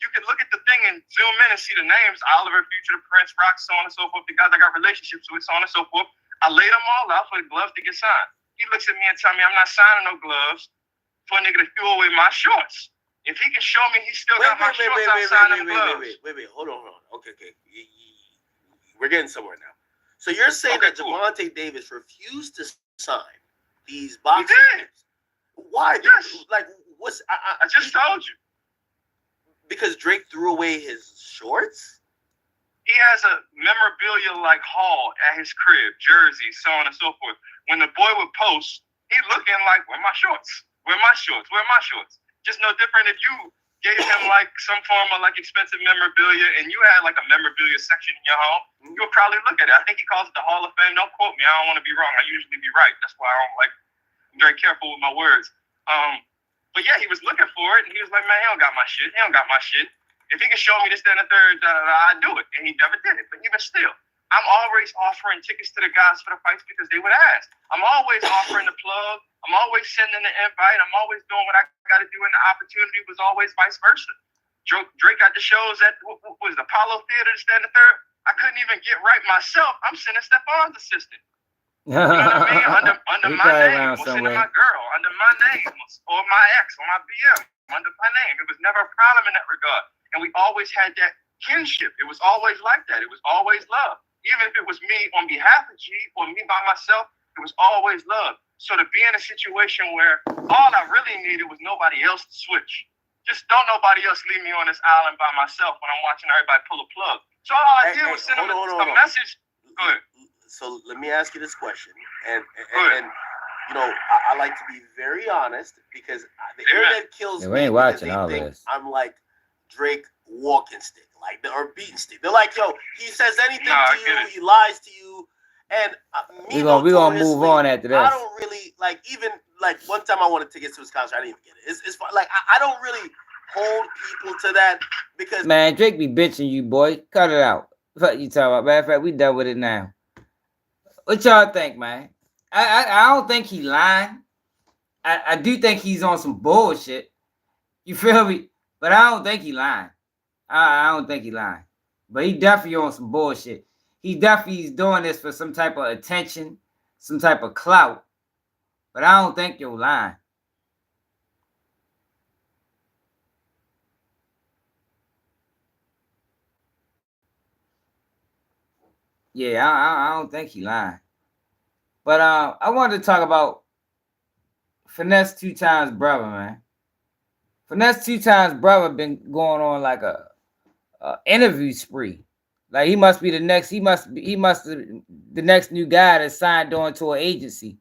You can look at the thing and zoom in and see the names: Oliver, Future, the Prince, Rock, so on and so forth. The guys I got relationships with, so on and so forth. I laid them all out for the gloves to get signed. He looks at me and tells me I'm not signing no gloves for a nigga to throw away my shorts. If he can show me he still got my shorts, I'm signing the gloves. Wait, hold on. Okay. We're getting somewhere now. So you're saying that Javante Davis refused to sign these boxing gloves? Why? Yes. Like, what's... I just told you. Because Drake threw away his shorts? He has a memorabilia like haul at his crib, jerseys, so on and so forth. When the boy would post, he looking like, where my shorts? Where my shorts? Where my shorts? Just no different if you gave him like some form of like expensive memorabilia and you had like a memorabilia section in your home, you would probably look at it. I think he calls it the Hall of Fame. Don't quote me. I don't want to be wrong. I usually be right. That's why I'm very careful with my words. But yeah, he was looking for it, and he was like, man, he don't got my shit. He don't got my shit. If he can show me this, that, and the third, I'd do it. And he never did it. But even still, I'm always offering tickets to the guys for the fights because they would ask. I'm always offering the plug. I'm always sending the invite. I'm always doing what I got to do, and the opportunity was always vice versa. Drake got the shows at, what was the Apollo Theater, this, that, and the third. I couldn't even get right myself. I'm sending SteFon's assistant. You know what I mean? Under my name, or sending my girl, under my name, or my ex, or my BM, under my name. It was never a problem in that regard. And we always had that kinship. It was always like that. It was always love. Even if it was me on behalf of G or me by myself, it was always love. So to be in a situation where all I really needed was nobody else to switch. Just don't nobody else leave me on this island by myself when I'm watching everybody pull a plug. So all I did was send them a message. Go ahead. So let me ask you this question, and you know, I like to be very honest because the internet kills me. We ain't watching all this. I'm like Drake walking stick, or beating stick. They're like, yo, he says anything to you, he lies to you, and we gonna move on after this. I don't really even one time I wanted tickets to his concert, I didn't even get it. It's like I don't really hold people to that because man, Drake be bitching you, boy. Cut it out. What you talking about? Matter of fact, we done with it now. What y'all think, man? I don't think he lying. I do think he's on some bullshit. You feel me? But I don't think he lying. I don't think he lying. But he definitely on some bullshit. He definitely is doing this for some type of attention, some type of clout. But I don't think you're lying. Yeah, I don't think he lying. But I wanted to talk about Finesse 2 Times brother, man. Finesse 2 Times brother been going on like a interview spree. Like he must be the next. He must the next new guy that's signed on to an agency,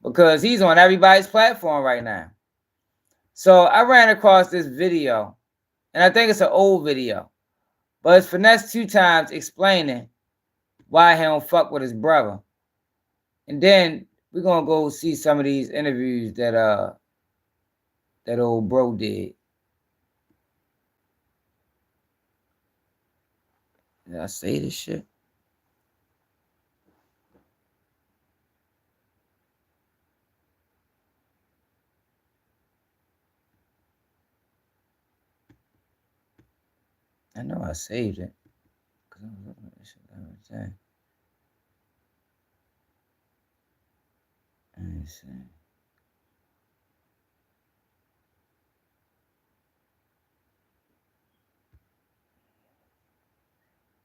because he's on everybody's platform right now. So I ran across this video, and I think it's an old video, but it's Finesse 2 Times explaining why he don't fuck with his brother. And then we're gonna go see some of these interviews that that old bro did. Did I say this shit? I know I saved it. Cause I was looking at this shit the other day. Let me see.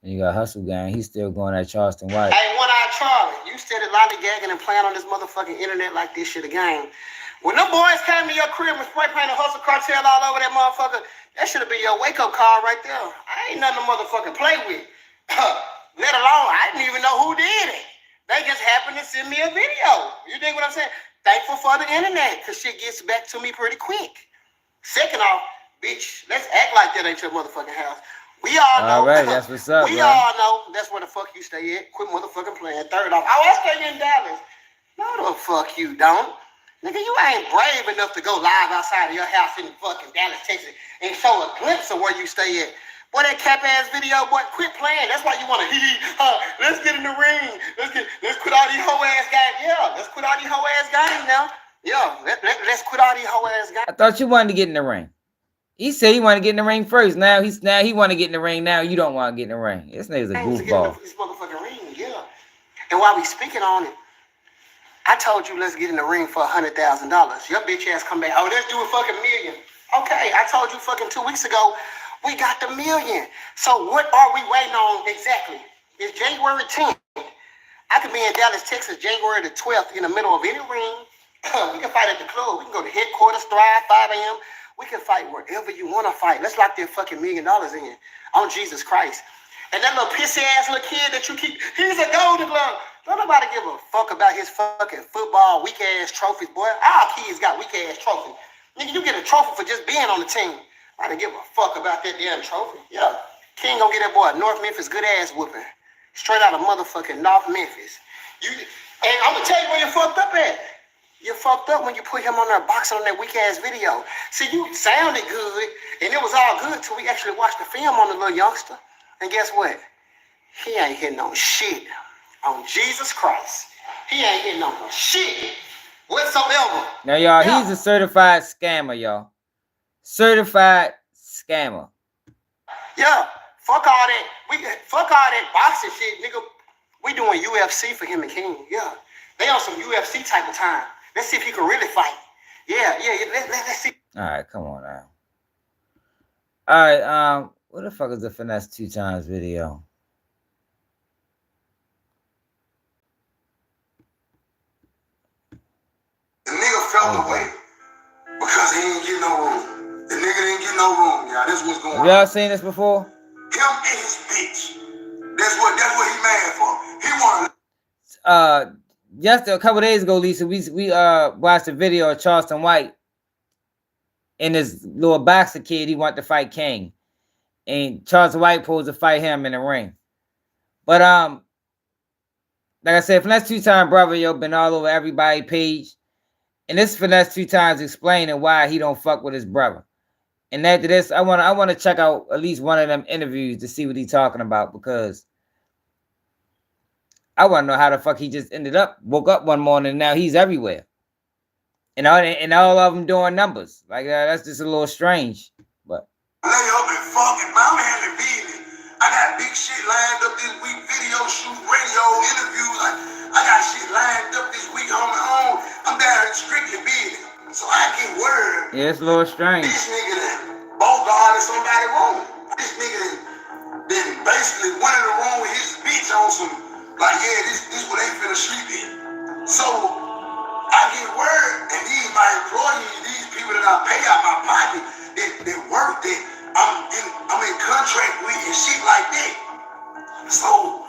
And you got Hustle Gang. He's still going at Charleston White. Hey, One-Eye Charlie, you steady lollygagging and playing on this motherfucking internet like this shit a game. When them boys came to your crib and spray painted Hustle Cartel all over that motherfucker, that should have been your wake-up call right there. I ain't nothing to motherfucking play with. Let alone, I didn't even know who did it. They just happened to send me a video. You dig what I'm saying? Thankful for the internet, because shit gets back to me pretty quick. Second off, bitch, let's act like that ain't your motherfucking house. We all know. All right, that's what's up, we bro. all know that's where the fuck you stay at. Quit motherfucking playing. Third off, I stay in Dallas. No, the fuck you don't. Nigga, you ain't brave enough to go live outside of your house in fucking Dallas, Texas, and show a glimpse of where you stay at. Boy, that cap-ass video, boy, quit playing. That's why you want to let's get in the ring. Let's quit all these hoe-ass games. Yeah, let's quit all these hoe-ass games now. Yeah, let's quit all these hoe-ass games. I thought you wanted to get in the ring. He said he wanted to get in the ring first. Now he want to get in the ring. Now you don't want to get in the ring. This nigga's a goofball. This motherfucking ring, yeah. And while we speaking on it, I told you let's get in the ring for $100,000. Your bitch ass come back. Oh, let's do a fucking million. Okay, I told you fucking 2 weeks ago we got the million. So what are we waiting on exactly? It's January 10th. I could be in Dallas, Texas, January the 12th in the middle of any ring. We can fight at the club. We can go to headquarters, Thrive, 5 a.m. We can fight wherever you want to fight. Let's lock that fucking $1 million in on Jesus Christ. And that little pissy ass little kid that you keep, he's a Golden Glove. Don't nobody give a fuck about his fucking football weak ass trophies, boy. Our kids got weak ass trophies. Nigga, you get a trophy for just being on the team. I don't give a fuck about that damn trophy. Yeah. King gonna get that boy a North Memphis good ass whooping. Straight out of motherfucking North Memphis. And I'm gonna tell you where you fucked up at. You fucked up when you put him on there boxing on that weak ass video. See, you sounded good, and it was all good till we actually watched the film on the little youngster. And guess what? He ain't hitting on shit. On Jesus Christ. He ain't hitting on shit whatsoever. Now, y'all, he's a certified scammer, y'all. Certified scammer. Yeah, fuck all that boxing shit, nigga. We doing UFC for him and King. Yeah, they on some UFC type of time. Let's see if he can really fight. Yeah. Let's see. All right, come on now. All right, what the fuck is the Finesse 2 Times video? The nigga felt away because he didn't get no room. The nigga didn't get no room, y'all. This was going on. Have y'all seen this before? Him and his bitch. That's what he mad for. He wanted. Just a couple days ago, Lisa, we watched a video of Charleston White and this little boxer kid. He wanted to fight King, and Charleston White posed to fight him in the ring. But like I said, Finesse 2 Times brother, yo, been all over everybody's page, and this Finesse 2 Times explaining why he don't fuck with his brother. And after this, I want to check out at least one of them interviews to see what he's talking about, because I want to know how the fuck he just woke up one morning and now he's everywhere. And all of them doing numbers. Like, that's just a little strange. But lay up and fucking my man and beating. I got big shit lined up this week. Video shoot, radio, interviews. I got shit lined up this week on my own. I'm down here strictly beating. So I get word. Yeah, it's a little strange. This nigga that bogarted somebody wrong. This nigga then basically went in the room with his bitch on some. Like, yeah, this what they finna sleep in. So, I get word, and these my employees, these people that I pay out my pocket, that work that I'm in contract with and shit like that. So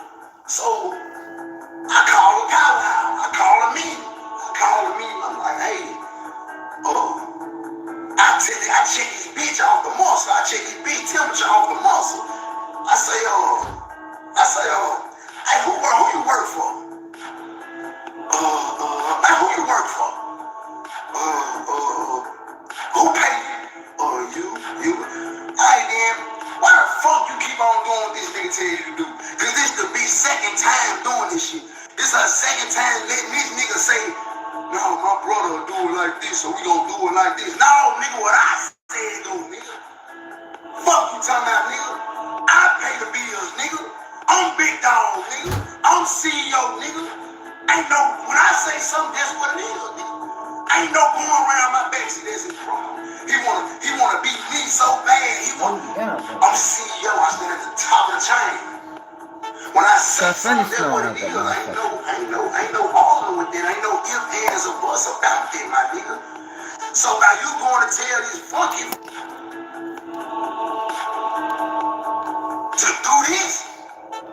I call a powwow. I call a meeting. I'm like, hey, I check his bitch off the muscle. I check his bitch temperature off the muscle. I say, hey, who you work for? Hey, who you work for? Who pay you? You. Alright then, why the fuck you keep on doing what this nigga tell you to do? Cause this could be second time doing this shit. This her second time letting this nigga say, no, my brother will do it like this, so we gonna do it like this. No, nigga, what I said do, nigga. Fuck you talking about, nigga. I pay the bills, nigga. I'm big dog, nigga. I'm CEO, nigga. Ain't no, when I say something, that's what it is, nigga. Ain't no going around my back. See, that's his problem. He wanna beat me so bad. I'm CEO. I stand at the top of the chain. When I say something, that's what it is. Ain't no arguing with that. Ain't no ifs, ands, or buts about that, my nigga. So now you going to tell this fucking to do this?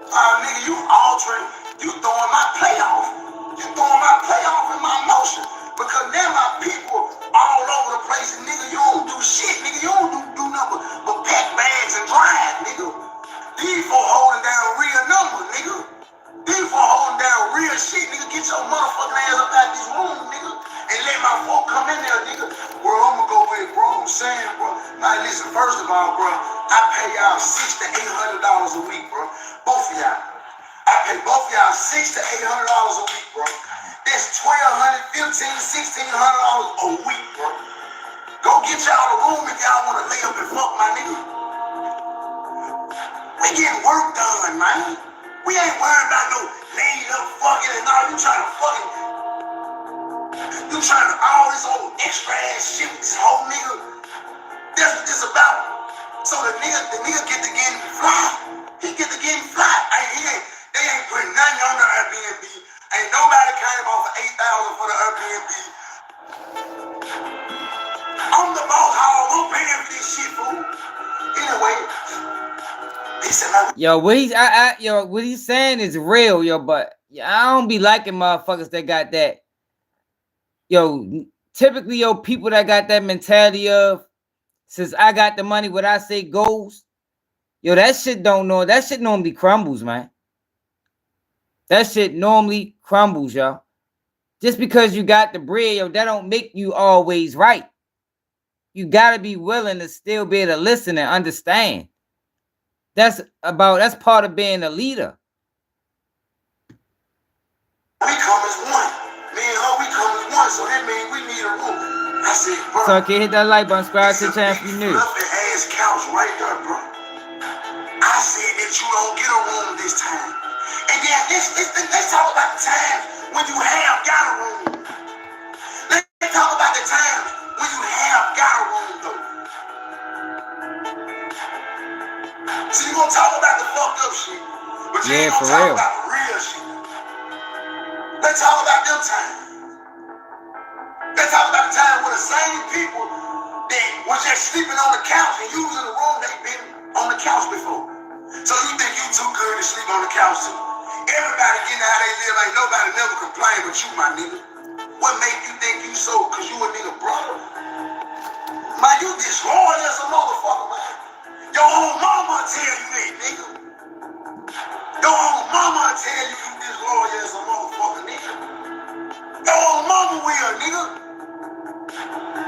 Nigga, you altering. You throwing my playoff. You throwing my playoff in my motion. Because now my people all over the place, and nigga, you don't do shit, nigga. You don't do nothing but pack bags and drive, nigga. These for holding down real numbers, nigga. These for holding down real shit, nigga. Get your motherfucking ass up out this room, nigga. And let my folk come in there, nigga. Bro, I'm gonna go with it, bro. I'm saying, bro. Now listen, first of all, bro, I pay y'all $600 to $800 a week, bro. Both of y'all. I pay both of y'all $600 to $800 a week, bro. That's $1,200, $1,500, $1,600 a week, bro. Go get y'all a room if y'all want to lay up and fuck, my nigga. We getting work done, man. We ain't worried about no laid up fucking and all. You trying to all this old extra ass shit with this whole nigga. That's what this about. So the nigga get to getting fly. He get to getting fly. They ain't putting nothing on the Airbnb. Ain't nobody came off of $8,000 for the Airbnb. I'm the boss hog. I'm paying for this shit, fool. Anyway, he said, what he's saying is real, yo. But I don't be liking motherfuckers that got that. Yo, typically, yo, people that got that mentality of, since I got the money, what I say goes. Yo, that shit normally crumbles, man. That shit normally crumbles, yo. Just because you got the bread, yo, that don't make you always right. You gotta be willing to still be able to listen and understand. That's part of being a leader. We come as one. Me and her, we come as one. So that means we need a room. I said, bro. So can you hit that like button, subscribe to the channel if you new. Fluffy ass couch right there, bro. I said that you don't get a room this time. And then let's talk about the times when you have got a room. Let's talk about the times when you have got a room, though. So you gonna talk about the fucked up shit, but you ain't gonna talk about the real shit. Let's talk about them times. Let's talk about the time when the same people that was just sleeping on the couch and using the room they've been on the couch before. So you think you too good to sleep on the couch too? Everybody getting how they live, ain't nobody never complain but you, my nigga. What make you think you so? Cause you a nigga brother? Man, you disloyal as a motherfucker, man. Your own mama tell you that, nigga. Your own mama tell you disloyal as a motherfucker, nigga. Your own mama will, nigga.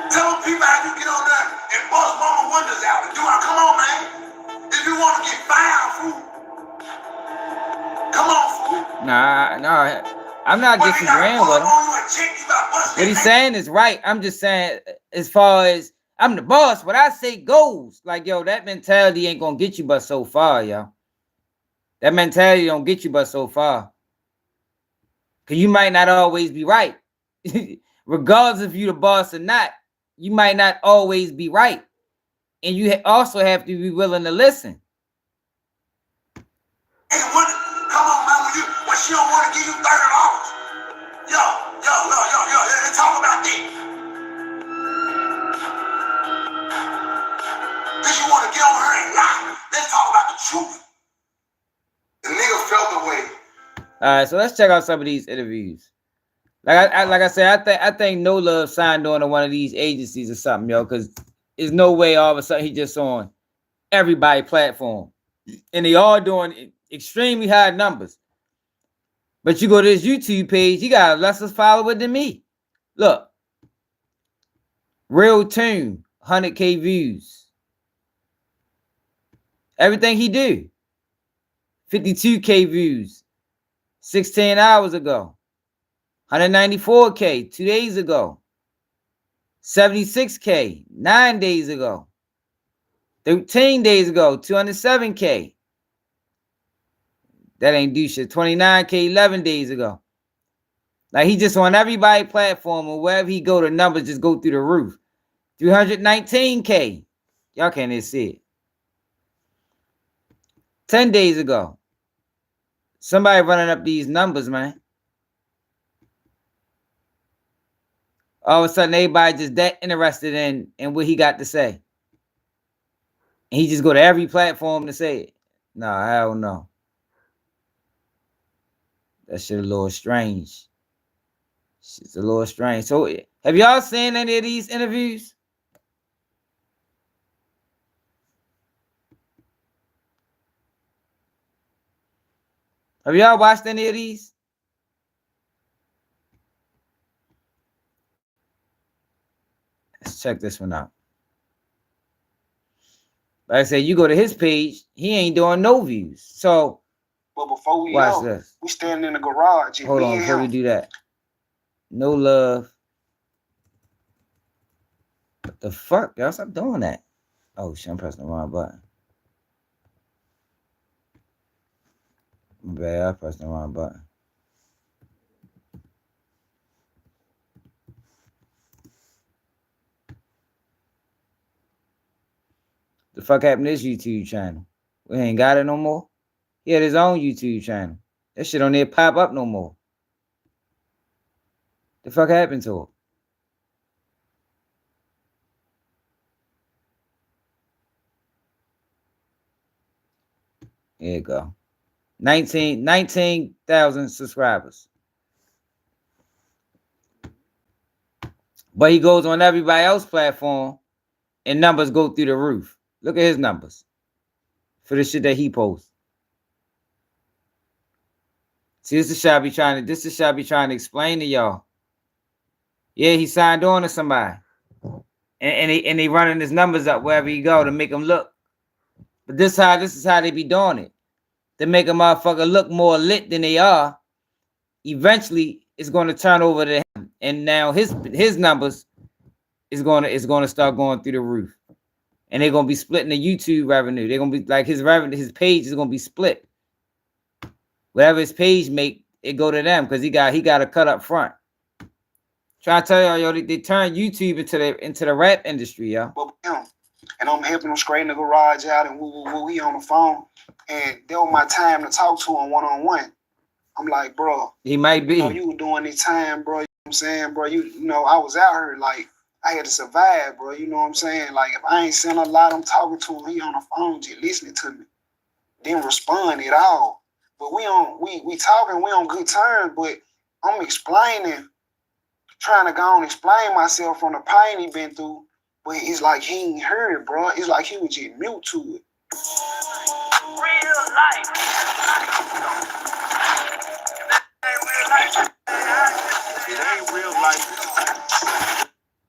Tell people how you get on there and bust mama windows out and do it. Come on, man. If you want to get fired, fool. Come on, fool. Nah. I'm not disagreeing with him. What he's saying is right. I'm just saying, as far as I'm the boss, what I say goes. Like, yo, that mentality ain't gonna get you but so far, yo. That mentality don't get you but so far. Cause you might not always be right. Regardless if you the boss or not, you might not always be right. And you also have to be willing to listen. Hey, come on, man, when she don't want to give you $30. Yo, let's talk about that. Cause you want to get on her and lie. Let's talk about the truth. The nigga All right, so let's check out some of these interviews. Like I said, I think No Love signed on to one of these agencies or something, yo, because there's no way all of a sudden he just on everybody platform. And they all doing extremely high numbers. But you go to his YouTube page, he got less follower than me. Look. Real Tune, 100K views. Everything he do. 52K views. 16 hours ago. 194K 2 days ago. 76K 9 days ago. 13 days ago, 207K. That ain't do shit. 29K 11 days ago. Like he just on everybody platform, or wherever he go, the numbers just go through the roof. 319K. Y'all can't even see it. 10 days ago. Somebody running up these numbers, man. All of a sudden, everybody just that interested in what he got to say. And he just go to every platform to say it. No, hell no. That shit a little strange. Shit's a little strange. So, have y'all seen any of these interviews? Have y'all watched any of these? Let's check this one out. Like I said, you go to his page, he ain't doing no views. So, but before we watch go, this. We standing in the garage. Hold on, before we do that. No Love. What the fuck? Y'all stop doing that. Oh shit, I'm pressing the wrong button. My bad, I pressed the wrong button. The fuck happened to this YouTube channel? We ain't got it no more. He had his own YouTube channel. That shit don't need to pop up no more. The fuck happened to it? There you go. 19,000 subscribers. But he goes on everybody else's platform and numbers go through the roof. Look at his numbers for the shit that he posts. See, this is shit I be trying to explain to y'all. Yeah, he signed on to somebody. And they running his numbers up wherever he go to make him look. But this is how they be doing it. To make a motherfucker look more lit than they are. Eventually, it's going to turn over to him. And now his numbers is going to start going through the roof. And they're going to be splitting the YouTube revenue. They're going to be like his revenue, his page is going to be split. Whatever his page make, it go to them because he got a cut up front. Trying to tell y'all, yo, they turn YouTube into the rap industry, yo. And I'm helping them straighten the garage out, and we on the phone. And that was my time to talk to him one-on-one. I'm like, bro, he might be. You know, you were doing this time, bro. You know what I'm saying, bro? You know, I was out here, like, I had to survive, bro. You know what I'm saying? Like, if I ain't saying a lot, I'm talking to him. He on the phone, just listening to me. Didn't respond at all. But we talking, we on good terms, but I'm explaining, trying to go on explain myself from the pain he been through. But it's like he ain't heard it, bro. It's like he was just mute to it. Real life. It ain't real life.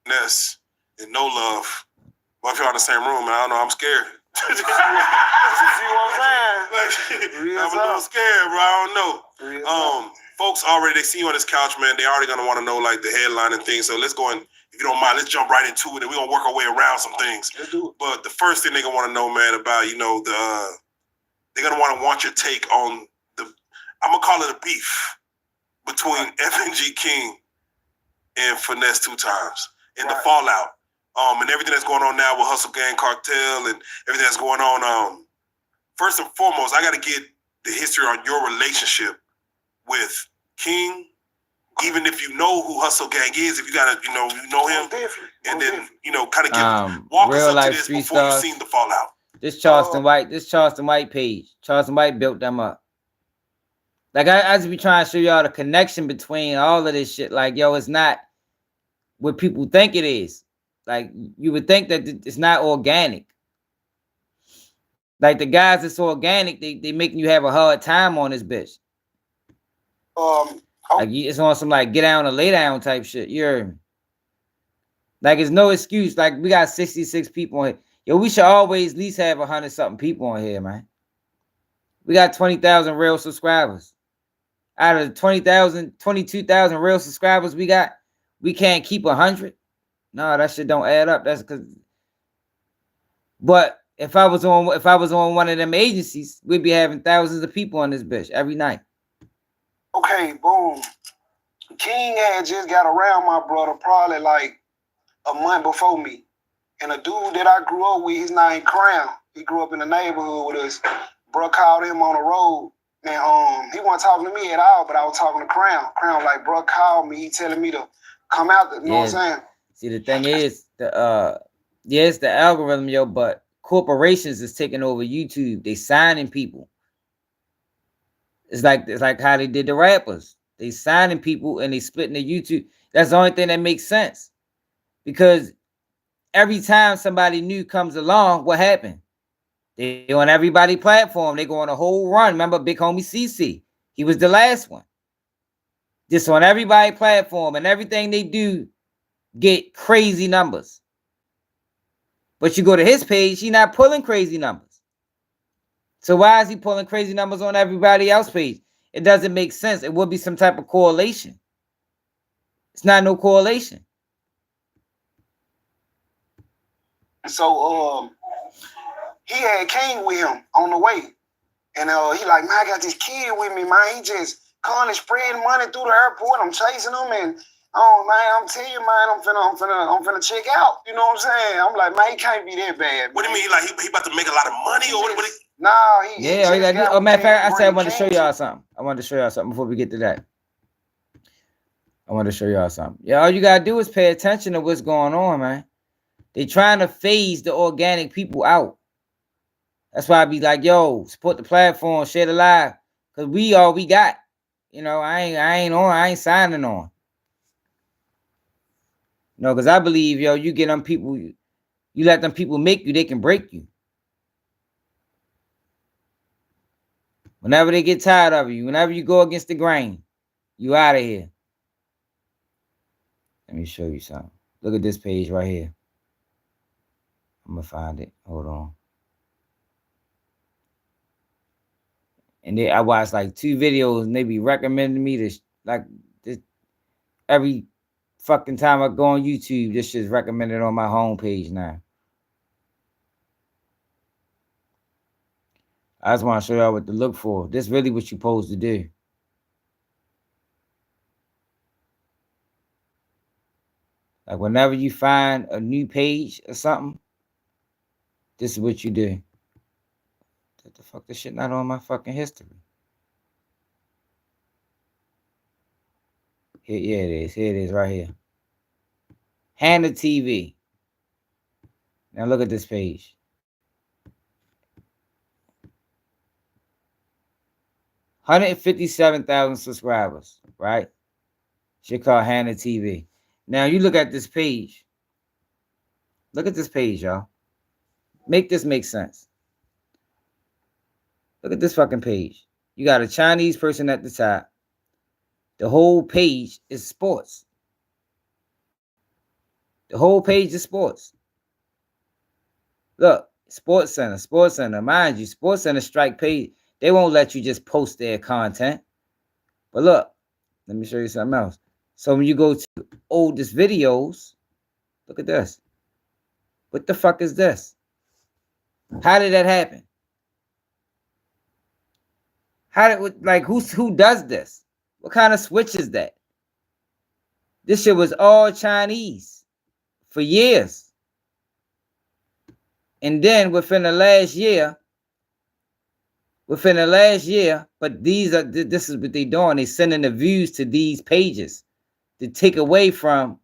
Ness and No Love. Well, if you're in the same room, I don't know, I'm scared. See what I'm saying? I'm a little scared, bro. I don't know. Folks already, they see you on this couch, man. They already gonna want to know like the headline and things. So let's go and, if you don't mind, let's jump right into it, and we're gonna work our way around some things. But the first thing they're gonna want to know, man, about, you know, they're gonna want your take on I'm gonna call it a beef between FNG King and Finesse 2 Times and the fallout. And everything that's going on now with Hustle Gang Cartel and everything that's going on. First and foremost, I gotta get the history on your relationship with King. Even if you know who Hustle Gang is, if you gotta, you know him, and then, you know, kind of walk us up to this before you've seen the fallout. This Charleston White page. Charleston White built them up. Like I just be trying to show y'all the connection between all of this shit. Like, yo, it's not what people think it is. Like, you would think that it's not organic. Like the guys that's organic, they making you have a hard time on this bitch. Like it's on some like get down or lay down type shit. You're like, it's no excuse. Like we got 66 people on here. Yo, we should always at least have 100 something people on here, man. We got 20,000 real subscribers. Out of 20,000, 22,000 real subscribers we got, we can't keep 100. No, that shit don't add up. That's because. But if I was on one of them agencies, we'd be having thousands of people on this bitch every night. Okay, boom. King had just got around my brother probably like a month before me. And a dude that I grew up with, his name Crown. He grew up in the neighborhood with us. Bro called him on the road. And he wasn't talking to me at all, but I was talking to Crown. Crown like, bro called me. He telling me to come out. You know what I'm saying? See, the thing is, it's the algorithm, yo, but corporations is taking over YouTube. They signing people. It's like how they did the rappers. They signing people and they splitting the YouTube. That's the only thing that makes sense. Because every time somebody new comes along, what happened? They on everybody platform. They go on a whole run. Remember Big Homie CC? He was the last one. Just on everybody platform, and everything they do get crazy numbers. But you go to his page, he's not pulling crazy numbers. So why is he pulling crazy numbers on everybody else's page? It doesn't make sense. It would be some type of correlation. It's not no correlation. So he had King with him on the way. And he like, man, I got this kid with me, man. He just calling and spreading money through the airport. I'm chasing him, and man, I'm telling you, man, I'm finna check out. You know what I'm saying? I'm like, man, he can't be that bad. What do you mean? Like he about to make a lot of money, or what? Nah, he matter of fact, I said I wanted to show y'all something. I wanted to show y'all something before we get to that. I wanted to show y'all something. Yeah, all you gotta do is pay attention to what's going on, man. They trying to phase the organic people out. That's why I be like, yo, support the platform, share the live, cause we all we got. You know, I ain't signing on. No, because I believe, yo, you get them people, you let them people make you, they can break you. Whenever they get tired of you, whenever you go against the grain, you out of here. Let me show you something. Look at this page right here. I'm gonna find it. Hold on. And then I watched like 2 videos, and they be recommending me this, like this every fucking time I go on YouTube. This shit's recommended on my homepage now. I just want to show y'all what to look for. This really what you're supposed to do. Like whenever you find a new page or something, this is what you do. What the fuck? This shit not on my fucking history. Here, yeah, it is. Here it is right here. Hannah TV. Now look at this page. $157,000 subscribers, right? She called Hannah TV. Now you look at this page. Look at this page, y'all. Make this make sense. Look at this fucking page. You got a Chinese person at the top. The whole page is sports. The whole page is sports. Look, Sports Center. Mind you, Sports Center strike page. They won't let you just post their content. But look, let me show you something else. So when you go to oldest videos, look at this. What the fuck is this? How did that happen? Who does this? What kind of switch is that? This shit was all Chinese for years. And then within the last year, but this is what they doing. They sending the views to these pages to take away from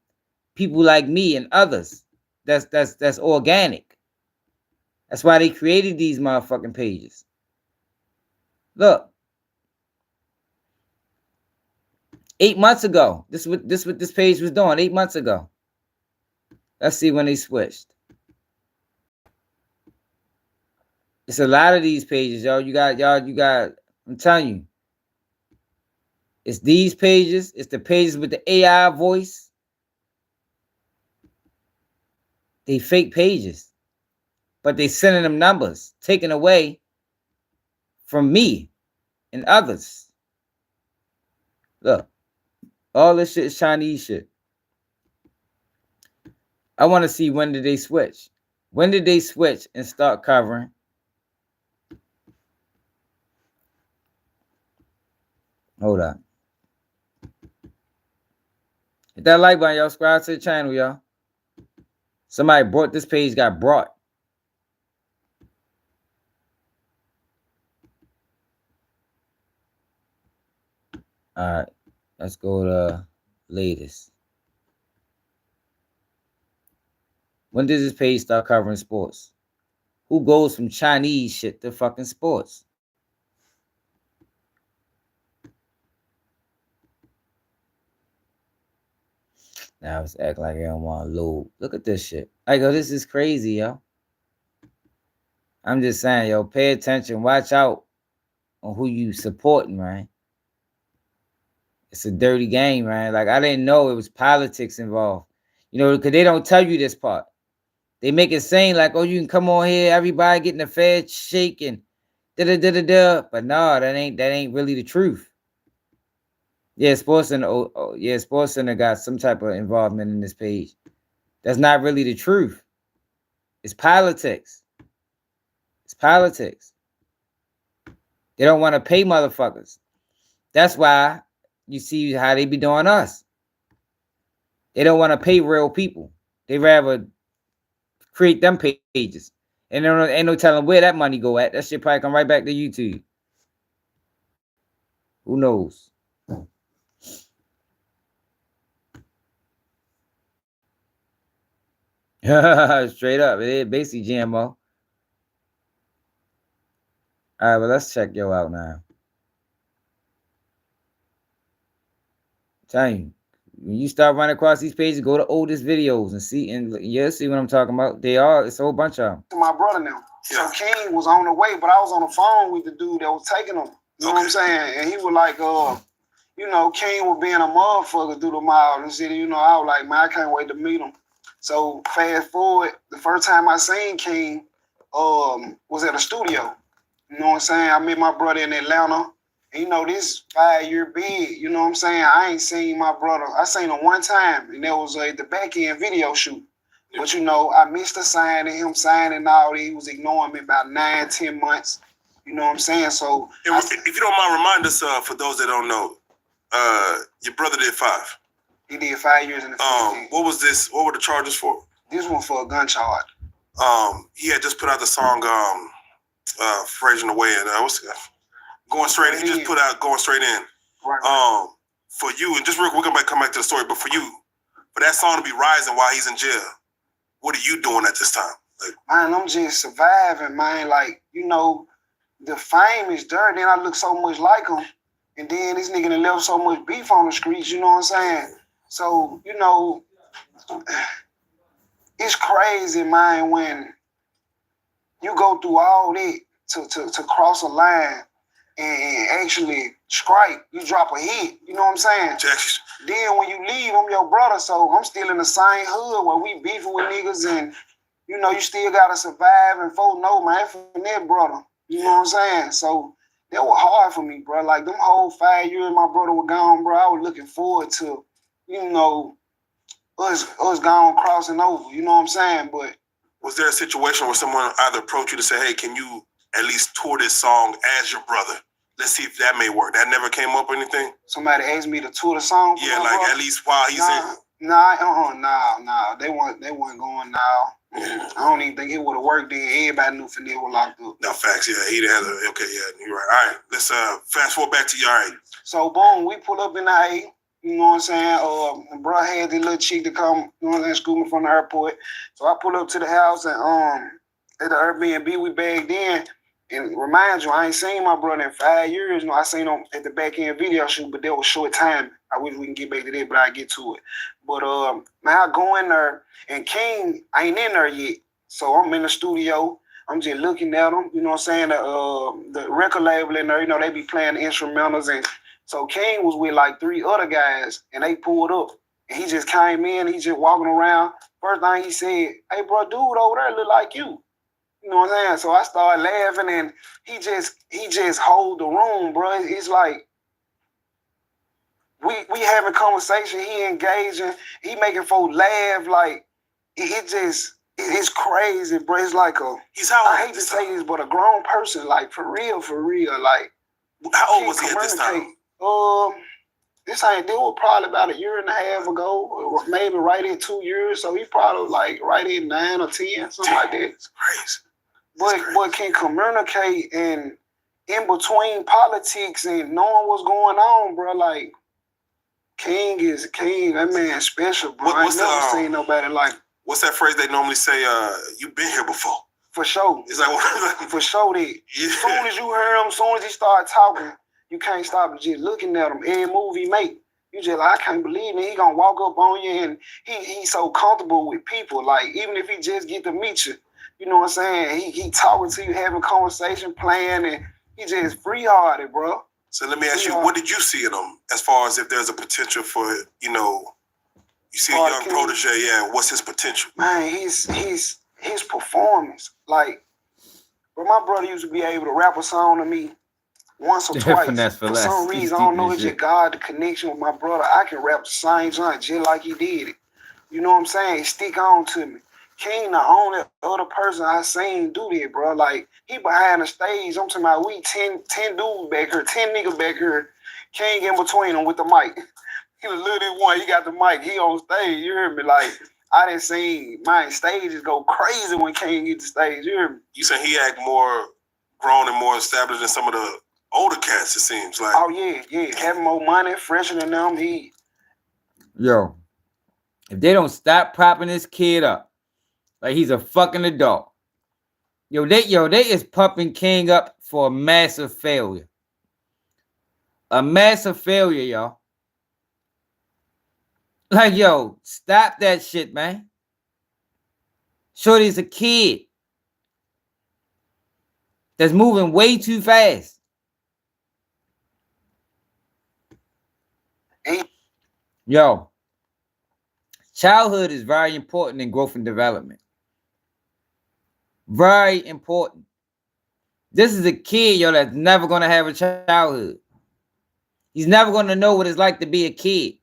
people like me and others. That's organic. That's why they created these motherfucking pages. Look. 8 months ago. This what this page was doing 8 months ago. Let's see when they switched. It's a lot of these pages, yo. You got. I'm telling you. It's these pages. It's the pages with the AI voice. They fake pages. But they sending them numbers, taken away from me and others. Look. All this shit is Chinese shit. I want to see when did they switch. When did they switch and start covering? Hold on. Hit that like button, y'all. Subscribe to the channel, y'all. Somebody brought this page, got brought. All right. Let's go to latest. When did this page start covering sports? Who goes from Chinese shit to fucking sports? Now it's act like I don't want to load. Look at this shit. I go, this is crazy, yo. I'm just saying, yo, pay attention. Watch out on who you supporting, right? It's a dirty game, man. Like, I didn't know it was politics involved. You know, because they don't tell you this part. They make it seem like, oh, you can come on here, everybody getting a fair shake and da-da-da-da-da. But no, that ain't really the truth. Yeah, Sports Center, yeah, Sports Center got some type of involvement in this page. That's not really the truth. It's politics. It's politics. They don't want to pay motherfuckers. That's why you see how they be doing us. They don't want to pay real people. They rather create them pages. And ain't no telling where that money go at. That shit probably come right back to YouTube. Who knows? Straight up. It is basically GMO. All right, well, let's check yo out now. I'm telling you, when you start running across these pages, go to oldest videos and see, and you'll see what I'm talking about. It's a whole bunch of them. My brother now. So King was on the way, but I was on the phone with the dude that was taking him. You know what I'm saying? And he was like, you know, King was being a motherfucker through the mile and city. You know, I was like, man, I can't wait to meet him. So fast forward, the first time I seen King was at a studio. You know what I'm saying? I met my brother in Atlanta. And, you know, this 5-year bid, you know what I'm saying? I ain't seen my brother. I seen him one time, and that was the back end video shoot. Yeah. But, you know, I missed the signing, him signing all that. He was ignoring me about 9-10 months. You know what I'm saying? So if you don't mind, remind us, for those that don't know, your brother did 5. He did 5 years in the what was this? What were the charges for? This one for a gun charge. He had just put out the song Phrasing Away, and what's Going Straight in. He just put out Going Straight In. Right. For you, and just real quick, we're gonna come back to the story, but for you, for that song to be rising while he's in jail, what are you doing at this time? Like, man, I'm just surviving, man. Like, you know, the fame is there, then I look so much like him. And then this nigga done left so much beef on the streets, you know what I'm saying? So, you know, it's crazy, man, when you go through all that to cross a line and actually strike, you drop a hit, you know what I'm saying? Texas. Then when you leave, I'm your brother, so I'm still in the same hood where we beefing with niggas, and, you know, you still gotta survive, and folks know, man, from that brother, you know what I'm saying? So that was hard for me, bro. Like, them whole 5 years my brother was gone, bro, I was looking forward to, you know, us gone crossing over, you know what I'm saying? But was there a situation where someone either approached you to say, hey, can you at least tour this song as your brother? Let's see if that may work. That never came up or anything? Somebody asked me to tour the song? Yeah, like brother? At least while he's in. Nah. They weren't going now. Yeah. I don't even think it would have worked then. Everybody knew Finette was locked up. No, facts, yeah. He had a, okay, yeah, you're right. All right, let's fast forward back to you. All right. So, boom, we pull up in the A. You know what I'm saying? Bro had this little chick to come, you know what I'm saying, scoot me from the airport. So I pull up to the house, and at the Airbnb we bagged in, And remind you, I ain't seen my brother in 5 years. You know, I seen him at the back end video shoot, but there was short time. I wish we can get back to that, but I get to it. But man, I go in there, and King ain't in there yet. So I'm in the studio. I'm just looking at him. You know what I'm saying? The record label in there, you know, they be playing the instrumentals. And so King was with like 3 other guys, and they pulled up. And he just came in. He just walking around. First thing he said, "Hey, bro, dude over there look like you." You know what I'm saying? So I started laughing, and he just hold the room, bro. It's like we having conversation. He engaging. He making folks laugh. Like it's crazy, bro. It's like I hate to say this, but a grown person, like for real. Like, how old was he at this time? This ain't deal was probably about 1.5 years ago, or maybe right in 2 years. So he probably like right in 9 or 10, something like that. It's crazy. But can communicate and in between politics and knowing what's going on, bro. Like King is King. That man special, bro. I ain't never seen nobody like. What's that phrase they normally say? You've been here before. For sure. It's like for sure that. Yeah. As soon as you hear him, as soon as he start talking, you can't stop just looking at him. Every move he make, you just like, I can't believe it. He gonna walk up on you, and he's so comfortable with people. Like even if he just get to meet you, you know what I'm saying? He talking to you, having conversation, playing, and he just free-hearted, bro. So let me ask you, what did you see in him as far as if there's a potential for, you know, you see a young protege, yeah, what's his potential? Man, his performance. Like, bro, my brother used to be able to rap a song to me once or twice. For some reason, I don't know, it's just God, the connection with my brother. I can rap the same song just like he did it. You know what I'm saying? It stick on to me. King the only other person I seen do that, bro. Like, he behind the stage. I'm talking about we 10 dudes back here, 10 niggas back here. King in between them with the mic. He was little one. He got the mic. He on stage. You hear me? Like, I didn't see my stages go crazy when King get the stage. You hear me? You said he act more grown and more established than some of the older cats, it seems like. Oh, yeah. Having more money, fresher than them. Yo, if they don't stop propping this kid up like he's a fucking adult. They is pumping King up for a massive failure. A massive failure, y'all. Like, yo, stop that shit, man. Shorty's a kid that's moving way too fast. Yo, childhood is very important in growth and development. Very important. This is a kid, yo, that's never going to have a childhood. He's never going to know what it's like to be a kid.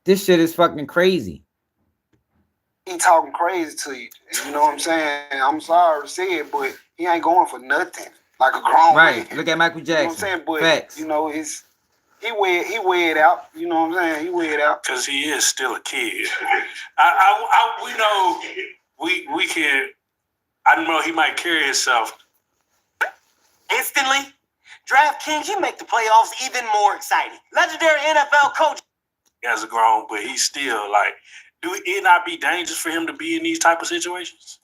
This shit is fucking crazy. He talking crazy to you. You know what I'm saying? I'm sorry to say it, but he ain't going for nothing. Like a grown man. Look at Michael Jackson. You know what I'm saying? But, facts. You know, he weighed out. You know what I'm saying? He weighed out. Because he is still a kid. We know we can. I don't know. He might carry himself instantly. DraftKings, you make the playoffs even more exciting. Legendary NFL coach. As a grown, but he's still like. Do it not be dangerous for him to be in these type of situations?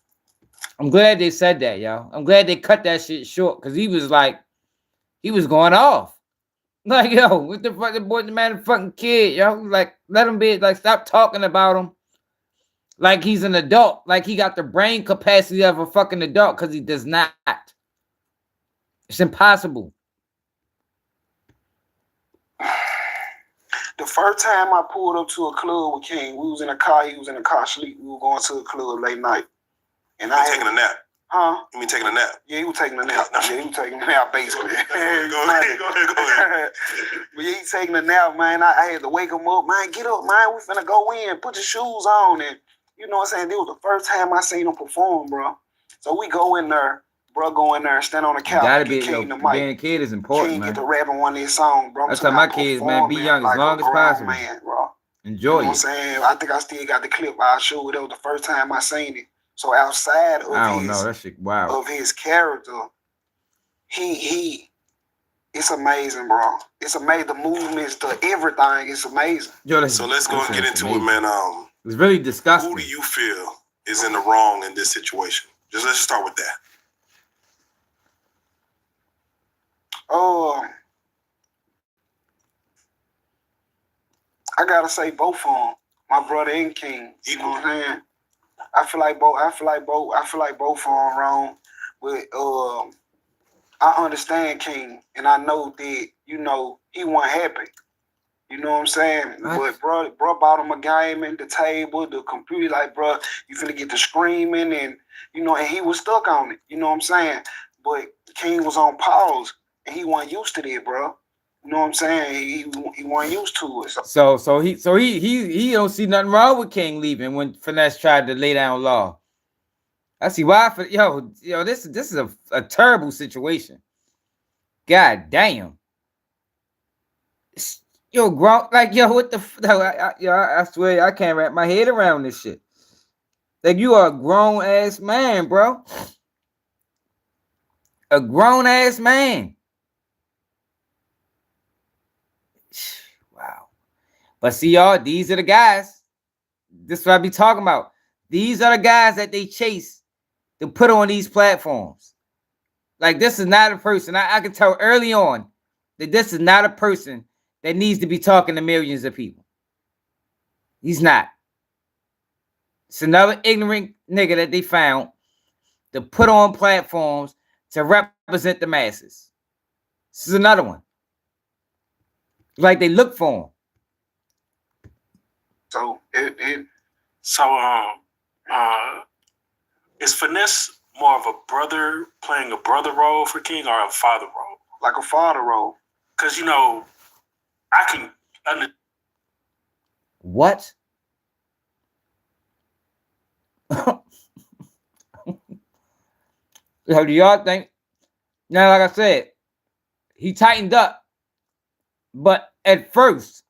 I'm glad they said that, yo. I'm glad they cut that shit short because he was going off. Like, yo, what the fuck, the boy, the man, the fucking kid, yo. Like, let him be, like, stop talking about him like he's an adult. Like, he got the brain capacity of a fucking adult because he does not. It's impossible. The first time I pulled up to a club with King, we was in a car, he was in a car sleep. We were going to a club late night. And I taking a nap? Huh? You mean taking a nap? Yeah, he was taking a nap. Yeah, he was taking a nap, basically. Go ahead. But he taking a nap, man. I had to wake him up. Man, get up, man. We finna go in. Put your shoes on. And you know what I'm saying? This was the first time I seen him perform, bro. So we go in there. Bro, go in there and stand on the couch. Gotta be, yo, being a kid is important, King man. Get to rapping one of these songs, bro. I tell my kids, man, be young as long as possible. Man, bro. Enjoy you know what I'm saying? I think I still got the clip I showed. That was the first time I seen it. So outside of that shit, wow. Of his character, he it's amazing, bro. It's amazing. The movements, the everything, it's amazing. Yo, so let's go and get into it, man. It's really disgusting. Who do you feel is in the wrong in this situation? Let's just start with that. I gotta say both of them, my brother and King. You know what I'm saying? I feel like both of them wrong. But I understand King, and I know that he wasn't happy. You know what I'm saying? But bro bought him a game and the table, the computer. Like, bro, you finna get to screaming, and and he was stuck on it. You know what I'm saying? But King was on pause, and he wasn't used to that, bro. You know what I'm saying? He wasn't used to it. So he don't see nothing wrong with King leaving when Finesse tried to lay down law. I see why. This is a terrible situation. God damn. Yo, Gronk, like, what the I swear I can't wrap my head around this shit. Like, you are a grown ass man, bro. A grown ass man. Wow. But see, y'all, these are the guys. This is what I be talking about. These are the guys that they chase to put on these platforms. Like, this is not a person. I can tell early on that this is not a person that needs to be talking to millions of people. He's not. It's another ignorant nigga that they found to put on platforms to represent the masses. This is another one. Like, they look for him. So is Finesse more of a brother playing a brother role for King or a father role? Like a father role. Because I can What? So do y'all think? Now, like I said, he tightened up, but at first,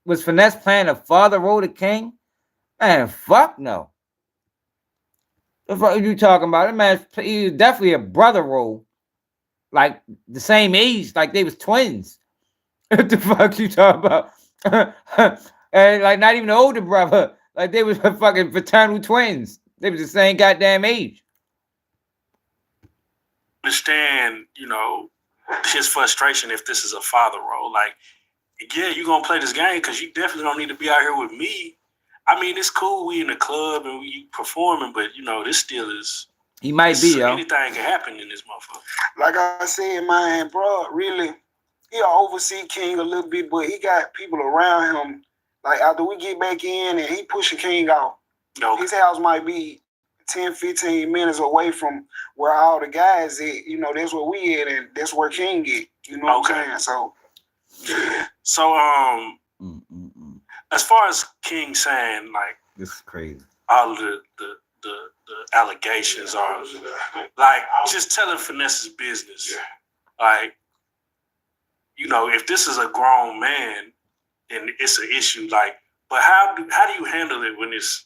was Finesse playing a father role to King? Man, fuck no. The fuck are you talking about? That man, he was definitely a brother role, like the same age, like they was twins. What the fuck you talking about? And like not even an older brother, like they was fucking fraternal twins. They was the same goddamn age. Understand, his frustration if this is a father role. Like, yeah, you're gonna play this game because you definitely don't need to be out here with me. I mean, it's cool, we in the club and we performing, but this still is. He might be, yo. Anything can happen in this motherfucker. Like I said, man, bro, really, he'll oversee King a little bit, but he got people around him. Like, after we get back in and he pushing King out, his house might be 10, 15 minutes away from where all the guys at. That's where we at, and that's where King get. You know what I'm saying? So, as far as King saying, like, this is crazy. All of the allegations are like just telling Finesse's business. Like, if this is a grown man, then it's an issue. Like, but how do you handle it when it's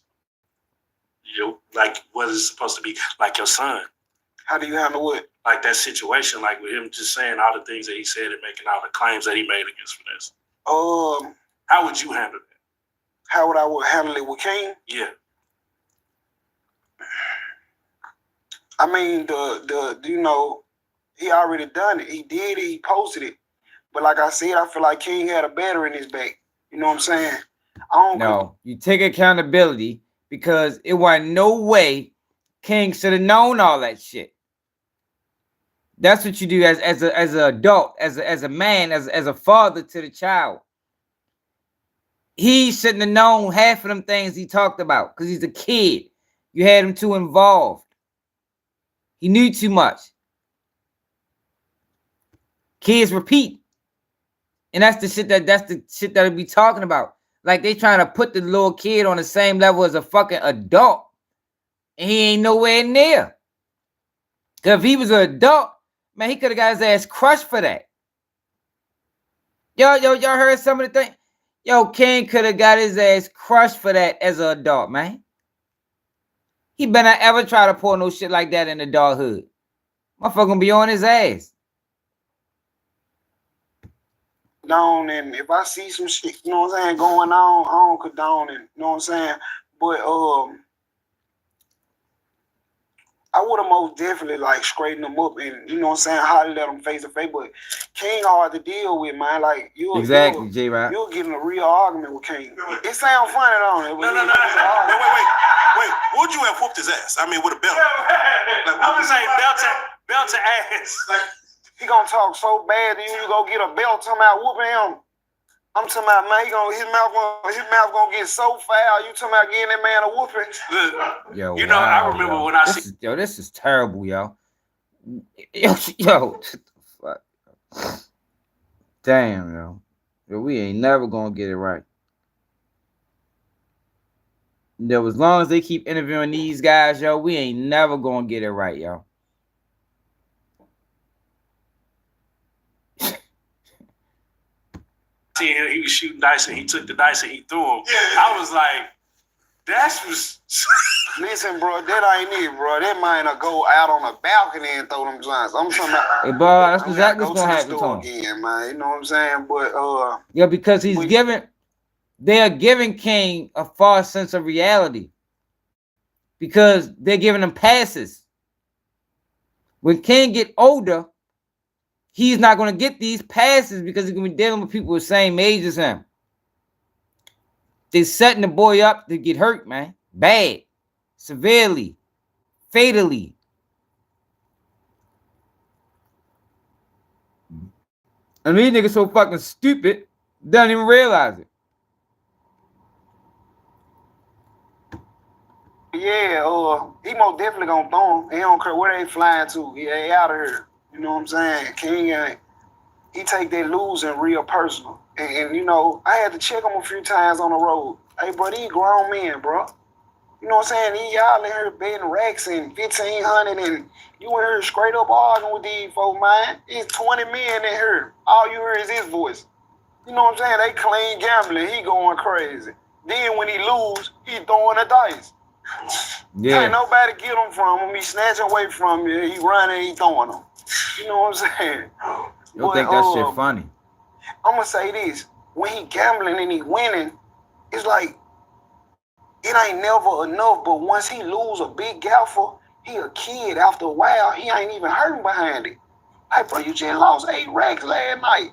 like what is supposed to be like your son? How do you handle what? Like that situation, like with him just saying all the things that he said and making all the claims that he made against Finesse. How would you handle it? How would I handle it with King? Yeah. I mean, he already done it. He did it. He posted it. But like I said, I feel like King had a battery in his back. You know what I'm saying? No, you take accountability because it wasn't no way King should have known all that shit. That's what you do as an adult, as a man, as a father to the child. He shouldn't have known half of them things he talked about because he's a kid. You had him too involved. He knew too much. Kids repeat. And that's the shit that we talking about. Like they trying to put the little kid on the same level as a fucking adult. And he ain't nowhere near. Because if he was an adult, man, he could have got his ass crushed for that. Y'all heard some of the things? Yo, King could have got his ass crushed for that as an adult, man. He better not ever try to pull no shit like that in adulthood. Motherfucker gonna be on his ass. And if I see some shit, you know what I'm saying, going on, I don't condone it, you know what I'm saying? But would have most definitely like straightened them up and you know what I'm saying, hollered at them face to face. But King hard to deal with, man. Like exactly, J-Rock. You'll get in a real argument with King. It sounds funny, don't it? No. Wait. Would you have whooped his ass? I mean, with a belt. Like, I'm just saying, belt to ass. Like, he gonna talk so bad that you go get a belt talking about whooping him. I'm talking about, man, his mouth gonna get so foul. You talking about getting that man a whooping? Yo, you know, I remember when I see. Yo, this is terrible, yo. Yo, fuck. Damn, yo, we ain't never gonna get it right. Yo, as long as they keep interviewing these guys, yo, we ain't never gonna get it right, yo. He was shooting dice and he took the dice and he threw them. I was like, that was. Listen, bro, that ain't it, bro. That might not go out on a balcony and throw them giants. I'm talking about. Hey, bro, that's exactly what's gonna happen to him again, man. You know what I'm saying? But yeah, because they are giving King a false sense of reality because they're giving him passes. When King get older, he's not going to get these passes because he's going to be dealing with people the same age as him. They're setting the boy up to get hurt, man. Bad. Severely. Fatally. And these niggas so fucking stupid, they don't even realize it. Yeah, he most definitely gonna throw him. He don't care where they flying to. He ain't out of here. You know what I'm saying? King, he take that losing real personal. And you know, I had to check him a few times on the road. Hey, bro, these grown men, bro. You know what I'm saying? These y'all in here betting racks and 1,500 and you in here straight up arguing with these folks, man. It's 20 men in here. All you hear is his voice. You know what I'm saying? They clean gambling. He going crazy. Then when he lose, he throwing the dice. Yeah. Ain't nobody get him from him. He snatching away from you. He running, he throwing them. You know what I'm saying? You think that shit funny? I'm gonna say this: when he gambling and he winning, it's like it ain't never enough. But once he lose a big gaffle, he a kid. After a while, he ain't even hurting behind it. Hey, bro, you just lost 8 racks last night.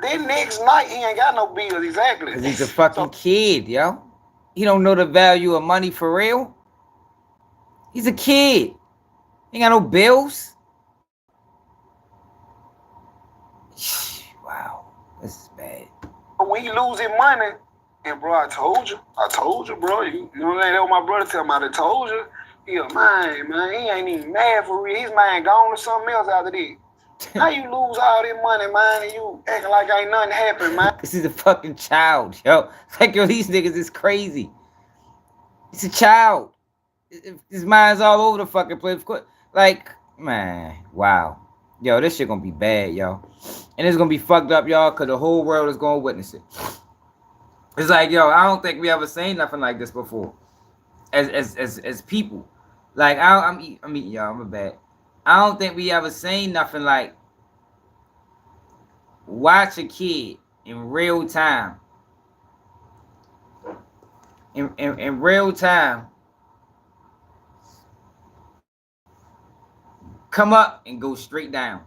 Then next night, he ain't got no bills. Exactly. Cause he's a fucking kid, yo. He don't know the value of money for real. He's a kid. He ain't got no bills. Wow, this is bad. When you losing money, and bro, I told you, bro. You know what I'm saying? That what my brother tell me. I told you. He a man. He ain't even mad for real. His mind gone to something else after this. How you lose all this money, man, and you acting like ain't nothing happened, man? This is a fucking child, yo. Like, yo, these niggas is crazy. It's a child. His mind's all over the fucking place. Like, man, wow. Yo, this shit gonna be bad, yo. And it's gonna be fucked up, y'all, because the whole world is gonna witness it. It's like, yo, I don't think we ever seen nothing like this before. As people. Like, I'm eating, y'all, I'm a bad. I don't think we ever seen nothing like watch a kid in real time. In real time. Come up and go straight down.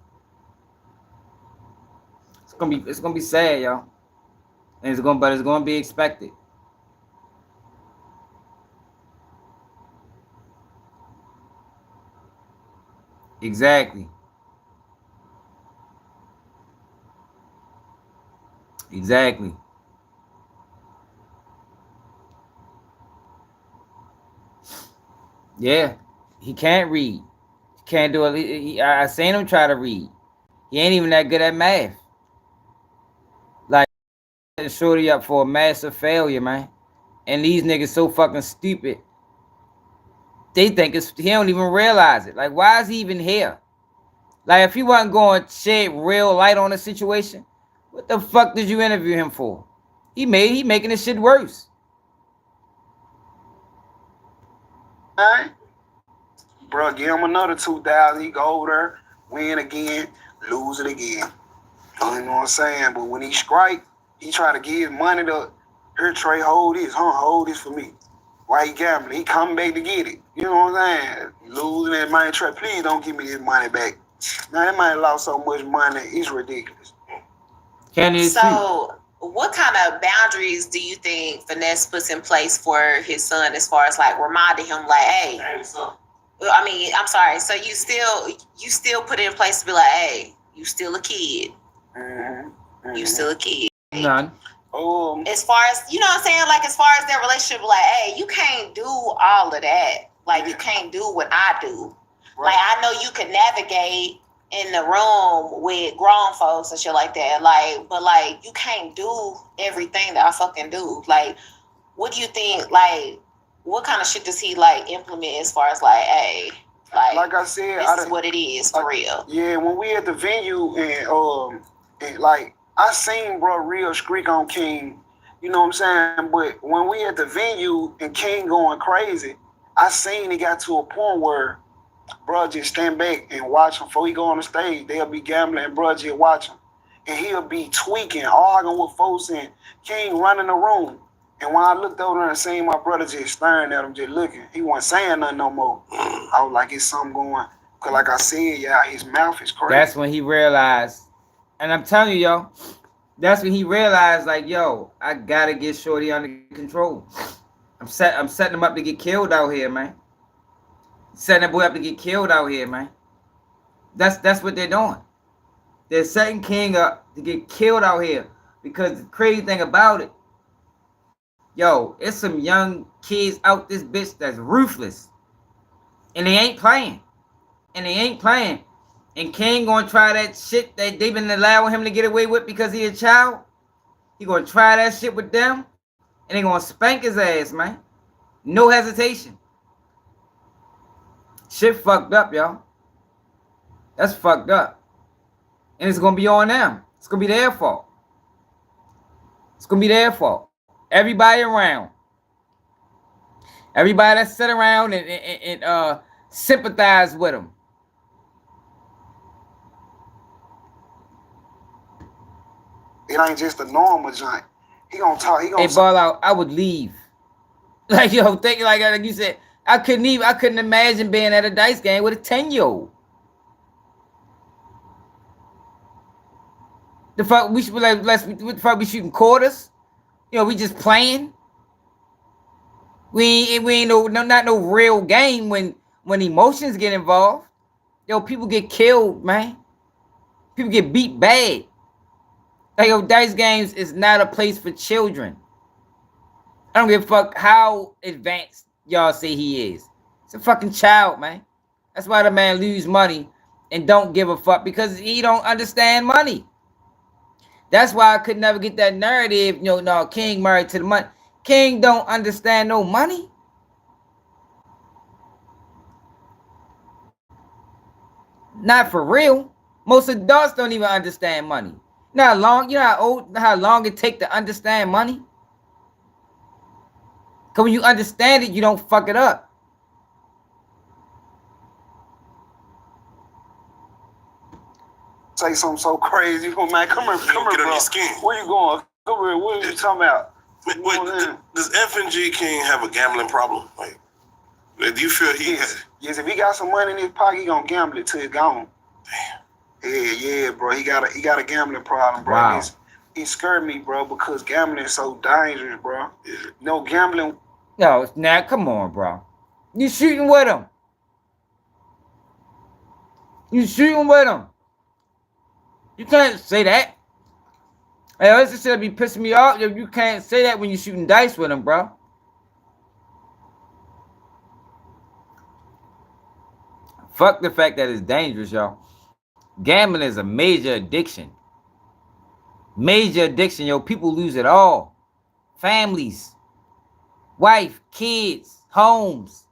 It's gonna be sad, y'all. And it's gonna be expected. Exactly. Yeah, he can't read. He can't do it. I seen him try to read. He ain't even that good at math. Like, shorty up for a massive failure, man. And these niggas so fucking stupid. They think he don't even realize it. Like, why is he even here? Like, if he wasn't going to shed real light on the situation, what the fuck did you interview him for? He making this shit worse. Alright. Bro, give him another 2,000. He go over there, win again, lose it again. You know what I'm saying? But when he strike, he try to give money to here, Trey, hold this for me. Why he gambling? He coming back to get it. You know what I'm saying? Losing that money trap. Please don't give me this money back. Now that man lost so much money, it's ridiculous. So, what kind of boundaries do you think Finesse puts in place for his son as far as like reminding him, like, hey, I mean, I'm sorry. So you still put it in place to be like, hey, you still a kid. You still a kid. None. As far as, you know what I'm saying? Like, as far as their relationship, like, hey, you can't do all of that. Like, you can't do what I do. Right. Like, I know you can navigate in the room with grown folks and shit like that. Like, but like, you can't do everything that I fucking do. Like, what do you think, like, what kind of shit does he like implement as far as like, hey, like I said, this is what it is for real? Yeah, when we at the venue and like, I seen bro real streak on King, you know what I'm saying? But when we at the venue and King going crazy, I seen it got to a point where bro just stand back and watch him before he go on the stage. They'll be gambling and bro just watch him. And he'll be tweaking, arguing with folks, and King running the room. And when I looked over there and seen my brother just staring at him, just looking, he wasn't saying nothing no more. I was like, it's something going. Because like I said, yeah, his mouth is crazy. That's when he realized, and I'm telling you, yo, that's when he realized, like, yo, I gotta get Shorty under control. I'm setting him up to get killed out here, man. Setting that boy up to get killed out here, man. That's what they're doing. They're setting King up to get killed out here. Because the crazy thing about it, yo, it's some young kids out this bitch that's ruthless. And they ain't playing. And King gonna try that shit that they've been allowing him to get away with because he a child. He gonna try that shit with them. And they gonna spank his ass, man. No hesitation. Shit fucked up, y'all. That's fucked up. And it's gonna be on them. It's gonna be their fault. It's gonna be their fault. Everybody around. Everybody that sit around and sympathize with him. It ain't just a normal joint. He gonna talk. He gonna. Hey, ball out. I would leave. Like, yo, think like you said. I couldn't imagine being at a dice game with a 10-year-old. The fuck we should be like, what the fuck we shooting quarters? You know, we just playing. We ain't not no real game when emotions get involved. Yo, people get killed, man. People get beat bad. Like, yo, dice games is not a place for children. I don't give a fuck how advanced y'all say he is. It's a fucking child, man. That's why the man lose money and don't give a fuck, because he don't understand money. That's why I could never get that narrative, you know, no, King married to the money. King don't understand no money. Not for real. Most adults don't even understand money. You know how long it take to understand money? Because when you understand it, you don't fuck it up. Say something so crazy, man. Come here, bro. Where you going? Come here. What are you talking about? Wait, does FNG King have a gambling problem? Like, do you feel he has? Yes, if he got some money in his pocket, he gonna gamble it till it's gone. Damn. Yeah, bro. He got a gambling problem, bro. Wow. It scared me, bro, because gambling is so dangerous, bro. No gambling. No, now come on, bro. You shooting with him. You shooting with him. You can't say that. Hey, this shit be pissing me off. You can't say that when you're shooting dice with him, bro. Fuck the fact that it's dangerous, y'all. Gambling is a major addiction. Major addiction, yo. People lose it all. Families. Wife, kids, homes.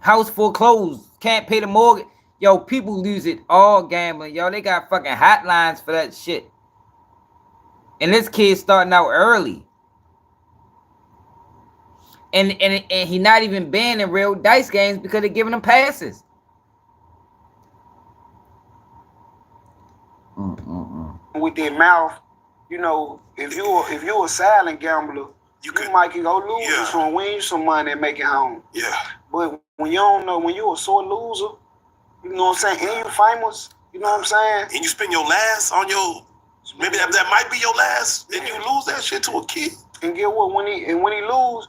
House foreclosed. Can't pay the mortgage. Yo, people lose it all gambling. Yo, they got fucking hotlines for that shit. And this kid's starting out early. And he not even been in real dice games because they're giving him passes. With their mouth, you know, if you're a silent gambler, You might can go lose some, win you some money and make it home. Yeah. But when you don't know, when you're a sore loser, you know what I'm saying, and you famous, you know what I'm saying? And you spend your last on your, maybe that might be your last, and you lose that shit to a kid. And get what, when he lose,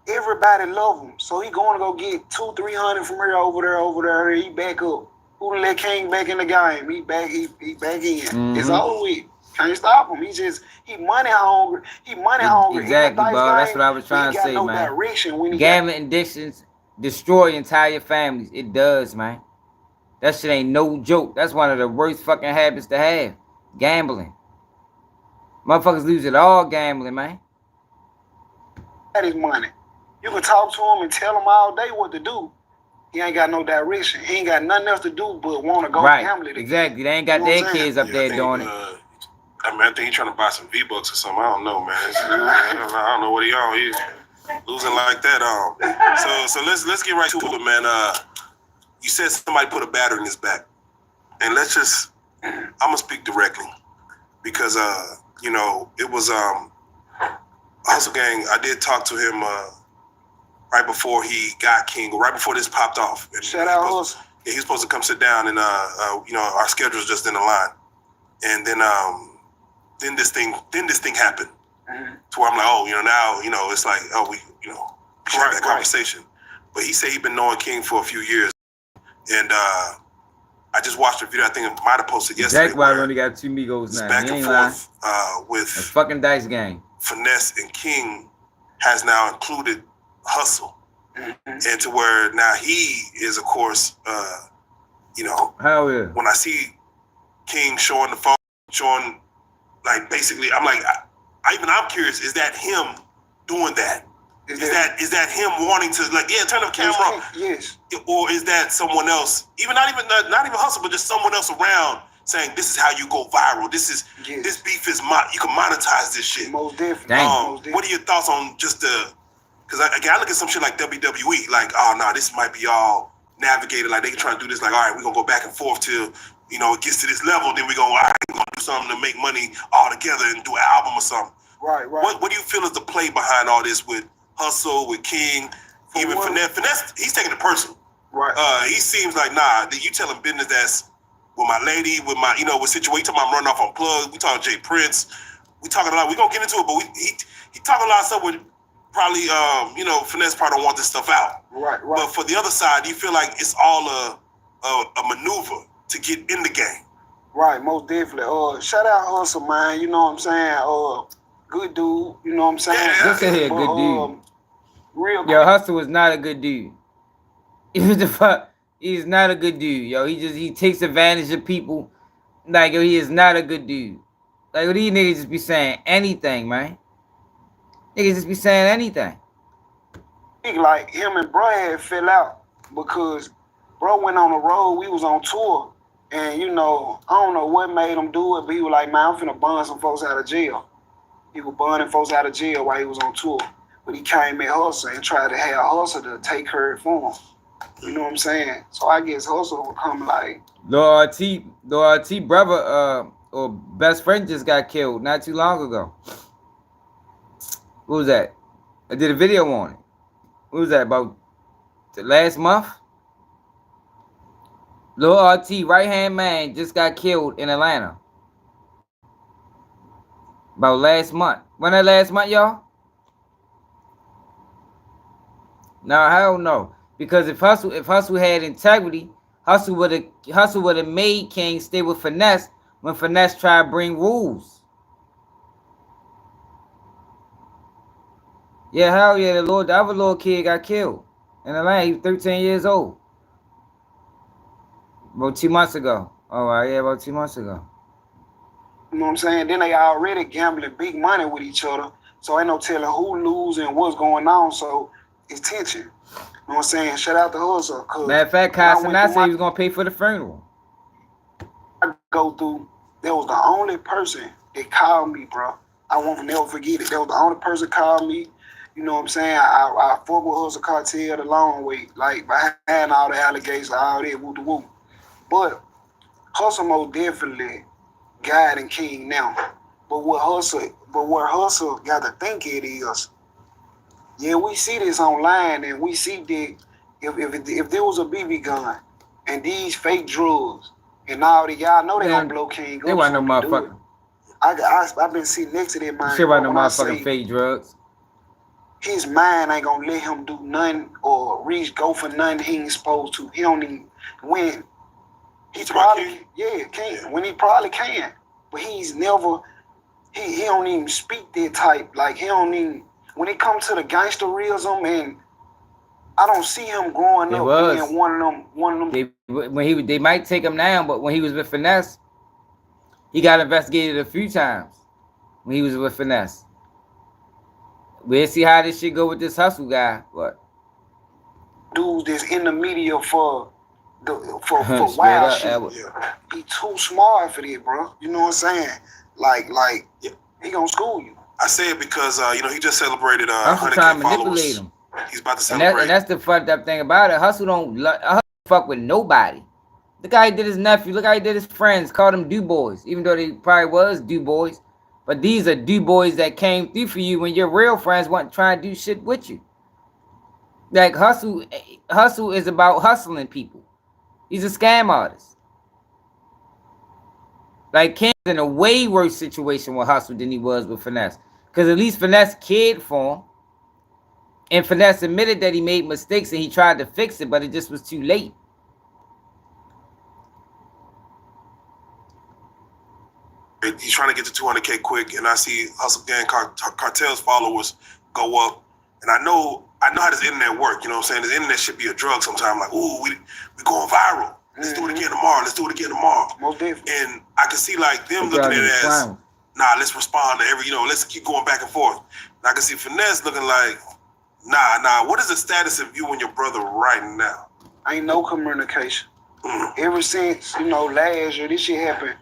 everybody love him. So he going to go get 200-300 from here, over there, he back up. Who let King back in the game? He back in. It's over with. Can't stop him. He money hungry. Exactly, bro. That's what I was trying to say, man. Gambling addictions destroy entire families. It does, man. That shit ain't no joke. That's one of the worst fucking habits to have. Gambling. Motherfuckers lose it all gambling, man. That is money. You can talk to him and tell him all day what to do. He ain't got no direction. He ain't got nothing else to do but want to go gamble it. Exactly. They ain't got their kids up there doing it. I mean, I think he's trying to buy some V-Bucks or something. I don't know, man. I don't know what he on. He's losing like that. So let's get right to it, man. You said somebody put a battery in his back, and I'm gonna speak directly because you know, it was Hustle Gang. I did talk to him right before he got King, or right before this popped off. Shout out Hustle. Yeah, he's supposed to come sit down, and you know, our schedules just in the line, and then this thing happened, to where I'm like, oh, you know, now, you know, it's like, oh, we, you know, have that conversation. But he said he'd been knowing King for a few years, and I just watched a video. I think it might have posted yesterday. That's why I only got 2 Migos now. Back and forth with a fucking dice game. Finesse and King has now included Hustle, and to where now he is, of course, you know, hell yeah. When I see King showing the phone, showing, like, basically, I'm like, I'm curious, is that him doing that? Is that him wanting to, like, yeah, turn the camera? Yes. Or is that someone else, not even Hustle, but just someone else around saying, this is how you go viral. This beef is, you can monetize this shit. Most definitely. What are your thoughts on just because I look at some shit like WWE, like, oh, no, this might be all navigated, like they can try to do this, like, all right, we're going to go back and forth till, you know, it gets to this level, then we go, all right, we're going to do something to make money all together and do an album or something. Right. What do you feel is the play behind all this with Hustle, with King, even Finesse? Finesse, he's taking it personal. Right. He seems like, nah, you telling business that's with my lady, with my, you know, with situation, talking about running off on plug, we talking Jay Prince, we talking a lot, we gonna get into it, but he talking a lot of stuff with probably, you know, Finesse probably don't want this stuff out. Right. But for the other side, you feel like it's all a maneuver to get in the game. Right, most definitely. Shout out Hustle, man, you know what I'm saying? Good dude, you know what I'm saying? Let's say he a good dude. Real yo, Hustle is not a good dude. He's not a good dude, yo. He takes advantage of people. Like, yo, he is not a good dude. Like, these niggas just be saying anything, man. Niggas just be saying anything. Like, him and bro had fell out because bro went on the road. We was on tour. And, you know, I don't know what made him do it, but he was like, man, I'm finna bun some folks out of jail. He was bunning folks out of jail while he was on tour. But he came at Hustle and tried to have Hustle to take care for him. You know what I'm saying? So I guess Hustle will come like... Lil RT brother or best friend just got killed not too long ago. What was that? I did a video on it. What was that, about the last month? Lil RT, right-hand man, just got killed in Atlanta. About last month. When that last month, y'all? No, hell no. Because if Hustle had integrity, Hustle would have made King stay with Finesse when Finesse tried to bring rules. Yeah, hell yeah, the other little kid got killed in Atlanta. He was 13 years old. About 2 months ago. All right, yeah, about 2 months ago. You know what I'm saying? Then they already gambling big money with each other. So ain't no telling who lose and what's going on. So it's tension. You know what I'm saying? Shout out to Hustle. Matter of fact, Casanat said he was going to pay for the funeral. I go through, that was the only person that called me, bro. I won't never forget it. That was the only person that called me. You know what I'm saying? I fought with Hustle Cartel the long way. Like, behind all the allegations, all that, woo-woo. But Hustle most definitely guiding King now. But what Hustle, But what Hustle got to think it is, yeah, we see this online and we see that if there was a BB gun and these fake drugs and all that, y'all know they gonna blow King up. They want no motherfucker. I've been sitting next to that man. Shit about no motherfucking fake drugs. His mind ain't gonna let him do nothing or go for nothing he ain't supposed to. He don't even win. He probably can. When he probably can, but he's never. He don't even speak that type. Like he don't even. When it comes to the gangsterism, and I don't see him growing up being one of them. They might take him down, but when he was with Finesse, he got investigated a few times. When he was with Finesse, we'll see how this shit go with this Hustle guy. But dudes that's in the media for wild shit, he too smart for that, bro. You know what I'm saying? Like he gonna school you. I say it because he just celebrated Hustle 100K trying to followers. manipulate him. He's about to celebrate. And that's the fucked up thing about it. Hustle fuck with nobody. Look how he did his nephew. Look how he did his friends. Called them do boys, even though they probably was do boys. But these are do boys that came through for you when your real friends weren't trying to do shit with you. Like Hustle is about hustling people. He's a scam artist. Like Kim's in a way worse situation with Hustle than he was with Finesse. Because at least Finesse cared for him. And Finesse admitted that he made mistakes and he tried to fix it, but it just was too late. He's trying to get to 200K quick, and I see Hustle Gang Cartel's followers go up. And I know how this internet works. You know what I'm saying? This internet should be a drug sometimes. Like, ooh, we going viral. Let's do it again tomorrow. Let's do it again tomorrow. And I can see like them looking at it as, nah, let's respond to every, let's keep going back and forth. And I can see Finesse looking like, nah. What is the status of you and your brother right now? Ain't no communication. Ever since, last year, this shit happened.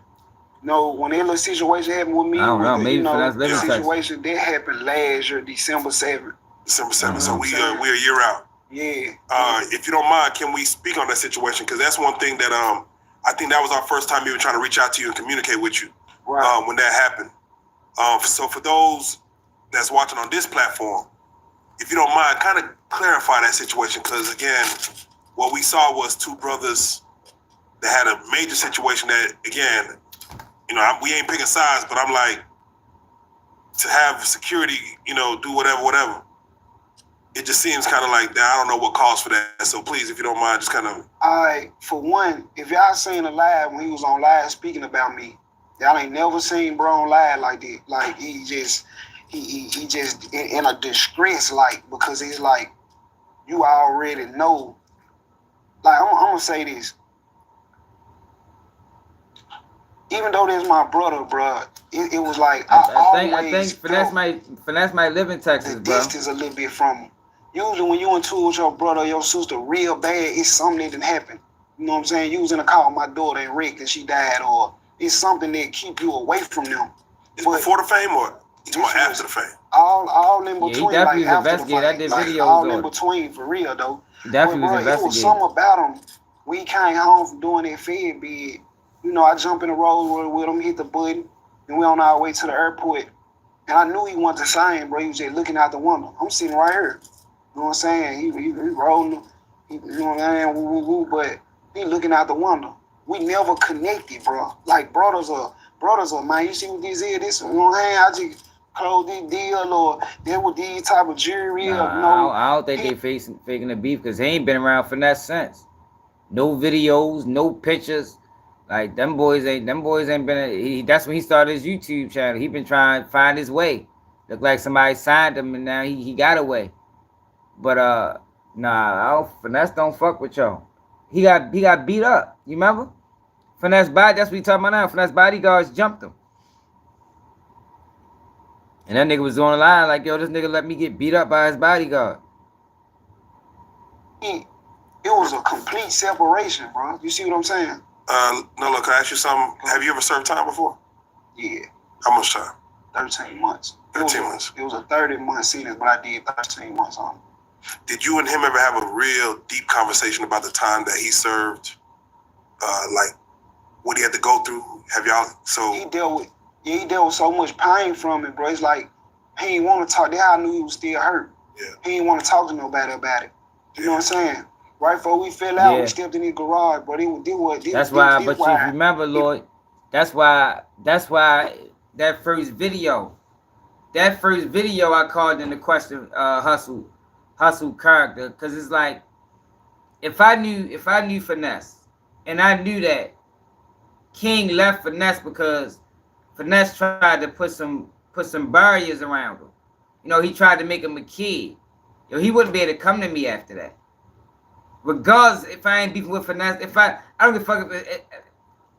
When that little situation happened with me, I don't know, maybe Finesse the situation that happened last year, December 7th. December 7th, so we're a year out. Yeah. If you don't mind, can we speak on that situation? Because that's one thing that I think that was our first time even trying to reach out to you and communicate with you when that happened. So for those that's watching on this platform, if you don't mind, kind of clarify that situation. Because again, what we saw was two brothers that had a major situation that, again, we ain't picking sides, but I'm like, to have security, do whatever. It just seems kind of like that. I don't know what calls for that. So please, if you don't mind, just kind of. For one, if y'all seen a live when he was on live speaking about me, y'all ain't never seen bro on live like that. Like he just in a distress, like, because he's like, you already know. Like I'm gonna say this. Even though that's my brother, bro, it was like I think Finesse might live in Texas, the bro. distance a little bit from him. Usually when you into with your brother or your sister real bad, it's something that didn't happen. You know what I'm saying? You was in a car with my daughter and Rick and she died, or it's something that keep you away from them. Is it before the fame or after the fame? All in between, he definitely like after the investigated. I did videos all on in between, for real though. Definitely but, was investigating. It was something about him. We came home from doing that Fed bid. I jump in the road with him, hit the button, and we on our way to the airport. And I knew he wanted to sign, bro. He was just looking out the window. I'm sitting right here. You know what I'm saying? He rolling, you know what I'm saying? Woo, but he looking out the window. We never connected, bro. Like brothers are, man, you see what this is? This, you know what I'm saying? I just closed this deal, or there with these type of jewelry. I don't think they faking the beef, because he ain't been around Finesse since. No videos, no pictures. Like them boys ain't been. That's when he started his YouTube channel. He been trying to find his way. Looked like somebody signed him, and now he got away. But Finesse don't fuck with y'all. He got beat up. You remember? Finesse body. That's what he talking about now. Finesse bodyguards jumped him, and that nigga was on the line like, yo, this nigga let me get beat up by his bodyguard. It was a complete separation, bro. You see what I'm saying? No, look, can I ask you something? Have you ever served time before? Yeah. How much time? 13 months. 13 months. It was a 30-month sentence, but I did 13 months on it. Did you and him ever have a real deep conversation about the time that he served? Like what he had to go through? Have y'all? So he dealt he dealt with so much pain from it, bro. It's like he ain't want to talk. That's how I knew he was still hurt. Yeah. He ain't want to talk to nobody about it. You know what I'm saying? Right before we fell out, we stepped in his garage, but that's why. But you remember, Lloyd, that's why that first video I called into question hustle character, because it's like if I knew Finesse, and I knew that King left Finesse because Finesse tried to put some barriers around him. You know, he tried to make him a kid. Yo, he wouldn't be able to come to me after that. Regardless, if I ain't beefing with Finesse, I don't give a fuck if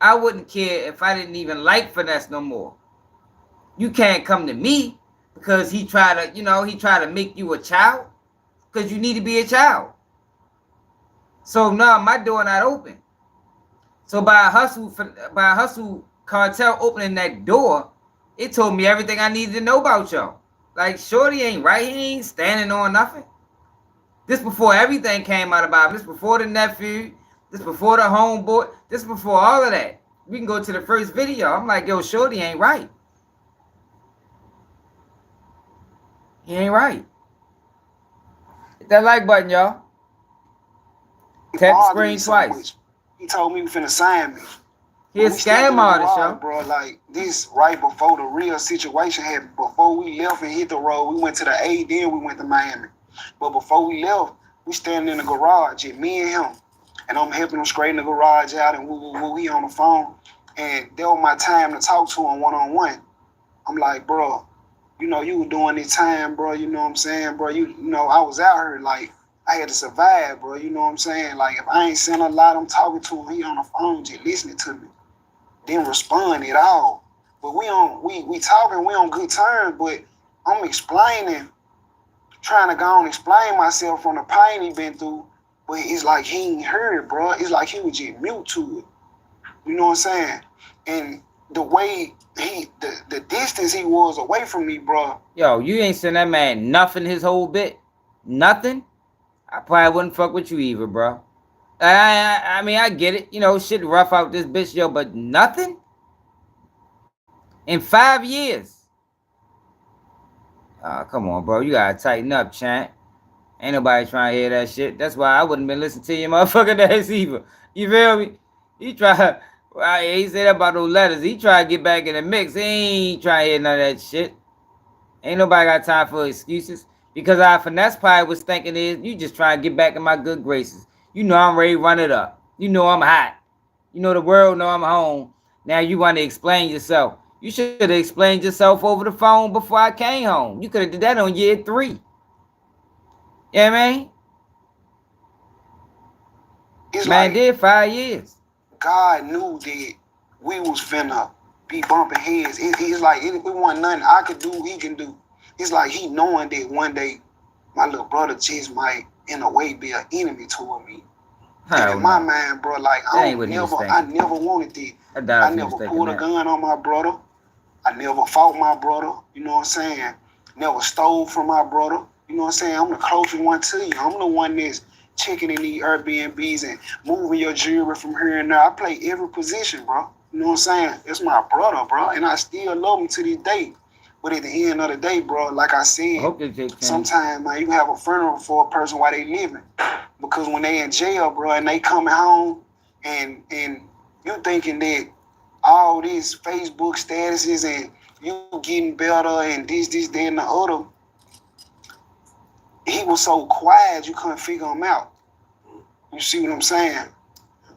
I wouldn't care if I didn't even like Finesse no more. You can't come to me because he tried to make you a child, because you need to be a child. So now my door not open. So by hustle cartel opening that door, it told me everything I needed to know about y'all. Like, Shorty ain't right. He ain't standing on nothing. This before everything came out about him. This before the nephew. This before the homeboy. This before all of that. We can go to the first video. I'm like, yo, Shorty ain't right. He ain't right. Hit that like button, y'all. Tap the screen twice. He told me he was finna sign me. He a scam artist, yo. Bro, like this right before the real situation happened. Before we left and hit the road, we went to the A, then we went to Miami. But before we left, we standing in the garage, me and him. And I'm helping him straighten the garage out, and we on the phone. And that was my time to talk to him one-on-one. I'm like, bro, you know, you were doing this time, bro. You know what I'm saying, bro? You know, I was out here, like, I had to survive, bro. You know what I'm saying? Like, if I ain't saying a lot, I'm talking to him. He on the phone just listening to me. Didn't respond at all. But we talking, we on good terms, but I'm explaining, trying to go on explain myself from the pain he been through, but it's like he ain't heard, bro. It's like he was just mute to it. You know what I'm saying? And the way the distance he was away from me, bro. Yo, you ain't seen that man nothing his whole bit? Nothing? I probably wouldn't fuck with you either, bro. I mean, I get it. You know, shit rough out this bitch, yo, but nothing? In 5 years? Oh, come on, bro. You gotta tighten up, champ. Ain't nobody trying to hear that shit. That's why I wouldn't been listening to your motherfucking ass either. You feel me? He tried. He said about those letters. He tried to get back in the mix. He ain't trying to hear none of that shit. Ain't nobody got time for excuses. Because our Finesse probably was thinking is, you just trying to get back in my good graces. You know I'm ready to run it up. You know I'm hot. You know the world know I'm home. Now you want to explain yourself. You should have explained yourself over the phone before I came home. You could have did that on year 3. You know what I mean? It's man like, did 5 years. God knew that we was finna be bumping heads. It's like it wasn't nothing I could do, he can do. It's like he knowing that one day my little brother just might in a way be an enemy toward me. And in my mind, bro, like I never wanted that. I never pulled a gun on my brother. I never fought my brother. You know what I'm saying? Never stole from my brother. You know what I'm saying? I'm the closest one to you. I'm the one that's checking in these Airbnbs and moving your jewelry from here and there. I play every position, bro. You know what I'm saying? It's my brother, bro. And I still love him to this day. But at the end of the day, bro, like I said, sometimes, man, you have a funeral for a person while they living. Because when they in jail, bro, and they coming home and you thinking that all these Facebook statuses and you getting better and this, that, and the other, he was so quiet you couldn't figure him out. You see what I'm saying?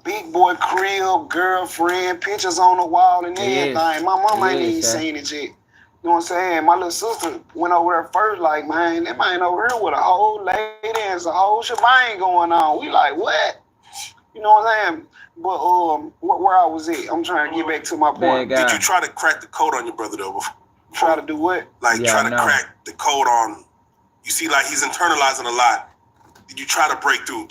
Big boy crib, girlfriend, pictures on the wall and everything. My mama ain't even seen it yet. You know what I'm saying? My little sister went over there first, like, man, that man over here with a whole lady and some whole shebang going on. We like, what? You know what I'm saying? But where I was at, I'm trying to get back to my point. Did you try to crack the code on your brother though? Try to do what? Like try to crack the code on. You see, like he's internalizing a lot. Did you try to break through?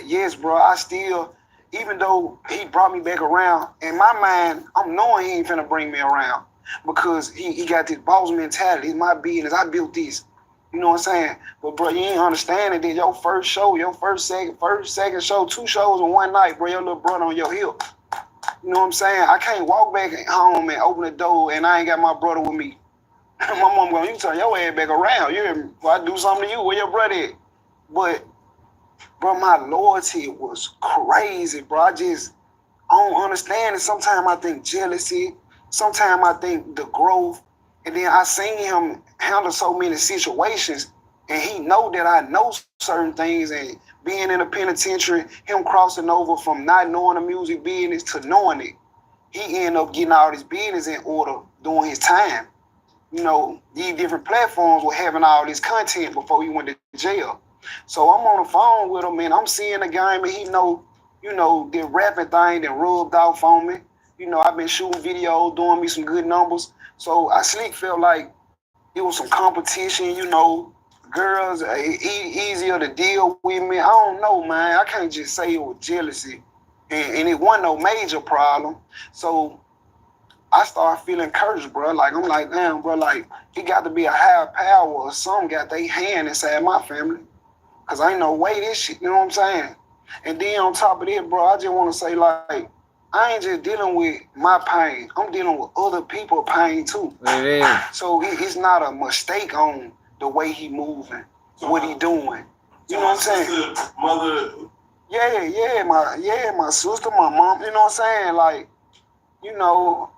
Yes, bro. I still, even though he brought me back around, in my mind, I'm knowing he ain't finna bring me around. Because he got this boss mentality. It's my business. I built this. You know what I'm saying? But bro, you ain't understanding that your first show, your second show, 2 shows in one night, bro, your little brother on your hip. You know what I'm saying? I can't walk back home and open the door and I ain't got my brother with me. My mom going, you turn your ass back around. You hear me? Well, I do something to you. Where your brother at? But, bro, my loyalty was crazy, bro. I don't understand it. Sometimes I think jealousy. Sometimes I think the growth. And then I seen him handle so many situations. And he know that I know certain things. And being in the penitentiary, him crossing over from not knowing the music business to knowing it. He ended up getting all his business in order during his time. You know, these different platforms were having all this content before he went to jail. So I'm on the phone with him and I'm seeing the game and he know, you know, the rapping thing that rubbed off on me. You know, I've been shooting videos, doing me some good numbers. So I slick felt like it was some competition, you know, girls easier to deal with me. I don't know, man. I can't just say it was jealousy. And it wasn't no major problem. So I started feeling cursed, bro. Like, I'm like, damn, bro, like, it got to be a higher power or something got their hand inside my family. Because ain't no way this shit, you know what I'm saying? And then on top of that, bro, I just want to say, like, I ain't just dealing with my pain. I'm dealing with other people's pain, too. It is. So it's not a mistake on the way he moving, what he doing. You know what I'm saying? Mother. Yeah, my sister, my mom, you know what I'm saying? Like, you know,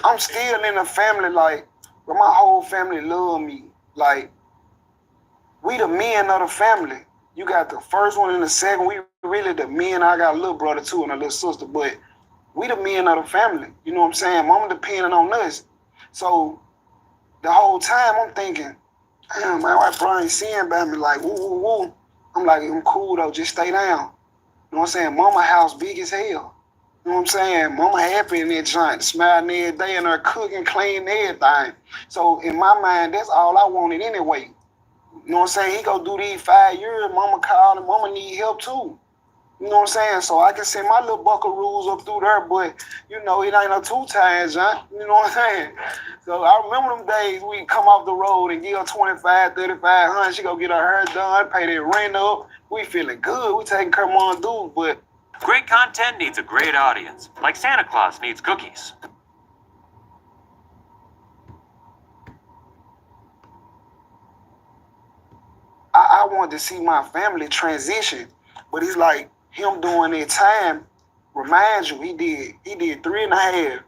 I'm still in the family, like, but my whole family love me. Like, we the men of the family. You got the first one and the second. We really the men. I got a little brother too and a little sister, but we the men of the family. You know what I'm saying? Mama depending on us. So the whole time I'm thinking, damn, man, why Brian seeing about me like, woo, woo, woo. I'm like, I'm cool though, just stay down. You know what I'm saying? Mama house big as hell. You know what I'm saying? Mama happy in that joint, smiling every day and her cooking, cleaning everything. So in my mind, that's all I wanted anyway. You know what I'm saying? He go do these 5 years, mama called and mama need help too. You know what I'm saying? So I can send my little buckaroos up through there, but you know, it ain't no 2 times, huh? You know what I'm saying? So I remember them days we come off the road and give her 25, 3500, she go get her hair done, pay that rent up. We feeling good. We taking care of mom dude, but great content needs a great audience, like Santa Claus needs cookies. I wanted to see my family transition, but it's like him doing that time. Reminds you, he did 3.5,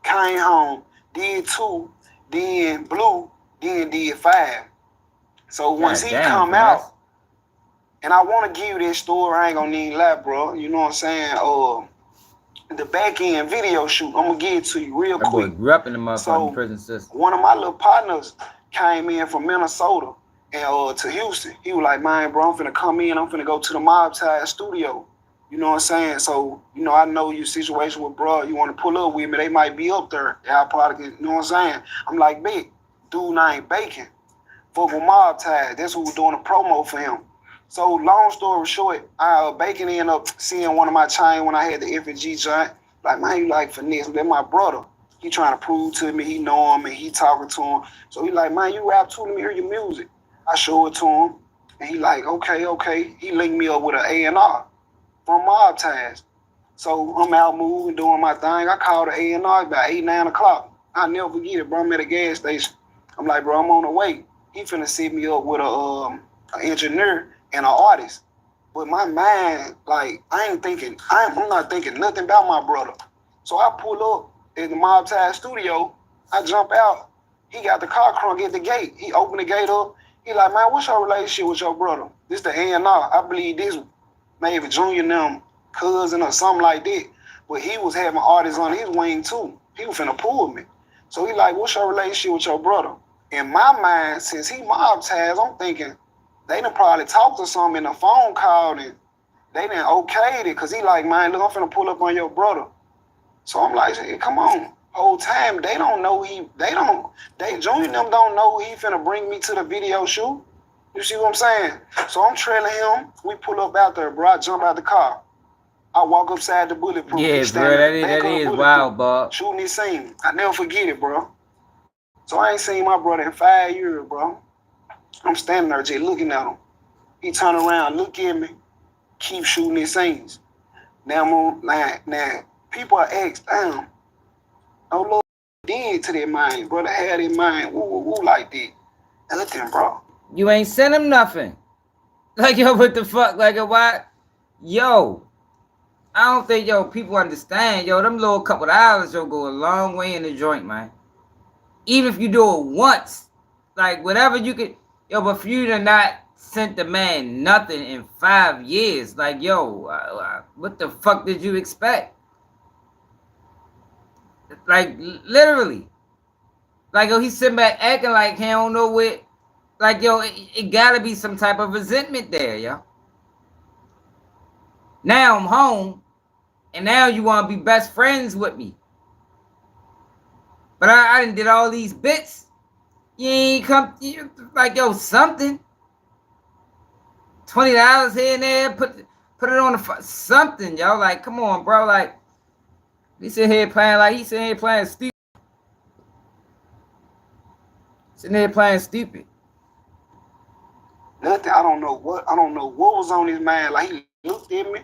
came home, did 2, then blew, then did 5. So once he come out, and I want to give you this story, I ain't gonna need lie, bro. You know what I'm saying? The back end video shoot, I'm gonna give it to you real quick. Boy grew up in the motherfucking prison system. One of my little partners came in from Minnesota and to Houston. He was like, man, bro, I'm finna come in. I'm finna go to the Mob Tide studio. You know what I'm saying? So, you know, I know your situation with bro. You want to pull up with me? They might be up there. Y'all probably can, you know what I'm saying? I'm like, big dude, ain't bacon. Fuck with Mob Tide. That's who was doing a promo for him. So, long story short, Bacon ended up seeing one of my chain when I had the F&G joint. Like, man, you like finesse. That's my brother. He trying to prove to me he know him and he talking to him. So he like, man, you rap too, let me hear your music. I show it to him. And he like, okay. He linked me up with an A&R from Mob Ties. So I'm out moving, doing my thing. I called the A&R about 8, 9 o'clock. I'll never forget it, bro. I'm at a gas station. I'm like, bro, I'm on the way. He finna set me up with an engineer and an artist. But my mind, like, I'm not thinking nothing about my brother. So I pull up at the Mob Tide studio. I jump out. He got the car crunk at the gate. He opened the gate up. He like, man, what's your relationship with your brother? This the A&R. I believe this maybe Junior and them cousin or something like that. But he was having artists on his wing too. He was finna pull me. So he like, what's your relationship with your brother? In my mind, since he Mob Ties, I'm thinking they done probably talked to something in a phone call and they done okayed it. Cause he like, man, look, I'm finna pull up on your brother. So I'm like, hey, come on. Whole time, they don't know Junior and them don't know he finna bring me to the video shoot. You see what I'm saying? So I'm trailing him. We pull up out there, bro. I jump out the car. I walk upside the bulletproof. Yeah, bro, that is wild, Bob. Shooting his scene. I never forget it, bro. So I ain't seen my brother in 5 years, bro. I'm standing there just looking at him. He turn around, look at me, keep shooting his scenes. Now people are asked, damn, no little did to that mind, bro. They had in mind, woo, like that. Nothing, bro. You ain't sent him nothing. Like, yo, what the fuck? Like, why? Yo, I don't think, yo, people understand. Yo, them little couple of hours, yo, go a long way in the joint, man. Even if you do it once, like, whatever you could, yo, but for you to not sent the man nothing in 5 years, like, yo, what the fuck did you expect? Like, literally. Like, yo, he's sitting back acting like he don't know what. Like, yo, it gotta be some type of resentment there, yo. Now I'm home, and now you want to be best friends with me. But I done did all these bits. You ain't come, like, yo, something. $20 here and there, put it on the, something, yo. Like, come on, bro. Like, he's sitting here playing stupid. Sitting here playing stupid. Nothing. I don't know what was on his mind. Like, he looked at me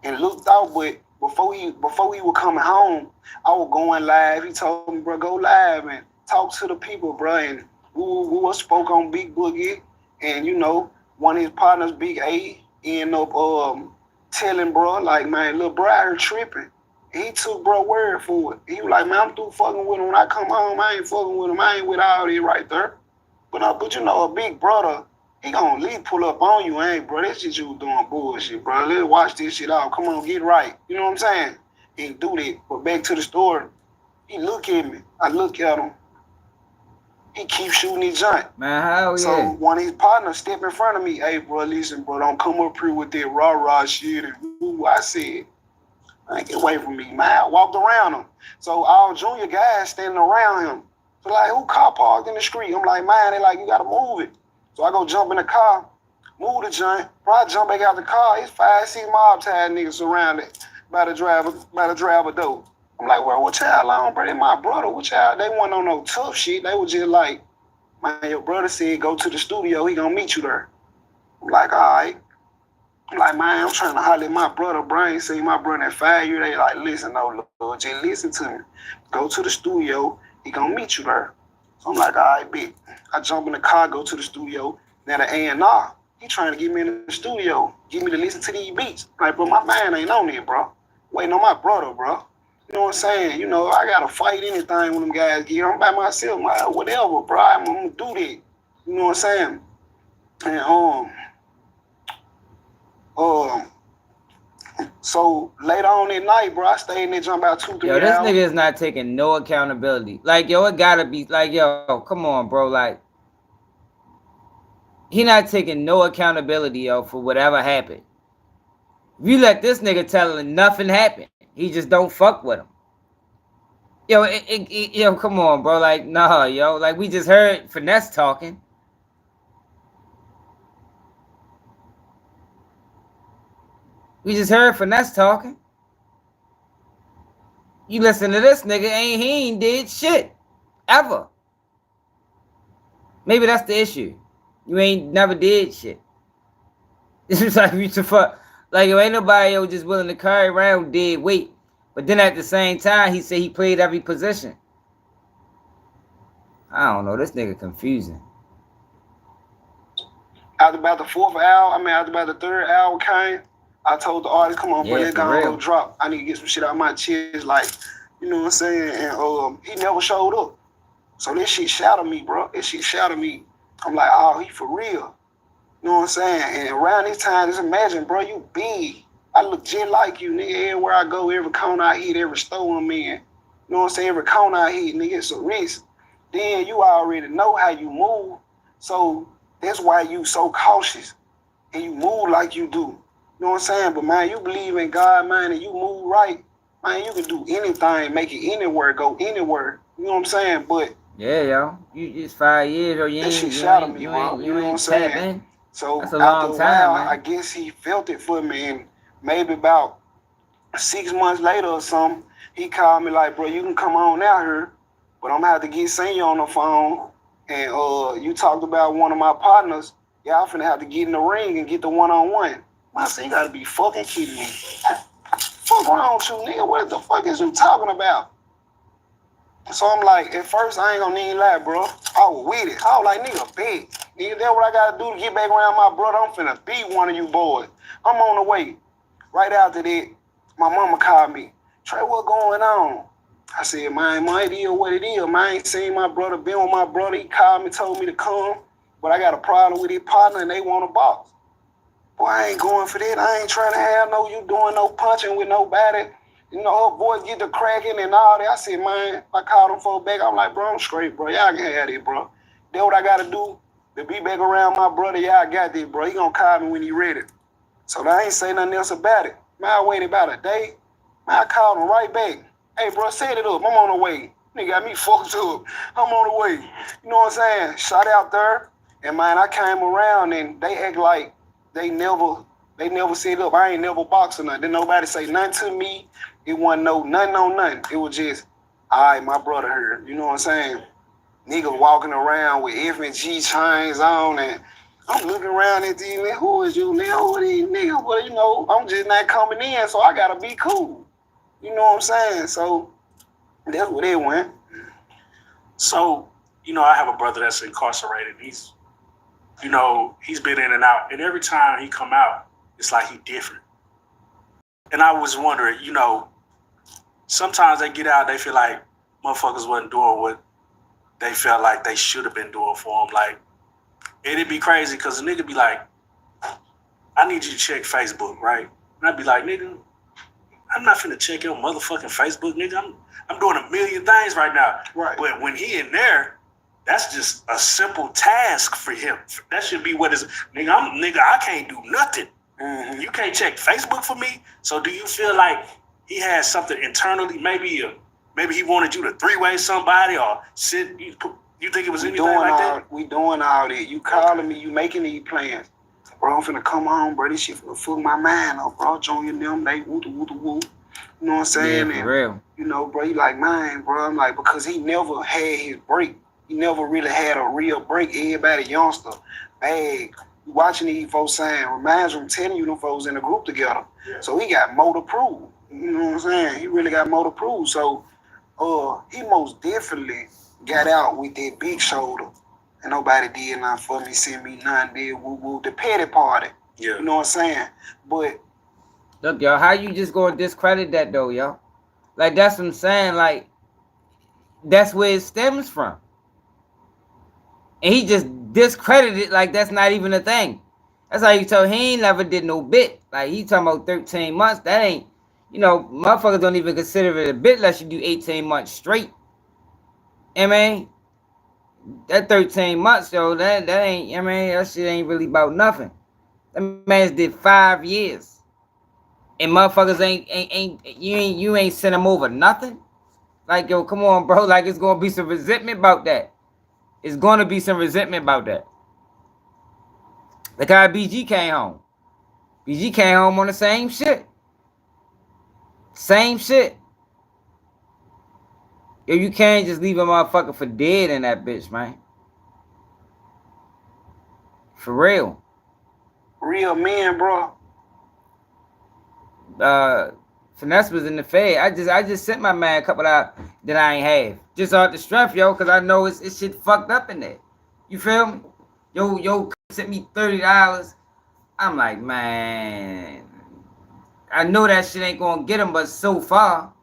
and looked out, but before he was coming home, I was going live. He told me, bro, go live and talk to the people, bro. And we spoke on Big Boogie, and you know, one of his partners, Big A, ended up telling bro, like, man, little bro out here tripping. And he took bro word for it. He was like, man, I'm through fucking with him. When I come home, I ain't fucking with him. I ain't with all this right there. But you know, a big brother, he gonna at least pull up on you, ain't, bro? That shit you was doing bullshit, bro. Let's watch this shit out. Come on, get right. You know what I'm saying? He do that. But back to the story, he look at me. I look at him. He keep shooting his joint. Man, hell yeah. So one of his partners step in front of me. Hey, bro, listen, bro, don't come up here with that rah-rah shit. And woo, I said, man, get away from me, man. I walked around him. So all junior guys standing around him. So like, who car parked in the street? I'm like, man, they like, you gotta move it. So I go jump in the car, move the joint. Bro, I jump back out the car. It's 5-6 mob-tied niggas surrounded by the driver door. I'm like, well, what y'all on, bro? They my brother. What y'all? They wasn't on no tough shit. They was just like, man, your brother said go to the studio. He gonna meet you there. I'm like, all right. I'm like, man, I'm trying to holler at my brother, bro. I ain't seen my brother in 5 years. They like, listen, no, Lord, just listen to me. Go to the studio. He gonna meet you there. So I'm like, all right, bitch. I jump in the car, go to the studio. Now the A&R, he trying to get me in the studio, get me to listen to these beats. Like, bro, my man ain't on it, bro. Waiting on my brother, bro. You know what I'm saying? You know, I gotta fight anything when them guys get here. I'm by myself, man, whatever, bro. I'm gonna do that. You know what I'm saying? And so later on that night, bro, I stayed in there jump about 2-3 hours. Yo, this nigga is not taking no accountability. Like, yo, it gotta be like, yo, come on, bro. Like, he not taking no accountability, yo, for whatever happened. If you let this nigga tell him nothing happened, he just don't fuck with him. Yo, yo, come on, bro. Like, nah, yo. Like, we just heard Finesse talking. We just heard Finesse talking. You listen to this nigga, he ain't did shit. Ever. Maybe that's the issue. You ain't never did shit. It's just like, you fuck. Like, yo, ain't nobody, yo, just willing to carry around dead weight. But then at the same time, he said he played every position. I don't know. This nigga confusing. After about the after about the third hour came, I told the artist, come on, bro, let's go drop. I need to get some shit out of my chest, like, you know what I'm saying? And he never showed up. So this shit shouted me, bro. This shit shouted me. I'm like, oh, he for real. You know what I'm saying? And around this time, just imagine, bro, you big. I look just like you, nigga. Everywhere I go, every corner I hit, every store I'm in. You know what I'm saying? Every corner I hit, nigga, it's a risk. Then you already know how you move. So that's why you so cautious. And you move like you do. You know what I'm saying? But, man, you believe in God, man, and you move right. Man, you can do anything, make it anywhere, go anywhere. You know what I'm saying? But yeah, yo. It's 5 years, or you ain't, you know what I'm saying? So that's a long after a time, while, man. I guess he felt it for me, and maybe about 6 months later or something, he called me like, bro, you can come on out here, but I'm gonna have to get Senior on the phone. And you talked about one of my partners. Y'all finna have to get in the ring and get the one-on-one. I said, you gotta be fucking kidding me. Fuck wrong with you, nigga? What the fuck is you talking about? So I'm like, at first, I ain't gonna need lie, bro. I was with it. I was like, nigga, big. Nigga, that's what I gotta do to get back around my brother. I'm finna beat one of you boys. I'm on the way. Right after that, my mama called me. Trey, what going on? I said, man, it is what it is. Man, I ain't seen my brother, been with my brother. He called me, told me to come. But I got a problem with his partner and they want a box. Boy, I ain't going for that. I ain't trying to have you doing no punching with nobody. You know, her voice get to cracking and all that. I said, man, I called them folks back. I'm like, bro, I'm straight, bro. Y'all can have it, bro. That's what I got to do to be back around my brother. Y'all got this, bro. He gonna call me when he ready. So I ain't say nothing else about it. Man, I waited about a day. Man, I called him right back. Hey, bro, set it up. I'm on the way. Nigga got me fucked up. I'm on the way. You know what I'm saying? Shot out there. And, man, I came around and they act like they never set up. I ain't never boxed or nothing. Didn't nobody say nothing to me. It wasn't nothing on nothing. It was just, all right, my brother here. You know what I'm saying? Niggas walking around with F&G chains on, and I'm looking around at these, man, who is you, nigga? Who are these niggas? Well, you know, I'm just not coming in, so I gotta be cool. You know what I'm saying? So that's where they went. So, you know, I have a brother that's incarcerated. He's been in and out, and every time he come out, it's like he different. And I was wondering, you know, sometimes they get out, they feel like motherfuckers wasn't doing what they felt like they should have been doing for them. Like, it'd be crazy because a nigga be like, I need you to check Facebook, right? And I'd be like, nigga, I'm not finna check your motherfucking Facebook, nigga. I'm doing a million things right now. Right. But when he in there, that's just a simple task for him. That should be what is, nigga, I can't do nothing. Mm-hmm. You can't check Facebook for me. So do you feel like he has something internally? Maybe he wanted you to three-way somebody or sit. You think it was anything like that? We doing all that. You calling me, you making these plans. Bro, I'm finna come home, bro. This shit finna fuck my mind up, bro. Join them, they woo. You know what I'm saying? Yeah, for real. You know, bro, he like, man, bro. I'm like, because he never had his break. He never really had a real break. Everybody youngster, bag. Watching these folks saying, reminds him telling you them folks in the group together. Yeah. So he got more to prove. You know what I'm saying? He really got more to prove. So he most definitely got out with that big shoulder. And nobody did nothing for me, send me nothing, did woo, the petty party. Yeah. You know what I'm saying? But look, y'all, how you just gonna discredit that though, y'all? Like, that's what I'm saying. Like, that's where it stems from. And he just discredited it like that's not even a thing. That's how you tell he ain't never did no bit. Like, he talking about 13 months. That ain't, you know, motherfuckers don't even consider it a bit unless you do 18 months straight. I mean, that 13 months, though, that ain't, I mean, that shit ain't really about nothing. That man's did 5 years. And motherfuckers you ain't sent him over nothing. Like, yo, come on, bro. Like, it's gonna be some resentment about that. It's gonna be some resentment about that. Like how BG came home. BG came home on the same shit. Same shit. Yo, you can't just leave a motherfucker for dead in that bitch, man. For real. Real men, bro. Finesse was in the fed. I just sent my man a couple out that I ain't have. Just off the strength, yo, because I know it's shit fucked up in there. You feel me? Yo sent me $30. I'm like, man, I know that shit ain't gonna get him, but so far,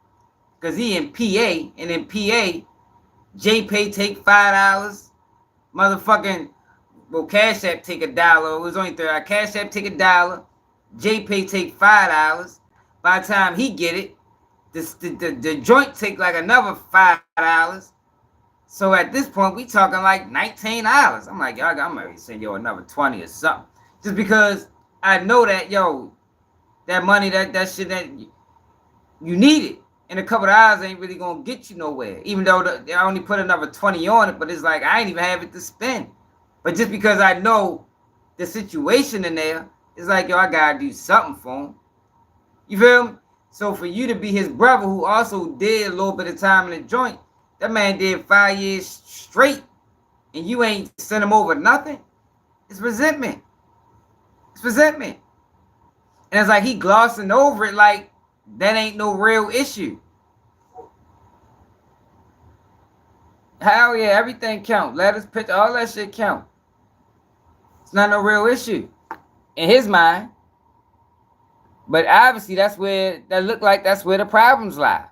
because he in PA, and in PA, JPay take $5, motherfucking, well, Cash App take $1. It was only $30. Cash App take $1, JPay take $5. By the time he get it, the joint take like another $5. So at this point, we talking like $19. I'm like, y'all, I'm ready to send you another 20 or something. Just because I know that, yo, that money, that shit that you need it. And a couple of hours ain't really going to get you nowhere. Even though I only put another 20 on it, but it's like, I ain't even have it to spend. But just because I know the situation in there, it's like, yo, I got to do something for him. You feel me? So for you to be his brother who also did a little bit of time in the joint, that man did 5 years straight, and you ain't sent him over nothing. It's resentment. It's resentment. And it's like he glossing over it like That ain't no real issue. Hell yeah, everything count. Letters, picture, all that shit count. It's not no real issue in his mind. But obviously, that's where the problems lie.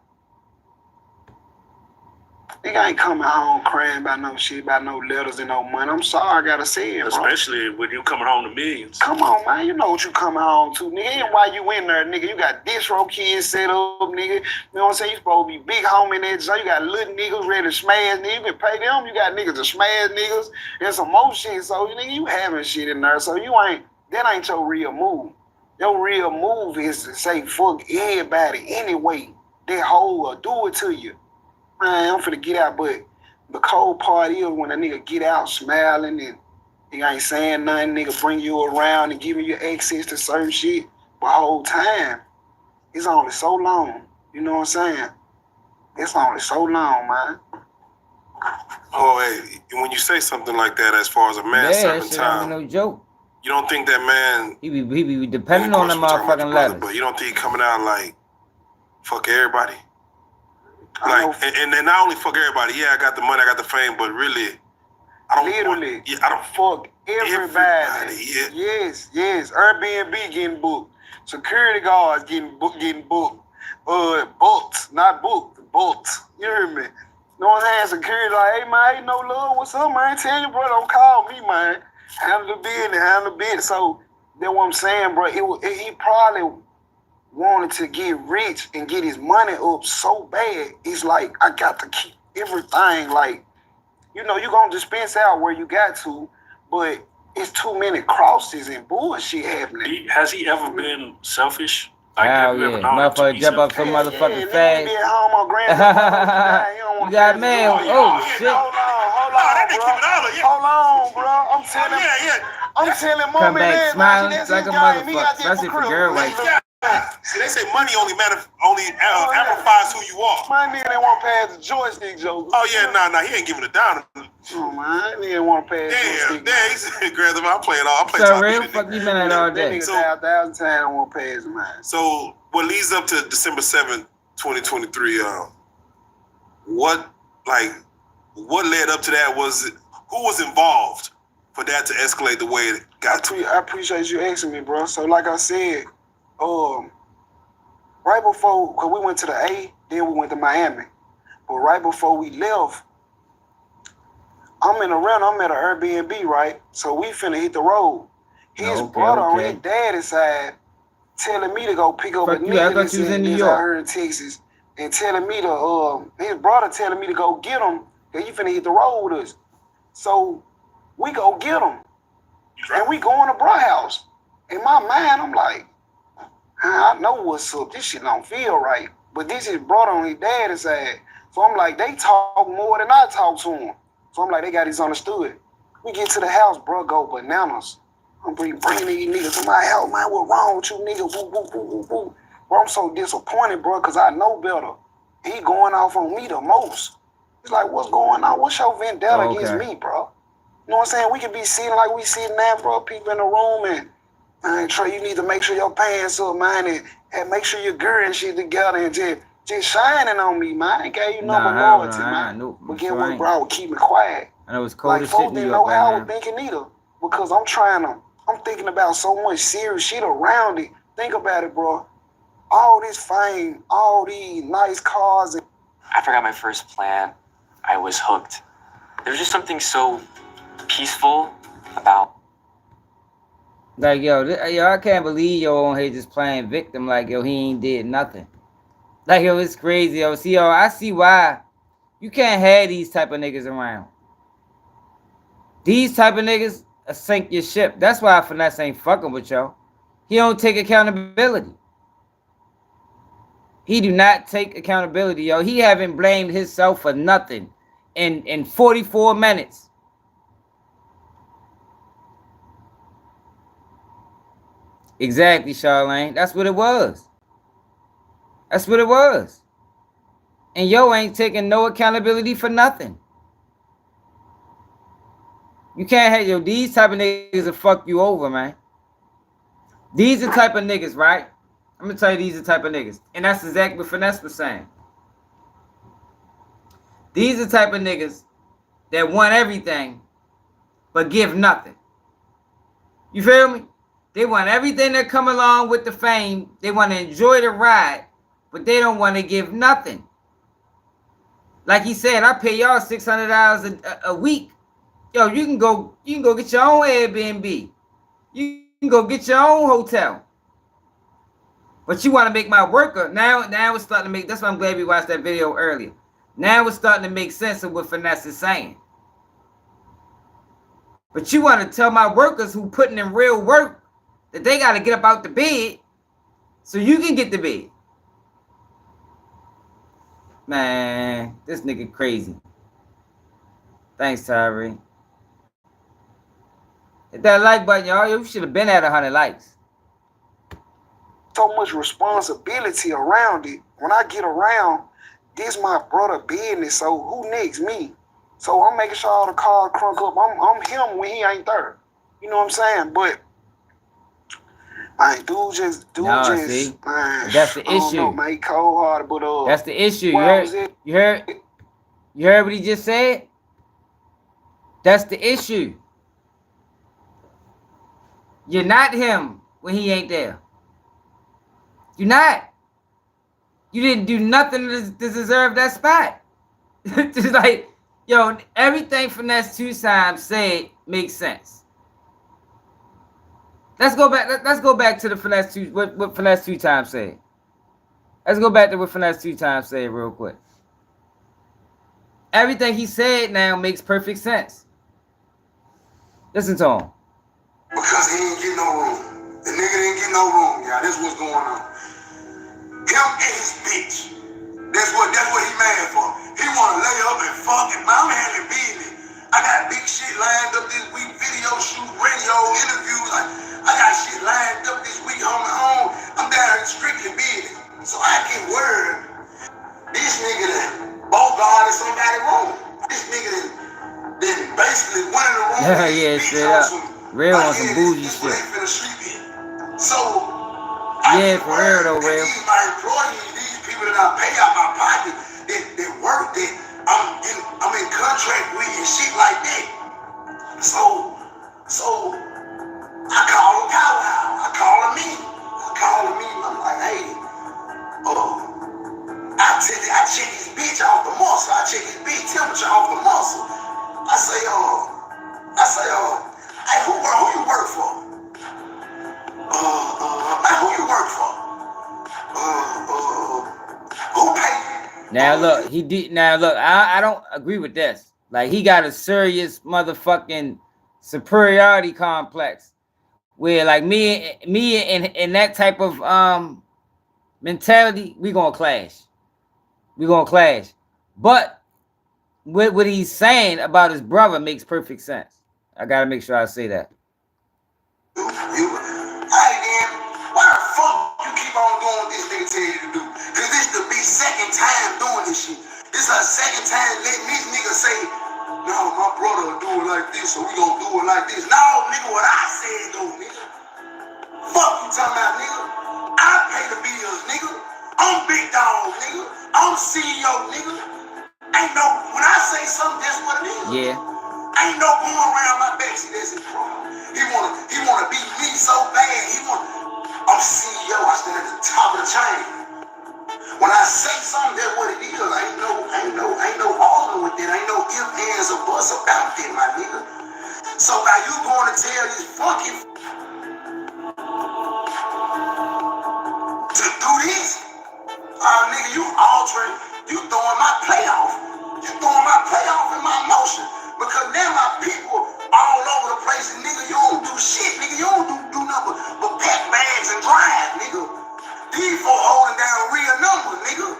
Nigga ain't coming home crying about no shit, about no letters and no money. I'm sorry, I gotta say it, bro. Especially when you coming home to millions. Come on, man. You know what you coming home to, nigga. And why you in there, nigga? You got distro kids set up, nigga. You know what I'm saying? You supposed to be big home in there. So you got little niggas ready to smash, nigga. You can pay them. You got niggas to smash niggas and some more shit. So, nigga, you having shit in there. So that ain't your real move. Your real move is to say fuck everybody anyway. That hoe will do it to you. Man, I'm finna get out, but the cold part is when a nigga get out smiling and he ain't saying nothing, nigga bring you around and giving you access to certain shit. But the whole time, it's only so long. You know what I'm saying? It's only so long, man. Oh, hey, when you say something like that, as far as a man serving time, no joke. You don't think that man? He be depending on the motherfucking letters. But you don't think he coming out like fuck everybody? Like, and not only fuck everybody. Yeah, I got the money, I got the fame, but really, I don't fuck everybody. Yeah. Yes. Airbnb getting booked. Security guards getting booked. Booked, not booked. Booked. You hear me? No one has security like, hey man, ain't no love. What's up, man? Tell you, bro, don't call me, man. Handle the business. So that's what I'm saying, bro. He probably wanted to get rich and get his money up so bad. It's like, I got to keep everything. Like, you know, you gonna dispense out where you got to, but it's too many crosses and bullshit happening. Has he ever been selfish? Like, hell yeah, motherfucker jump up so motherfucking fast. You got mail. Oh shit. Hold on, bro. I'm telling mommy come back smiling like a motherfucker. Especially for girl like that. See, they say money only amplifies who you are. My nigga didn't want to pass the joystick joke. Oh yeah, nah, he ain't giving it down. Oh man, he didn't want to pass the joystick. He said, "Grab them, I'll play it all. I'll play so real fuck you been at all day." So 1,000 times I want to pass mine. So what leads up to December 7th, 2023? What led up to that? Who was involved for that to escalate the way it got to? I appreciate you asking me, bro. So like I said. Right before, cause we went to the A, then we went to Miami. But right before we left, I'm at an Airbnb, right? So we finna hit the road. His brother on his daddy's side telling me to go pick up a nigga that's out here in Texas and telling me to, his brother telling me to go get him, cause he finna hit the road with us. So we go get him. And we going to bro house. In my mind, I'm like, I know what's up. This shit don't feel right. But this is brought on his dad's side. So I'm like, they talk more than I talk to him. So I'm like, they got this understood. We get to the house, bro, go bananas. I'm bringing these niggas to my house, man. What wrong with you, nigga? Woo, woo, woo, woo, woo. Bro, I'm so disappointed, bro, because I know better. He going off on me the most. He's like, what's going on? What's your vendetta against me, bro? You know what I'm saying? We can be sitting like we sitting now, bro, people in the room, and man, Trey, you need to make sure your pants up, man, and make sure your girl and shit together and just shining on me, man. I ain't gave you number loyalty, man. But get what, bro? I would keep me quiet. I know it's cold as shit. Folks didn't know how I was thinking either. Because I'm thinking about so much serious shit around it. Think about it, bro. All this fame, all these nice cars. After I got my first plan, I was hooked. There was just something so peaceful about. Like, yo, I can't believe yo on here just playing victim. Like, yo, he ain't did nothing. Like, yo, it's crazy. Yo, see, yo, I see why you can't have these type of niggas around. These type of niggas sink your ship. That's why Finesse ain't fucking with y'all. He don't take accountability. He do not take accountability, yo. He haven't blamed himself for nothing in 44 minutes. Exactly, Charlene. That's what it was. That's what it was. And yo ain't taking no accountability for nothing. You can't have, yo, these type of niggas will fuck you over, man. These are the type of niggas, right? I'm gonna tell you these are the type of niggas. And that's exactly what Finesse was saying. These are the type of niggas that want everything but give nothing. You feel me? They want everything that come along with the fame. They want to enjoy the ride, but they don't want to give nothing. Like he said, I pay y'all $600 a week. Yo, you can go get your own Airbnb. You can go get your own hotel. But you want to make my worker now it's starting to make. That's why I'm glad we watched that video earlier. Now it's starting to make sense of what Finesse is saying. But you want to tell my workers who putting in real work that they got to get up out the bed so you can get the bed. Man, this nigga crazy. Thanks, Tyree. Hit that like button, y'all. You should have been at 100 likes. So much responsibility around it. When I get around, this my brother business. So who next? Me. So I'm making sure all the cars crunk up. I'm him when he ain't there. You know what I'm saying? But man, dude just See? man, That's the issue. I don't know, man, he cold hearted, but that's the issue. You heard what he just said? That's the issue. You're not him when he ain't there. You're not. You didn't do nothing to deserve that spot. Just like, yo, everything Finesse 2 times said makes sense. Let's go back to the Finesse 2, what Finesse 2 times said. Let's go back to what Finesse 2 times said real quick. Everything he said now makes perfect sense. Listen to him. Because he didn't get no room. The nigga didn't get no room, y'all. This what's going on. Him and his bitch. That's what he mad for. He wanna lay up and fuck and I'm handling business. I got big shit lined up this week, video shoot, radio, interviews. I got shit lined up this week on my own. I'm down here strictly business. So I get word. This nigga that bogarted somebody wrong. This nigga that basically went in the room with his bitch straight on up. some Real on some bougie shit. So, yeah, for real though, real. My employees, these people that I pay out my pocket, that work, that I'm in contract with and shit like that. So I call him powwow. I call him me. I'm like, hey, I check his bitch off the muscle. I check his bitch temperature off the muscle. I say, hey, who you work for? Who you work for? Who paid? Now look, I don't agree with this. Like, he got a serious motherfucking superiority complex where, like, me and that type of mentality, we gonna clash. But what he's saying about his brother makes perfect sense. I gotta make sure I say that. Hey, then, why the fuck you keep on doing what this nigga tell you to do? Cause this the be second time doing this shit. This her second time letting this nigga say, no, my brother will do it like this, so we gonna do it like this. No, nigga, what I said though, nigga. Fuck you talking about, nigga. I pay the bills, nigga. I'm big dog, nigga. I'm CEO, nigga. Ain't no, when I say something, that's what it is. Yeah. Ain't no going around my back. See, that's his problem. He wanna beat me so bad. I'm CEO. I stand at the top of the chain. When I say something, that's what it is. Ain't no arguing with it. Ain't no ifs, ands, or buts about that, my nigga. So now you going to tell this fucking to do this? Nigga, you altering, you throwing my playoff. You throwing my playoff in my motion. Because now my people all over the place, and nigga, you don't do shit, nigga. You don't do nothing but pack bags and drive, nigga. These for holding down real numbers, nigga.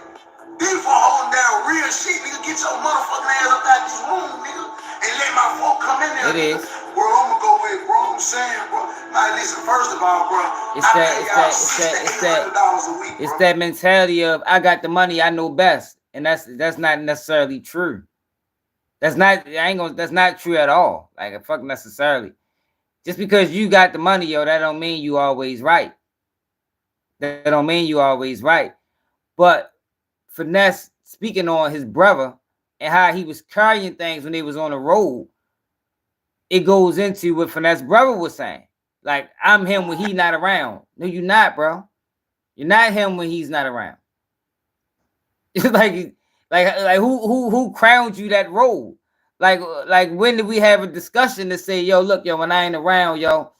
These for holding down real shit, nigga. Get your motherfucking ass up out this room, nigga. And let my folk come in there, nigga. Bro, I'm gonna go with, bro. I'm saying, bro. Now, listen, first of all, bro, it's that mentality of I got the money, I know best, and that's not necessarily true. That's not true at all. Like, fuck necessarily. Just because you got the money, yo, that don't mean you always right. That don't mean you always right. But Finesse speaking on his brother and how he was carrying things when they was on the road, it goes into what Finesse brother was saying. Like, I'm him when he's not around. No, you're not, bro. You're not him when he's not around. like who crowned you that role? Like when did we have a discussion to say, yo, look, yo, when I ain't around, yo,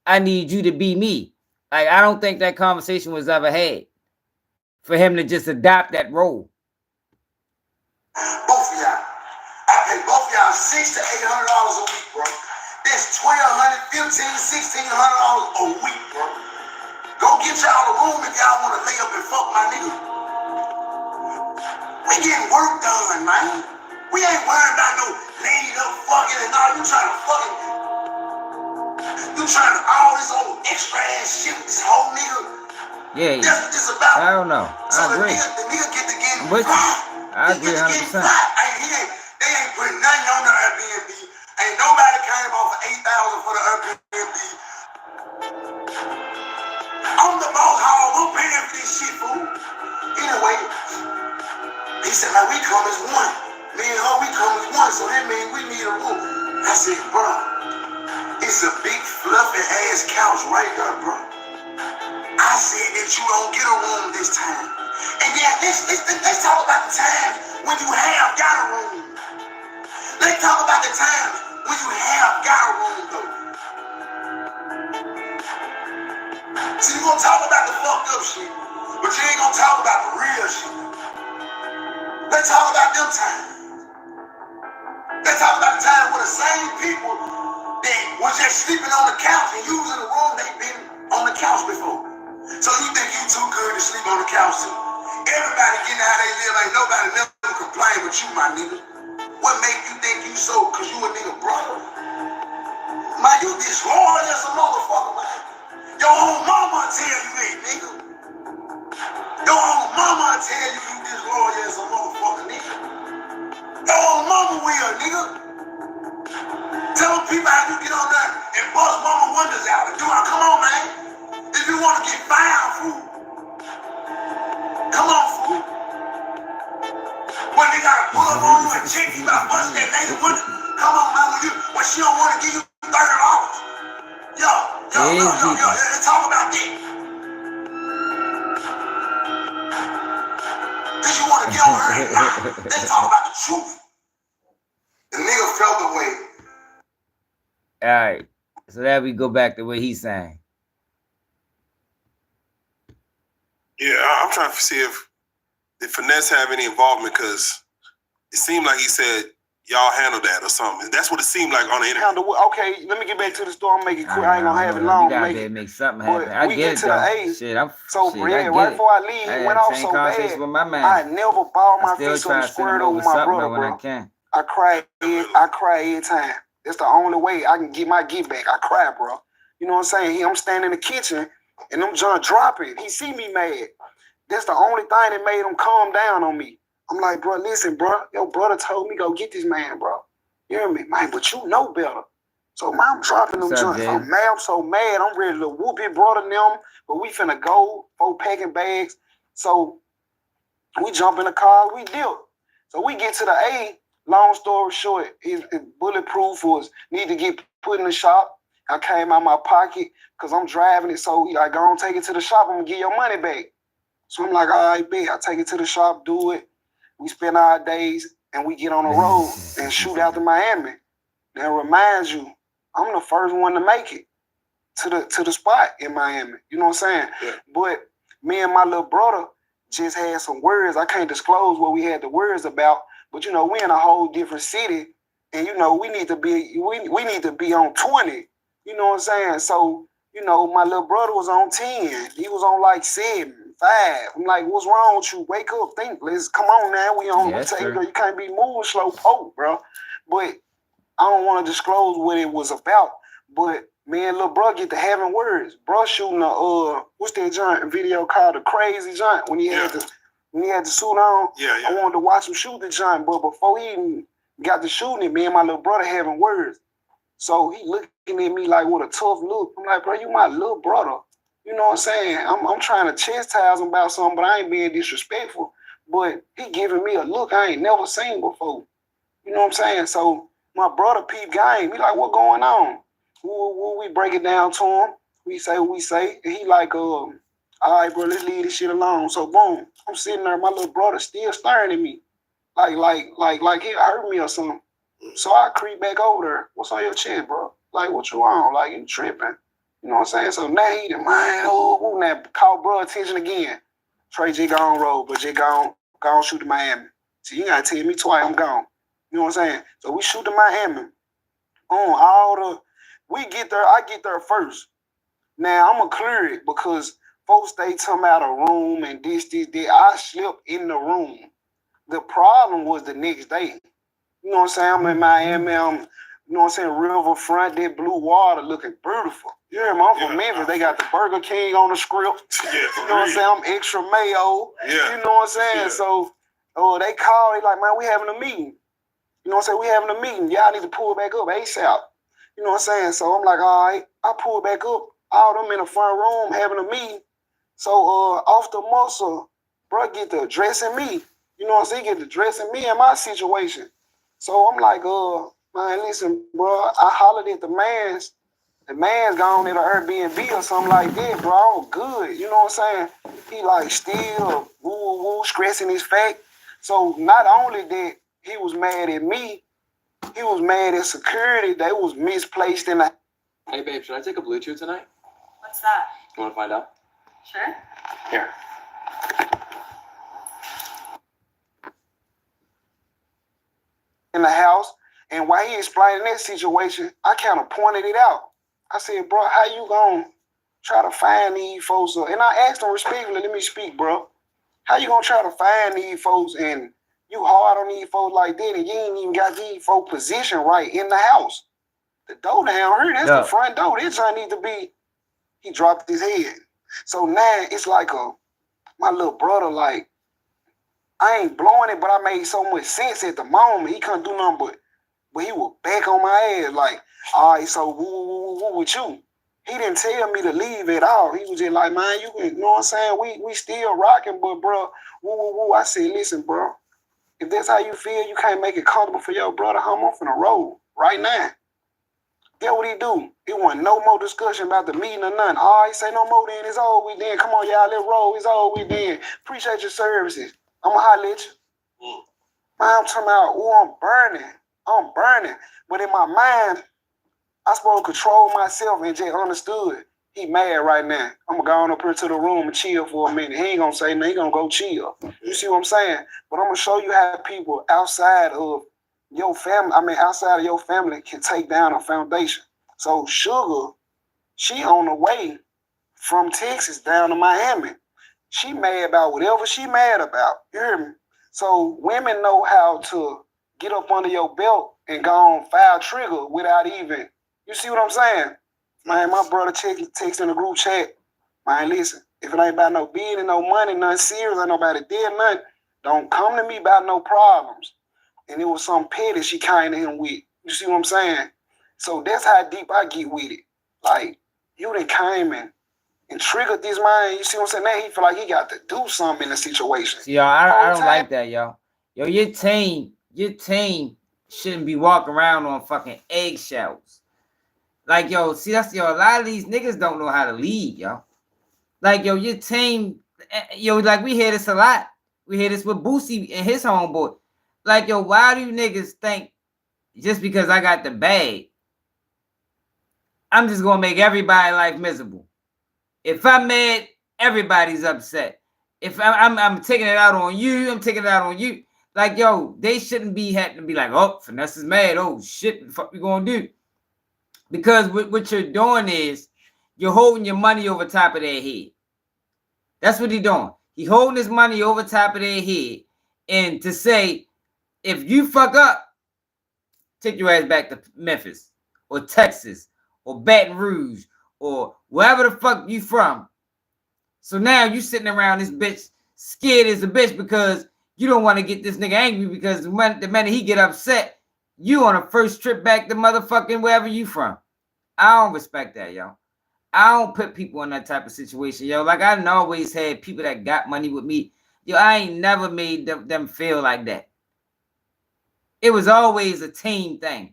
I need you to be me. Like, I don't think that conversation was ever had for him to just adopt that role. Both of y'all. I pay both of y'all $600 to $800 a week, bro. That's $1,200, $1,500, $1,600 a week, bro. Go get y'all a room if y'all want to lay up and fuck my nigga. We getting work done, man. We ain't worried about no laid up fucking and all. You trying to all this old extra ass shit with this whole nigga. Yeah, that's what this about. I don't know. I agree. The nigga get to get with you. I agree 100%. They ain't putting nothing on the Airbnb. Ain't nobody came off of $8,000 for the Airbnb. I'm the boss hall. I'm paying for this shit, fool. Anyway, he said, like, we come as one. Me and her, we come as one. So that means we need a room. I said, bro, it's a big fluffy ass couch right there, bro. I said that you don't get a room this time. And then let's talk about the time when you have got a room. Let's talk about the time when you have got a room, though. See, you're gonna talk about the fucked up shit, but you ain't gonna talk about the real shit. Let's talk about them times. Let's talk about the time when the same people that was just sleeping on the couch and using the room, they've been on the couch before. So you think you too good to sleep on the couch too? Everybody getting how they live, like nobody never complain but you, my nigga. What make you think you so? Cause you a nigga brother. Man, you disloyal as a motherfucker, man. Your own mama tell you that, nigga. Your own mama tell you disloyal as a motherfucker, nigga. Your own mama will, nigga. Tell people how you get on there and bust mama windows out and do it. Come on, man. If you want to get found, fool. Come on, fool. When they got to pull up on you and check you about busting that nigga window. Come on, man. When she don't want to give you $30. Yo, let's talk about that. Cause you want to get on her and lie. Let's talk about the truth. The nigga felt the way. All right. So there we go back to what he's saying. Yeah, I'm trying to see if Finesse have any involvement, because it seemed like he said y'all handle that or something. That's what it seemed like on the internet. Okay, let me get back to the story. I'm making it quick. I ain't gonna have it long. You gotta make something happen. I get it, though. Right before I leave, it went off so bad. With my man. I never balled my face on the squared over my brother, bro. I cry every time. That's the only way I can get my get back. I cry, bro. You know what I'm saying? I'm standing in the kitchen and I'm trying to drop it. He see me mad. That's the only thing that made him calm down on me. I'm like, bro, listen, bro. Your brother told me go get this man, bro. You hear me? Man, but you know better. So, man, I'm dropping them joints. I'm mad. I'm so mad. I'm ready to whoop his brother and them. But we finna go 4 packing bags. So, we jump in the car. We dip. So, we get to the A. Long story short, his bulletproof was need to get put in the shop. I came out my pocket because I'm driving it. So, he like, go on, take it to the shop. I'm going to get your money back. So, I'm like, all right, bet. I take it to the shop, do it. We spend our days and we get on the road and shoot out to Miami. That reminds you, I'm the first one to make it to the spot in Miami. You know what I'm saying? Yeah. But me and my little brother just had some words. I can't disclose what we had the words about, but you know, we in a whole different city, and you know, we need to be on 20. You know what I'm saying? So, you know, my little brother was on 10. He was on like 7, 5. I'm like, what's wrong with you? Wake up, think. Let's come on now. We on you can't be moving slow poke, bro. But I don't want to disclose what it was about. But me and little bro get to having words. Bro shooting a what's that joint video called the Crazy Joint when he had the suit on. Yeah. I wanted to watch him shoot the joint, but before he even got to shooting it, me and my little brother having words. So he looking at me like with a tough look. I'm like, bro, you my little brother. You know what I'm saying? I'm trying to chastise him about something, but I ain't being disrespectful. But he giving me a look I ain't never seen before. You know what I'm saying? So my brother peep game. He like, what going on? We break it down to him. We say what we say. And he like, all right, bro, let's leave this shit alone. So boom, I'm sitting there, my little brother still staring at me. Like he hurt me or something. So I creep back over there. What's on your chest, bro? Like, what you on? Like, you tripping. You know what I'm saying? So now he the mind, now call bro attention again. Trey J gone roll, but J gone shoot to Miami. So you gotta tell me twice I'm gone. You know what I'm saying? So we shoot to Miami. We get there, I get there first. Now I'm gonna clear it because folks they talking about a room and this. I slept in the room. The problem was the next day. You know what I'm saying? I'm in Miami, you know what I'm saying, riverfront, that blue water looking beautiful. You hear me? I'm from Memphis. They got the Burger King on the script. You know what I'm saying? I'm extra mayo. You know what I'm saying? So they call, they like, man, we having a meeting. You know what I'm saying? We having a meeting. Y'all need to pull back up ASAP. You know what I'm saying? So I'm like, all right, I pull back up. All them in the front room having a meeting. So off the muscle, bro, get to addressing me. You know what I'm saying? He get to addressing me and my situation. So I'm like, man, listen, bro, I hollered at the man's gone at an Airbnb or something like that, bro. I'm good. You know what I'm saying? He like still woo, stressing his fact. So not only that he was mad at me, he was mad at security. They was misplaced in the... Hey, babe, should I take a Blue Chew tonight? What's that? You want to find out? Sure. Here. In the house, and while he explaining that situation, I kind of pointed it out. I said, bro, how you gonna try to find these folks? And I asked him respectfully, let me speak, bro. How you gonna try to find these folks and you hard on these folks like that and you ain't even got these folks positioned right in the house? The door down here, that's the front door. This I need to be. He dropped his head. So now it's like my little brother, like, I ain't blowing it, but I made so much sense at the moment. He couldn't do nothing but he was back on my ass, like, all right, so woo with you. He didn't tell me to leave at all. He was just like, man, you know what I'm saying? We still rocking, but bro, woo. I said, listen, bro, if that's how you feel, you can't make it comfortable for your brother. I'm off in the road right now. Get what he do? It wasn't no more discussion about the meeting or nothing. All right, say no more then. It's over with then. Come on, y'all, let's roll. It's over with then. Appreciate your services. I'm going to holler at you. Man, I'm talking about, I'm burning. But in my mind, I supposed to control myself and just understood. He mad right now. I'm going to go on up here to the room and chill for a minute. He ain't going to say nothing. He going to go chill. You see what I'm saying? But I'm going to show you how people outside of your family can take down a foundation. So Sugar, she on the way from Texas down to Miami. She mad about whatever she mad about. You hear me? So women know how to get up under your belt and go on file trigger without even, you see what I'm saying? Man, my brother text in the group chat. Man, listen, if it ain't about no bidding, no money, nothing serious, ain't nobody dead, nothing, don't come to me about no problems. And it was some petty she kind of him with. You see what I'm saying? So that's how deep I get with it. Like, you done came and triggered this man. You see what I'm saying? Now he feel like he got to do something in the situation. See, y'all, I don't like that, y'all. Yo, your team shouldn't be walking around on fucking eggshells. Like, yo, see, a lot of these niggas don't know how to lead, yo. Like, yo, your team, yo, like, we hear this a lot. We hear this with Boosie and his homeboy. Like, yo, why do you niggas think just because I got the bag, I'm just gonna make everybody's life miserable? If I'm mad, everybody's upset. If I'm taking it out on you, I'm taking it out on you. Like, yo, they shouldn't be having to be like, oh, Finesse is mad. Oh, shit, what the fuck we gonna do? Because what you're doing is you're holding your money over top of their head. That's what he's doing. He holding his money over top of their head. And to say, if you fuck up, take your ass back to Memphis or Texas or Baton Rouge or wherever the fuck you from. So now you sitting around this bitch scared as a bitch because you don't want to get this nigga angry because the minute he get upset, you on a first trip back to motherfucking wherever you from. I don't respect that, yo. I don't put people in that type of situation, yo. Like, I always had people that got money with me. Yo, I ain't never made them feel like that. It was always a team thing.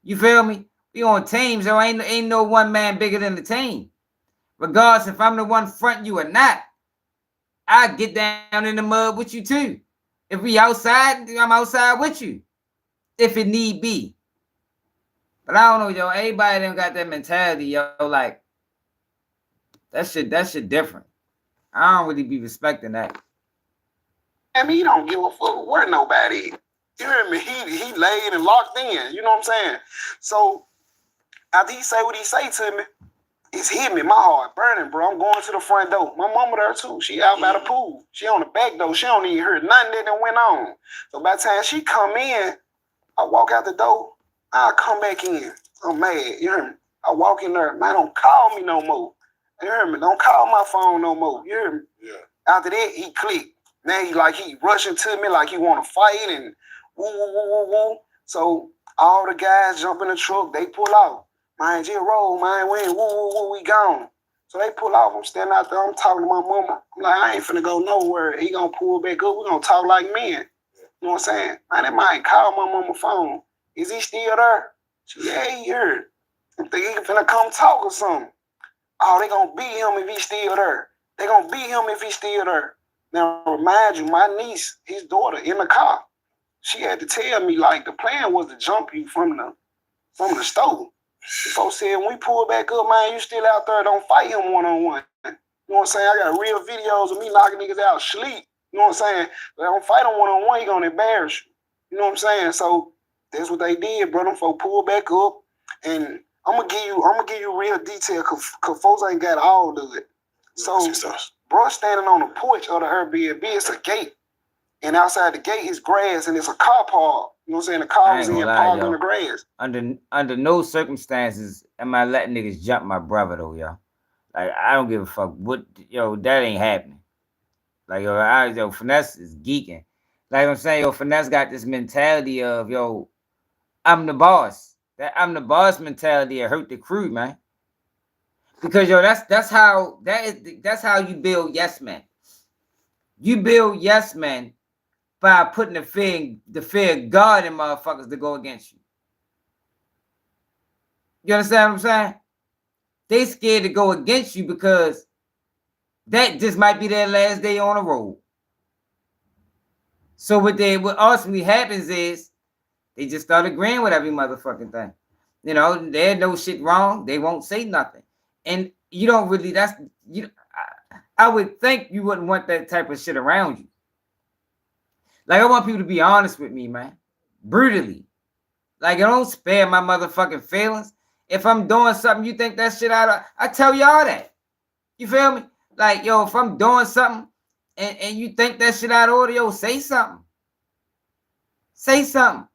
You feel me? We on teams, yo. Ain't no one man bigger than the team. Regardless if I'm the one fronting you or not, I get down in the mud with you too. If we outside, I'm outside with you. If it need be. But I don't know, yo. Everybody done got that mentality, yo. Like, that shit different. I don't really be respecting that. I mean, he don't give a fuck where nobody. You hear me? He laid and locked in. You know what I'm saying? So after he say what he say to me, it's hit me. My heart burning, bro. I'm going to the front door. My mama there too. She out by the pool. She on the back door. She don't even hear nothing that done went on. So by the time she come in, I walk out the door. I come back in. I'm mad. You hear me? I walk in there. Man, don't call me no more. You hear me? Don't call my phone no more. You hear me? Yeah. After that, he clicked. Now he rushing to me like he want to fight and woo, woo, woo, woo, woo. So all the guys jump in the truck. They pull out. Man, just roll, man. We ain't woo, woo, woo, we gone. So they pull off. I'm standing out there. I'm talking to my mama. I'm like, I ain't finna go nowhere. He gonna pull back up. We gonna talk like men. You know what I'm saying? Man, that might call my mama phone. Is he still there? She, yeah, he here. I'm thinking he finna come talk or something. Oh, they gonna beat him if he's still there. They gonna beat him if he's still there. Now, remind you, my niece, his daughter, in the car, she had to tell me, like, the plan was to jump you from the stove. Folks said, when we pull back up, man, you still out there, don't fight him one-on-one. You know what I'm saying? I got real videos of me knocking niggas out sleep. You know what I'm saying? But don't fight him one-on-one, he gonna embarrass you. You know what I'm saying? So that's what they did, bro. Them folks pulled back up, and I'm gonna give you real detail, cause folks ain't got all of it. So, bro, standing on the porch of the Airbnb, it's a gate, and outside the gate is grass, and it's a car park. You know what I'm saying? The car was in parked in the grass. Under no circumstances am I letting niggas jump my brother though, yo. Like, I don't give a fuck what, yo. That ain't happening. Like, yo, Finesse is geeking. Like I'm saying, yo, Finesse got this mentality of, yo, I'm the boss. That I'm the boss mentality hurt the crew, man. Because, yo, that's how you build yes men. You build yes men by putting the fear of God in motherfuckers to go against you. You understand what I'm saying? They scared to go against you because that just might be their last day on the road. So what ultimately happens is they just start agreeing with every motherfucking thing. You know, there's no shit wrong. They won't say nothing. And you don't really, I would think you wouldn't want that type of shit around you. Like, I want people to be honest with me, man. Brutally. Like, I don't spare my motherfucking feelings. If I'm doing something, you think that shit out of, I tell y'all that. You feel me? Like, yo, if I'm doing something and you think that shit out of order, yo, say something. Say something.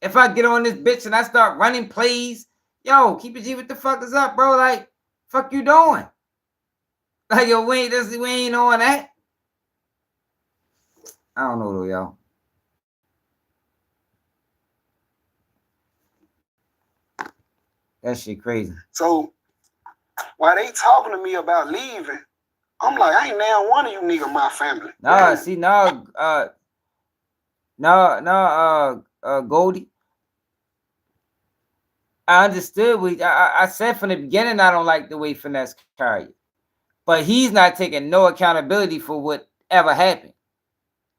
If I get on this bitch and I start running plays, yo, keep it G, what the fuck is up, bro? Like, fuck you doing? Like, yo, we ain't on that. I don't know though, yo. That shit crazy. So while they talking to me about leaving, I'm like, I ain't now one of you niggas my family. Nah, see, Goldie. I understood I said from the beginning I don't like the way Finesse carried. But he's not taking no accountability for whatever happened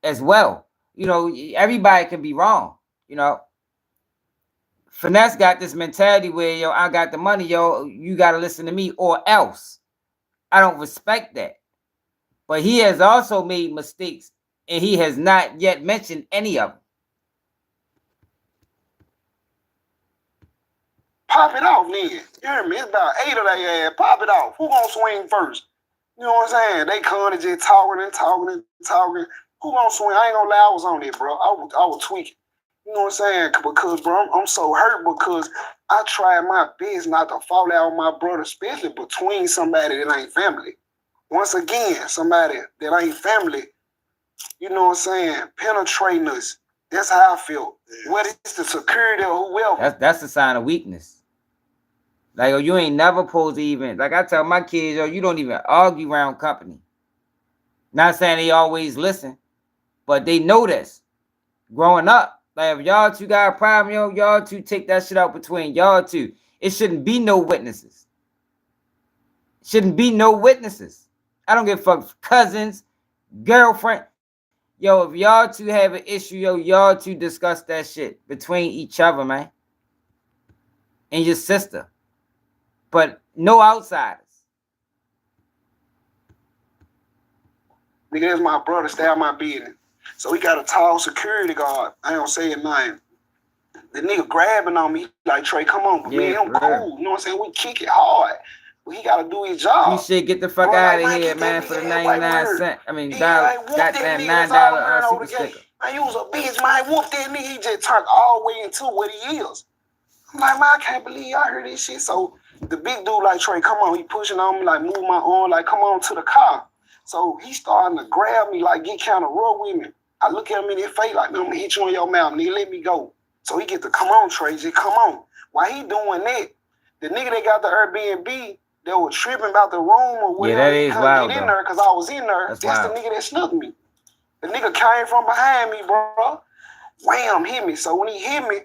as well. You know, everybody can be wrong, you know. Finesse got this mentality where, yo, I got the money, yo, you got to listen to me or else. I don't respect that. But he has also made mistakes, and he has not yet mentioned any of them. Pop it off, then. You hear me? It's about 8 of they ass. Pop it off. Who gonna swing first? You know what I'm saying? They come and just talking and talking and talking. Who gonna swing? I ain't gonna lie, I was on it, bro. I was tweaking. You know what I'm saying? Because, bro, I'm so hurt because I tried my best not to fall out with my brother, especially between somebody that ain't family. Once again, somebody that ain't family, you know what I'm saying, penetrating us. That's how I feel. Whether it's the security or whoever. That's a sign of weakness. Like, yo, you ain't never supposed to even, like I tell my kids, yo, you don't even argue around company. Not saying they always listen, but they know this. Growing up, like if y'all two got a problem, yo, y'all two take that shit out between y'all two. It shouldn't be no witnesses. Shouldn't be no witnesses. I don't give a fuck. Cousins, girlfriend. Yo, if y'all two have an issue, yo, y'all two discuss that shit between each other, man. And your sister. But no outsiders. Nigga, that's my brother, stay out my business. So he got a tall security guard. I don't say his name. The nigga grabbing on me like, Trey, come on. Yeah, me and him cool. You know what I'm saying? We kick it hard. But he got to do his job. You should get the fuck out of here, man, for the 99 cent. I mean, goddamn $9 super sticker. Man, you was a bitch, man. Whoop that nigga. He just turned all the way into what he is. I'm like, man, I can't believe I heard this shit. So the big dude like, Trey, come on. He pushing on me, like, move my arm, like, come on to the car. So he starting to grab me, like, get kind of rough with me. I look at him in his face like, man, I'm going to hit you on your mouth, nigga. Let me go. So he get to come on, Trey, just come on. While he doing that, the nigga that got the Airbnb, they were tripping about the room or whatever. Yeah, that is wild, get in there because I was in there. That's the nigga that snuck me. The nigga came from behind me, bro. Wham, hit me. So when he hit me,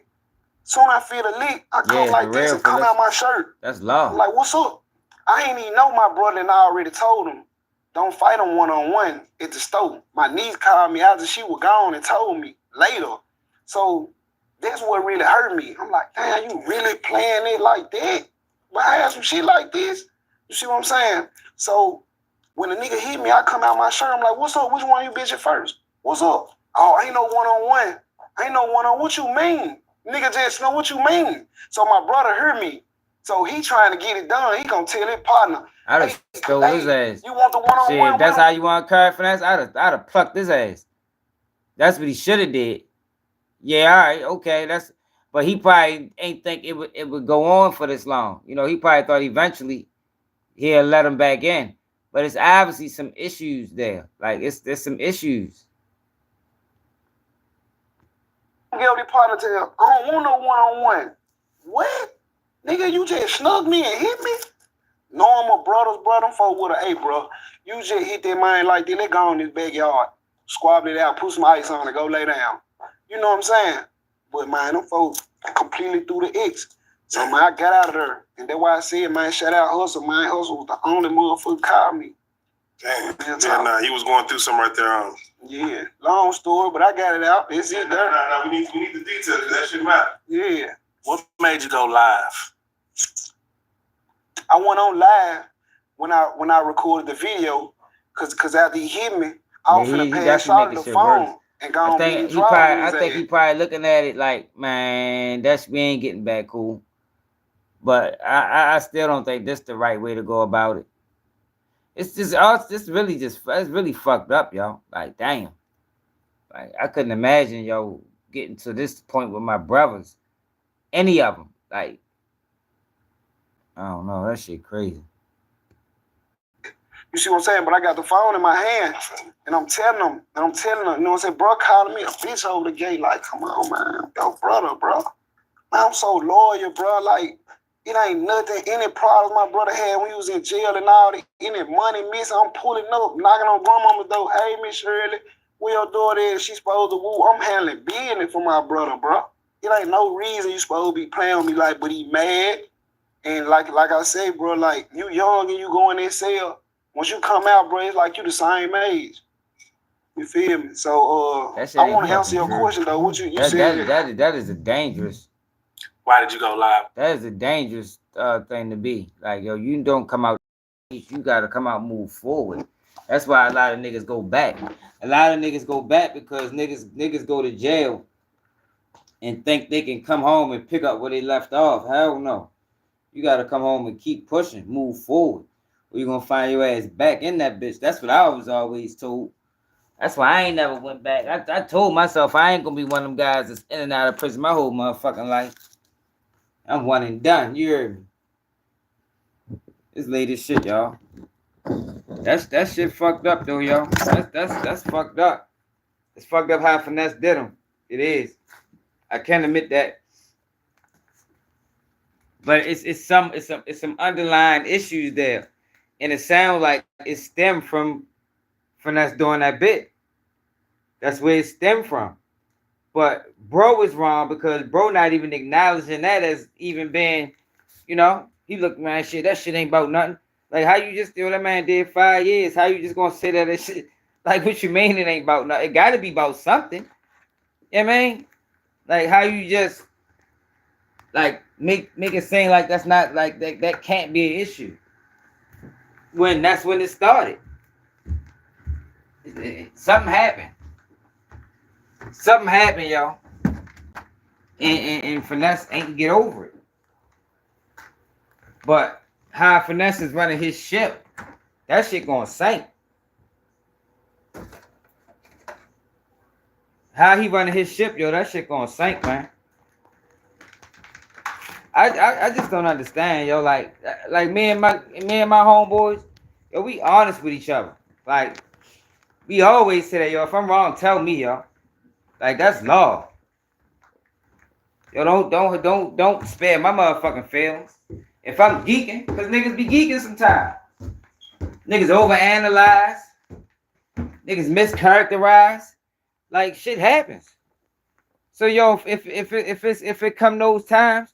soon I feel the lick, I come like this and come out my shirt. That's law. I'm like, what's up? I ain't even know my brother, and I already told him, don't fight him one-on-one at the store. My niece called me after she was gone and told me later. So that's what really hurt me. I'm like, damn, you really playing it like that? But I had some shit like this. You see what I'm saying? So when the nigga hit me, I come out my shirt. I'm like, what's up? Which one of you bitches first? What's up? Oh, ain't no one-on-one. Ain't no one-on-one. What you mean? Nigga just know what you mean. So my brother heard me. So he trying to get it done. He gonna tell his partner. I'd have stole his ass. You want the one-on-one? Shit, that's how you want to carry finesse? I'd have plucked his ass. That's what he should have did. Yeah, all right, okay. But he probably ain't think it would go on for this long. You know, he probably thought eventually he'll let him back in. But it's obviously some issues there. Like there's some issues. Get the partner to him. I don't want no one-on-one. What? Nigga, you just snuck me and hit me? No, I'm a brother's brother. I'm folk with hey, bro. You just hit that man like that. Let go in this backyard. Squab it out. Put some ice on it. Go lay down. You know what I'm saying? But, man, them folks completely threw the X. So, man, I got out of there. And that's why I said, man, shout out Hustle. Man, Hustle was the only motherfucker called me. Damn. Yeah, nah, he was going through something right there. Yeah. Long story, but I got it out. It's it there. Nah, we need the details. That shit matter. Yeah. What made you go live? I went on live when I recorded the video, cause after he hit me, I was finna pass out the phone and go on. I think he probably looking at it like, man, we ain't getting back cool. But I still don't think this the right way to go about it. It's really fucked up, y'all. Like, damn. Like, I couldn't imagine, yo, getting to this point with my brothers. Any of them. Like, I don't know. That shit crazy. You see what I'm saying? But I got the phone in my hand, and I'm telling them, you know what I'm saying? Bro calling me a bitch over the gate, like, come on, man. Yo, brother, bro. Man, I'm so loyal, bro. Like, it ain't nothing, any problems my brother had when he was in jail and all that, any money missing, I'm pulling up, knocking on grandmama's door. Hey, Miss Shirley, where your daughter is? She's supposed to woo. I'm handling business for my brother, bro. It ain't no reason you supposed to be playing with me, like, but he mad. And like I say, bro, like, you young and you go in that cell. Once you come out, bro, it's like you the same age. You feel me? So, I want to answer your question, though. What you said? That is a dangerous. Why did you go live? That is a dangerous thing to be. Like, yo, you don't come out. You got to come out and move forward. That's why a lot of niggas go back. A lot of niggas go back because niggas go to jail and think they can come home and pick up where they left off. Hell no. You got to come home and keep pushing, move forward. Or you're going to find your ass back in that bitch. That's what I was always told. That's why I ain't never went back. I told myself I ain't going to be one of them guys that's in and out of prison my whole motherfucking life. I'm one and done. You heard me? This latest shit, y'all. That shit fucked up, though, y'all. That's fucked up. It's fucked up how Finesse did him. It is. I can't admit that. But it's some underlying issues there, and it sounds like it stemmed from us doing that bit. That's where it stemmed from. But bro is wrong because bro not even acknowledging that as even being, he looked, man, shit, that shit ain't about nothing. Like, how you just, that man did 5 years. How you just gonna say that shit? Like, what you mean it ain't about nothing? It gotta be about something. You know what I mean? Like, how you just, like, make it seem like that's not, like, that can't be an issue. When that's when it started. Something happened. Something happened, y'all. And Finesse ain't get over it. But how Finesse is running his ship, that shit gonna sink. How he running his ship, yo, that shit gonna sink, man. I just don't understand, yo. Like me and my homeboys, yo, we honest with each other. Like, we always say that, yo, if I'm wrong, tell me, yo. Like, that's law. Yo, don't spare my motherfucking feelings. If I'm geeking, because niggas be geeking sometimes. Niggas overanalyze. Niggas mischaracterize. Like, shit happens. So, yo, if it come those times,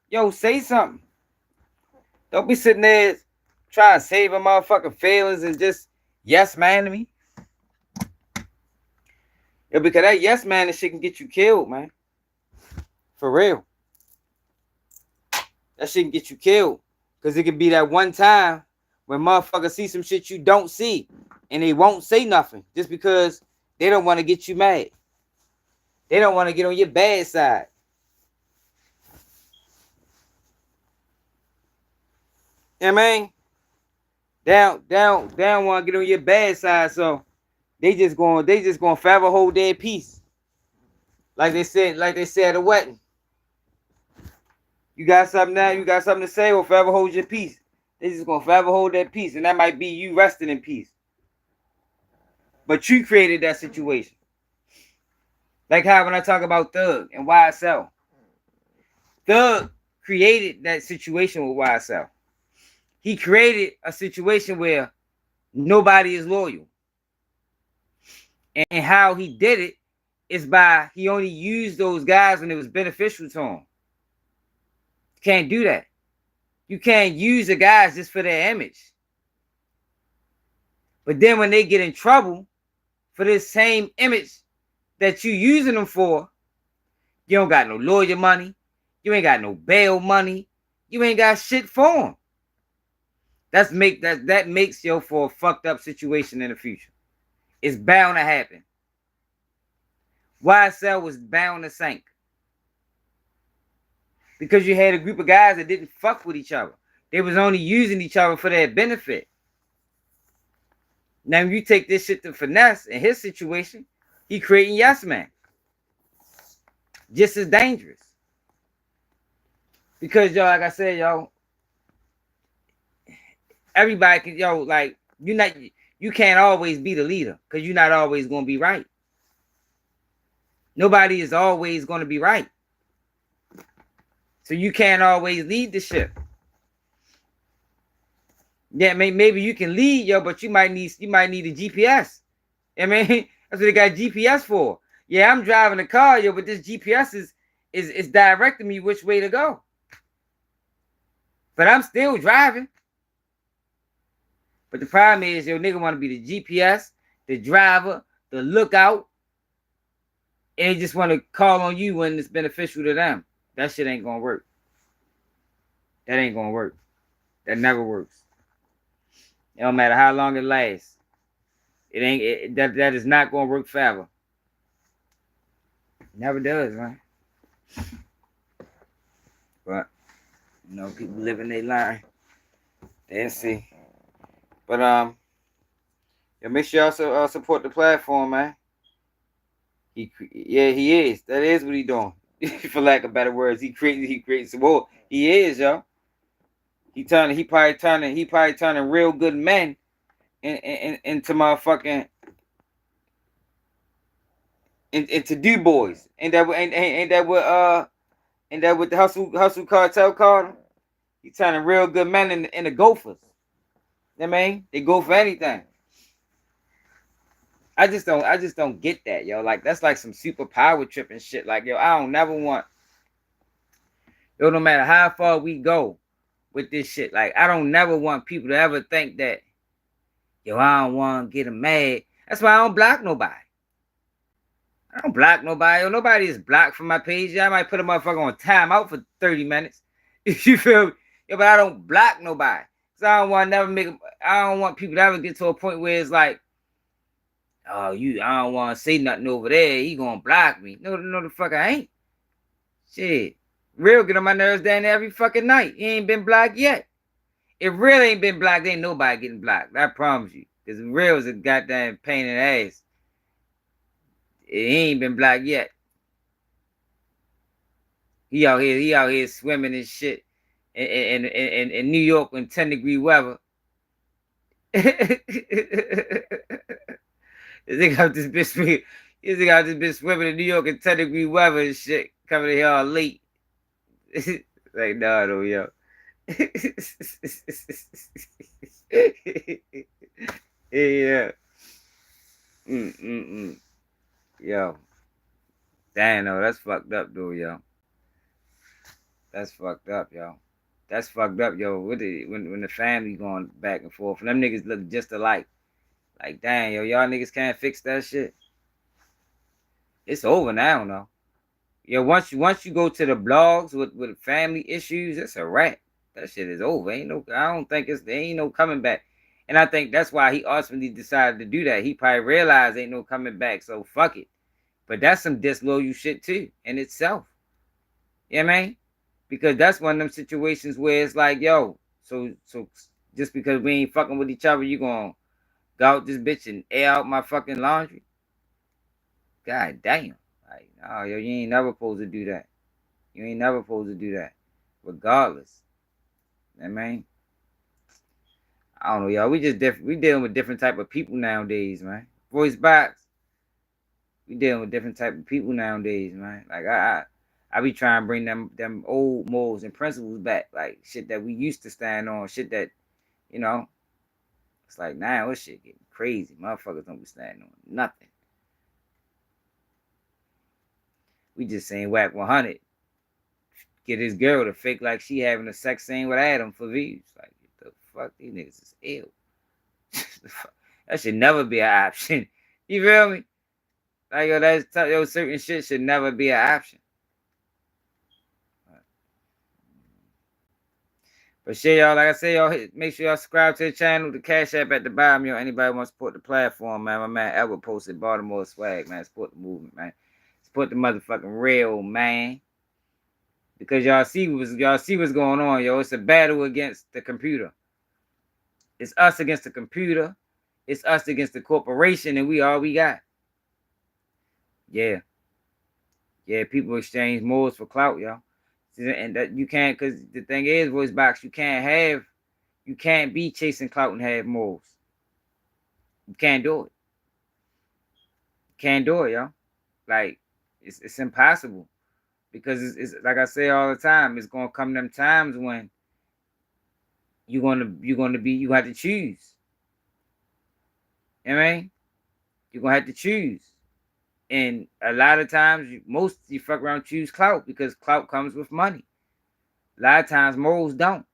yo, say something. Don't be sitting there trying to save a motherfucking feelings and just yes man to me. Yo, because that yes man and shit can get you killed, man. For real. That shit can get you killed. Because it could be that one time when motherfuckers see some shit you don't see. And they won't say nothing. Just because they don't want to get you mad. They don't want to get on your bad side. You know what I mean? They don't want to get on your bad side, so they just going forever hold their peace. Like they said at the wedding. You got something now, you got something to say, or forever hold your peace. They just gonna forever hold that peace, and that might be you resting in peace. But you created that situation. Like how when I talk about Thug and YSL. Thug created that situation with YSL. He created a situation where nobody is loyal. And how he did it is by he only used those guys when it was beneficial to him. You can't do that. You can't use the guys just for their image. But then when they get in trouble for this same image that you using them for, you don't got no lawyer money. You ain't got no bail money. You ain't got shit for them. That makes you for a fucked up situation in the future. It's bound to happen. YSL was bound to sink. Because you had a group of guys that didn't fuck with each other. They was only using each other for their benefit. Now you take this shit to Finesse in his situation, he creating yes man. Just as dangerous. Because y'all, like I said, y'all, everybody can, yo, like, you can't always be the leader because you're not always going to be right. Nobody is always going to be right. So you can't always lead the ship. Yeah, maybe you can lead, yo, but you might need a GPS. I mean, that's what they got GPS for. Yeah, I'm driving the car, yo, but this GPS is directing me which way to go. But I'm still driving. But the problem is, yo, nigga want to be the GPS, the driver, the lookout, and they just want to call on you when it's beneficial to them. That shit ain't gonna work. That ain't gonna work. That never works. It don't matter how long it lasts. That is not gonna work forever. Never does, man. But people living their line. They'll see. But yeah, make sure you also support the platform, man. He is. That is what he doing. For lack of better words, he creates support. He is, yo. He probably turning real good men into motherfucking into do boys. Ain't that what the hustle cartel called him? He turning real good men in the Gophers. You know what I mean? They go for anything. I just don't get that, yo. Like, that's like some superpower tripping shit. Like, yo, I don't never want, yo, no matter how far we go with this shit, like, I don't never want people to ever think that, yo, I don't want to get them mad. That's why I don't block nobody. I don't block nobody. Yo, nobody is blocked from my page. Yeah, I might put a motherfucker on timeout for 30 minutes. If you feel me? Yo, but I don't block nobody. So I don't want people to ever get to a point where it's like, oh, I don't want to say nothing over there. He gonna block me. No, the fuck I ain't. Shit. Real get on my nerves down there every fucking night. He ain't been blocked yet. If Real ain't been blocked, ain't nobody getting blocked. I promise you. Because Real is a goddamn pain in the ass. He ain't been blocked yet. He out here swimming and shit in New York in 10-degree weather. This nigga out this bitch swimming in New York in 10-degree weather and shit, coming in here all late. Like, nah, though, yo. Yeah. Yo. Damn, no, that's fucked up, though, yo. That's fucked up, yo. That's fucked up, yo. When the family going back and forth, and them niggas look just alike. Like, damn, yo, y'all niggas can't fix that shit. It's over now, though. Yo, once you go to the blogs with family issues, it's a wrap. That shit is over. I don't think there ain't no coming back. And I think that's why he ultimately decided to do that. He probably realized ain't no coming back, so fuck it. But that's some disloyal shit too in itself. You know what I mean? Because that's one of them situations where it's like, yo, so just because we ain't fucking with each other, you gonna go out this bitch and air out my fucking laundry? God damn. Like, oh, yo, you ain't never supposed to do that. You ain't never supposed to do that. Regardless. You know what I mean? I don't know, y'all. We dealing with different type of people nowadays, man. Voice box. We dealing with different type of people nowadays, man. Like, I be trying to bring them old morals and principles back. Like, shit that we used to stand on. Shit that, you know. It's like, now this shit getting crazy. Motherfuckers don't be standing on nothing. We just saying whack 100. Get this girl to fake like she having a sex scene with Adam for views. Like, what the fuck? These niggas is ill. That should never be an option. You feel me? Like, yo, certain shit should never be an option. But shit, y'all, like I said, y'all, make sure y'all subscribe to the channel. The Cash App at the bottom, yo. Anybody want to support the platform, man? My man Edward posted Baltimore swag, man. Support the movement, man. Support the motherfucking real, man. Because y'all see what's going on, yo. It's a battle against the computer. It's us against the computer. It's us against the corporation, and we all we got. Yeah. Yeah, people exchange morals for clout, yo. And that you can't, because the thing is, voice box, you can't be chasing clout and have morals. You can't do it. You can't do it, yo. Like, it's impossible. Because it's like I say all the time, it's gonna come them times when you have to choose. You know what I mean? You're gonna have to choose. And a lot of times you fuck around choose clout because clout comes with money. A lot of times morals don't.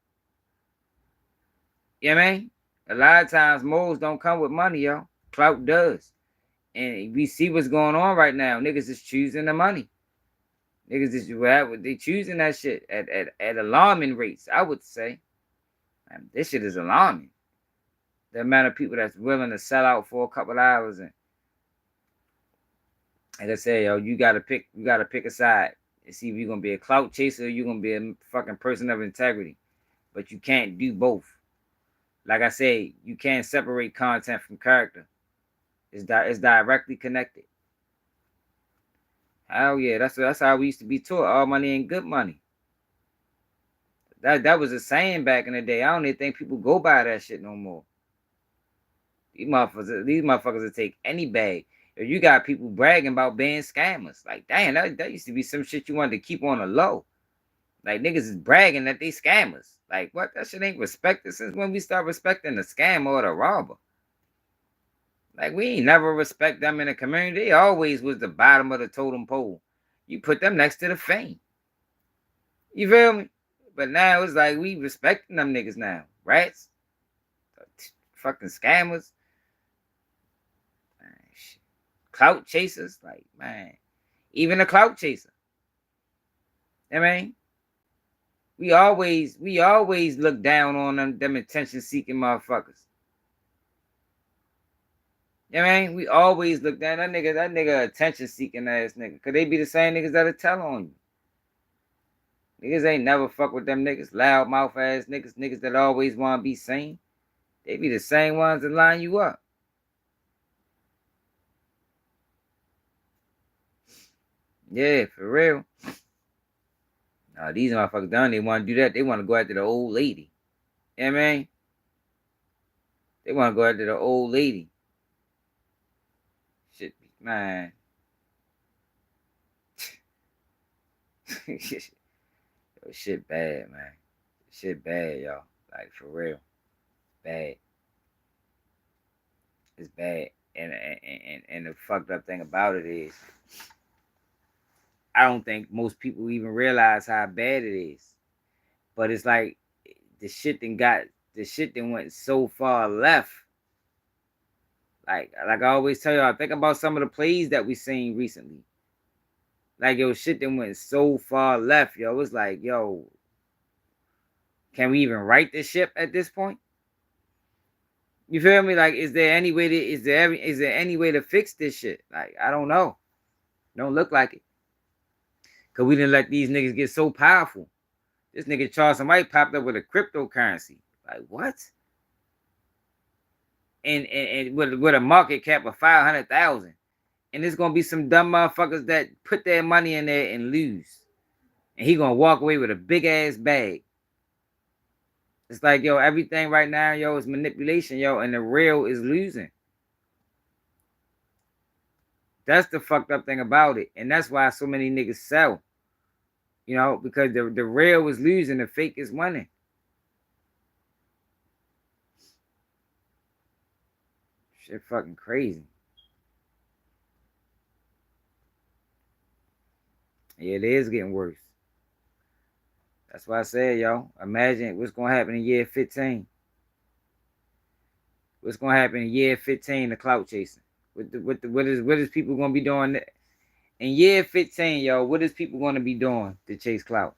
You know what I mean? A lot of times morals don't come with money, yo. Clout does. And we see what's going on right now. Niggas is choosing the money. Niggas is they choosing that shit at alarming rates, I would say. Man, this shit is alarming. The amount of people that's willing to sell out for a couple of hours, and like I said, yo, you gotta pick a side and see if you're gonna be a clout chaser or you're gonna be a fucking person of integrity. But you can't do both. Like I say, you can't separate content from character. It's directly connected. Hell yeah, that's how we used to be taught. All money ain't good money. That was a saying back in the day. I don't even think people go by that shit no more. These motherfuckers will take any bag. If you got people bragging about being scammers, like damn, that used to be some shit you wanted to keep on the low. Like, niggas is bragging that they scammers. Like, what? That shit ain't respected since when we start respecting the scammer or the robber. Like, we ain't never respect them in the community. They always was the bottom of the totem pole. You put them next to the fame. You feel me? But now it's like we respecting them niggas now. Rats. Fucking scammers. Man, shit. Clout chasers. Like, man. Even a clout chaser. I mean, we always look down on them attention-seeking motherfuckers. You know what I mean? We always look down that nigga attention-seeking ass nigga. Cause they be the same niggas that'll tell on you. Niggas ain't never fuck with them niggas. Loud mouth ass niggas that always want to be seen. They be the same ones that line you up. Yeah, for real. Nah, these motherfuckers down, they want to do that. They want to go after the old lady. You know what I mean? They want to go after the old lady. Shit, man. Yo, shit bad, man. Shit bad, y'all. Like, for real. Bad. It's bad. And the fucked up thing about it is, I don't think most people even realize how bad it is. But it's like the shit then went so far left. Like I always tell y'all, think about some of the plays that we seen recently. Like, yo, shit then went so far left, yo. It's like, yo, can we even right the ship at this point? You feel me? Like, is there any way to fix this shit? Like, I don't know. Don't look like it. Cause we didn't let these niggas get so powerful. This nigga Charles White popped up with a cryptocurrency. Like, what? And with a market cap of 500,000. And there's gonna be some dumb motherfuckers that put their money in there and lose. And he gonna walk away with a big ass bag. It's like, yo, everything right now, yo, is manipulation, yo, and the real is losing. That's the fucked up thing about it. And that's why so many niggas sell. You know, because the real is losing, the fake is winning. Shit fucking crazy. Yeah, it is getting worse. That's why I said, yo, imagine what's going to happen in year 15. What's going to happen in year 15, the clout chasing? What is people going to be doing in year 15, yo? What is people going to be doing to chase clout?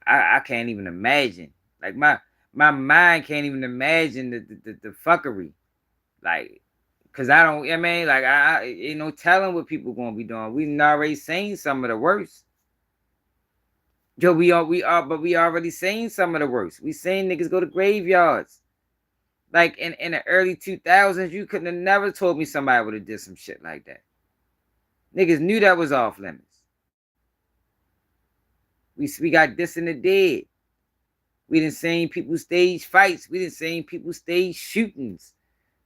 I can't even imagine. Like, my mind can't even imagine the fuckery. Like, cause I don't, I mean, like, I ain't no telling what people gonna be doing. We've already seen some of the worst. Yo, we already seen some of the worst. We seen niggas go to graveyards. Like, in the early 2000s, you couldn't have never told me somebody would have did some shit like that. Niggas knew that was off limits. We got this in the dead. We done seen people stage fights. We done seen people stage shootings.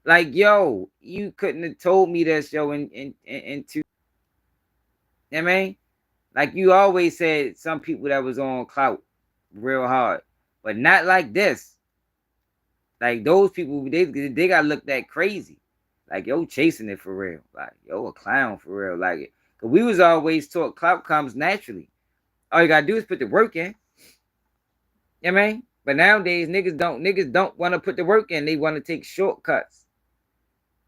Like, yo, you couldn't have told me this, yo, in two. You know what I mean? Like, you always said some people that was on clout real hard, but not like this. Like, those people, they got looked at crazy. Like, yo, chasing it for real. Like, yo, a clown for real. Like, it. Cause we was always taught clout comes naturally. All you gotta do is put the work in. You know what I mean? But nowadays, niggas don't want to put the work in. They want to take shortcuts.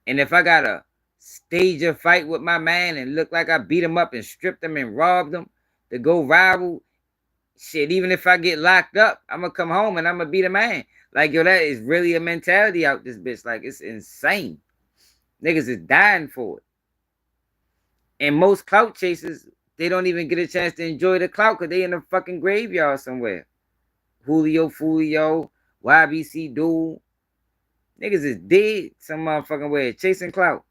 And if I gotta stage a fight with my man and look like I beat him up and stripped him and robbed him to go rival, shit, even if I get locked up, I'm gonna come home and I'm gonna beat a man. Like, yo, that is really a mentality out this bitch. Like, it's insane. Niggas is dying for it. And most clout chasers, they don't even get a chance to enjoy the clout because they in a fucking graveyard somewhere. Julio, Fulio, YBC Duel. Niggas is dead some motherfucking way, chasing clout.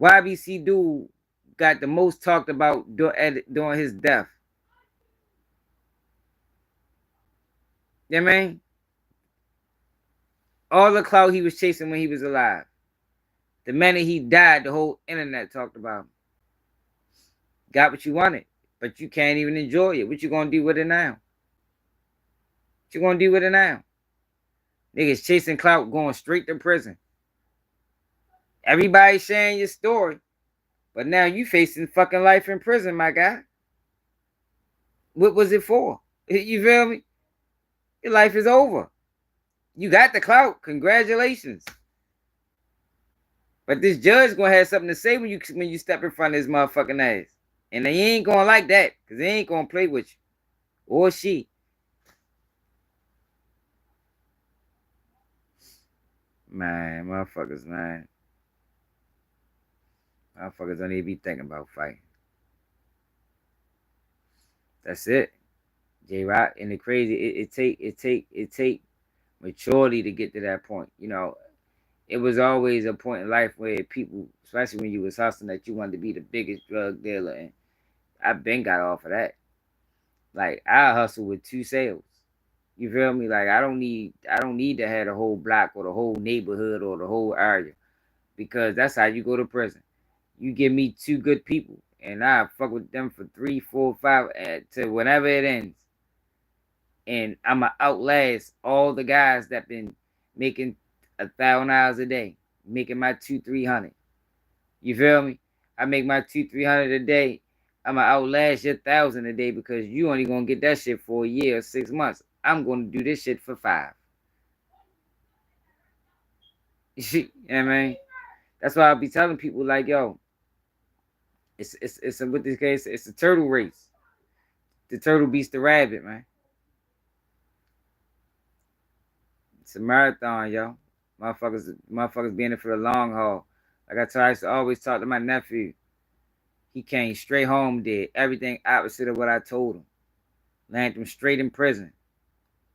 YBC Duel got the most talked about during his death. You know what I mean? All the clout he was chasing when he was alive. The minute he died, the whole internet talked about him. Got what you wanted. but you can't even enjoy it. What you gonna do with it now? What you gonna do with it now? Niggas chasing clout, going straight to prison. Everybody sharing your story, but now you facing fucking life in prison, my guy. What was it for? You feel me? Your life is over. You got the clout. Congratulations. But this judge gonna have something to say when you step in front of his motherfucking ass. And they ain't gonna like that, because they ain't gonna play with you. Or she. Man, motherfuckers, man. Motherfuckers don't even be thinking about fighting. That's it. J-Rock, and the crazy, it take maturity to get to that point. You know, it was always a point in life where people, especially when you was hustling, that you wanted to be the biggest drug dealer, and I've been got off of that. Like, I hustle with 2 sales. You feel me? Like, I don't need to have the whole block or the whole neighborhood or the whole area, because that's how you go to prison. You give me 2 good people, and I fuck with them for 3, 4, 5 to whenever it ends. And I'ma outlast all the guys that been making $1,000 a day, making my 200-300. You feel me? I make my 200-300 a day. I'ma outlast your 1,000 a day, because you only gonna get that shit for a year or 6 months. I'm gonna do this shit for 5. You know what I mean? That's why I be telling people, like, yo, it's with this case, it's a turtle race. The turtle beats the rabbit, man. It's a marathon, yo. Motherfuckers being there for the long haul. Like I used to always talk to my nephew. He came straight home, did everything opposite of what I told him. Landed him straight in prison.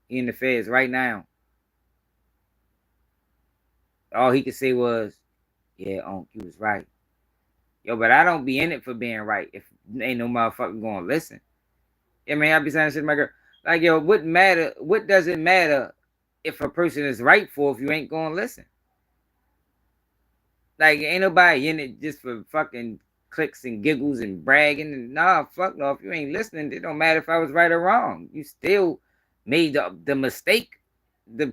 He in the feds right now. All he could say was, yeah, you was right. Yo, but I don't be in it for being right if ain't no motherfucker gonna listen. I mean, I be saying shit to my girl. Like, yo, what does it matter if a person is right for if you ain't gonna listen? Like, ain't nobody in it just for fucking clicks and giggles and bragging. And nah, fuck no. If you ain't listening, it don't matter if I was right or wrong. You still made the mistake. The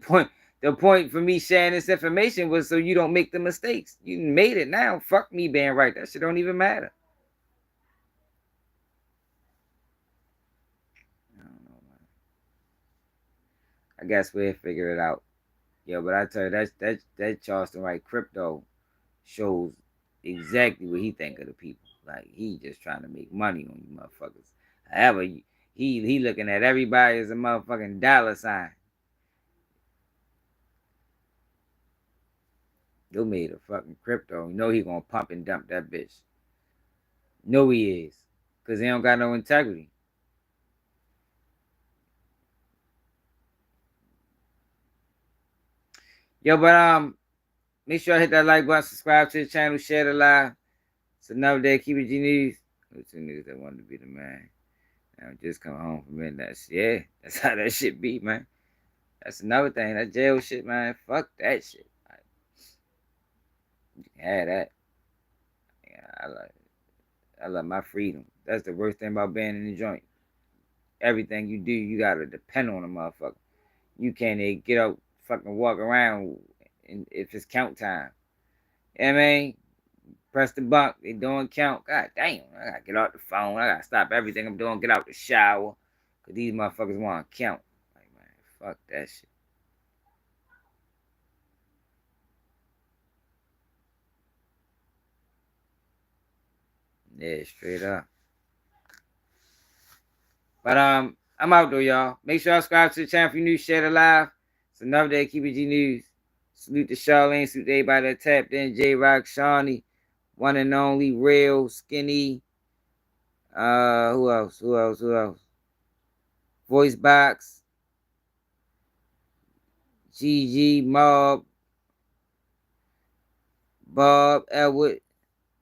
point for me sharing this information was so you don't make the mistakes. You made it now. Fuck me being right. That shit don't even matter. I don't know, man. I guess we'll figure it out. Yeah, but I tell you, that Charleston White crypto shows exactly what he think of the people. Like, he just trying to make money on you motherfuckers. However, he looking at everybody as a motherfucking dollar sign. You made a fucking crypto. You know he gonna pump and dump that bitch. No, he is. Because he don't got no integrity. Yo, but make sure I hit that like button, subscribe to the channel, share the live. It's another day. Keep it G News. Those 2 niggas that wanted to be the man. Now just come home from it. That's how that shit be, man. That's another thing. That jail shit, man. Fuck that shit. You can have that. Yeah, I love my freedom. That's the worst thing about being in the joint. Everything you do, you gotta depend on a motherfucker. You can't even get up, fucking walk around if it's count time. You know what I mean? Press the bunk, they doing count. God damn, I gotta get off the phone. I gotta stop everything I'm doing, get out the shower. Cause these motherfuckers wanna count. Like, man, fuck that shit. Yeah, straight up. But I'm out though, y'all. Make sure y'all subscribe to the channel if you're new, share the live. It's another day, Keep It G News. Salute to Charlene, salute to everybody that tapped in. J-Rock, Shawnee, one and only, Real, Skinny. Who else? Voice Box, GG, Mob, Bob, Elwood,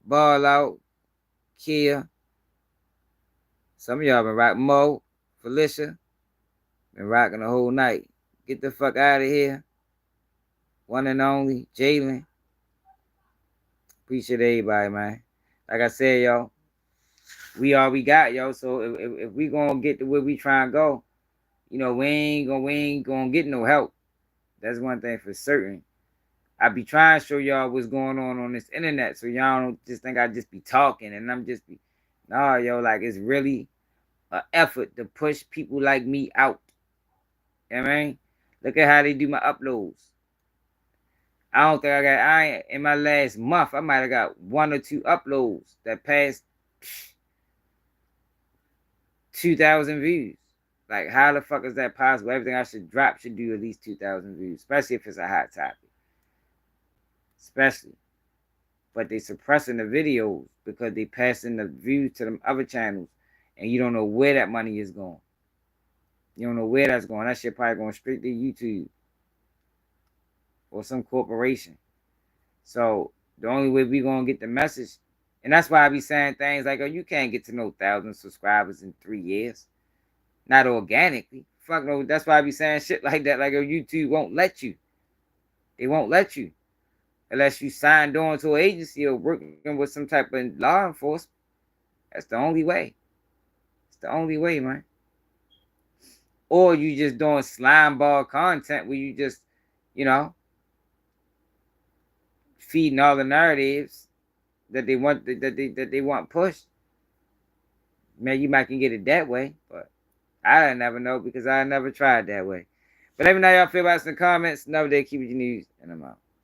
Ball Out, Kia. Some of y'all been rocking. Mo, Felicia, been rocking the whole night. Get the fuck out of here. One and only, Jalen. Appreciate everybody, man. Like I said, y'all, we all we got, yo. So if we gonna get to where we trying to go, you know, we ain't gonna get no help. That's one thing for certain. I be trying to show y'all what's going on this internet, so y'all don't just think I just be talking and I'm just be, nah, yo, like it's really an effort to push people like me out. You know what I mean? Look at how they do my uploads. I don't think in my last month, I might have got 1 or 2 uploads that passed 2,000 views. Like, how the fuck is that possible? Everything I should drop should do at least 2,000 views, especially if it's a hot topic. Especially. But they suppressing the videos because they passing the views to them other channels, and you don't know where that money is going. You don't know where that's going. That shit probably going straight to YouTube or some corporation. So the only way we gonna get the message, and that's why I be saying things like, oh, you can't get to no 1,000 subscribers in 3 years. Not organically. Fuck no, that's why I be saying shit like that. Like, oh, YouTube won't let you. They won't let you. Unless you signed on to an agency or working with some type of law enforcement. That's the only way. It's the only way, man. Or you just doing slime ball content where you just, you know, feeding all the narratives that they want that they want pushed. Man, you might can get it that way, but I never know because I never tried that way. But let me know how y'all feel about us in the comments. Another day, keep it your news, and I'm out.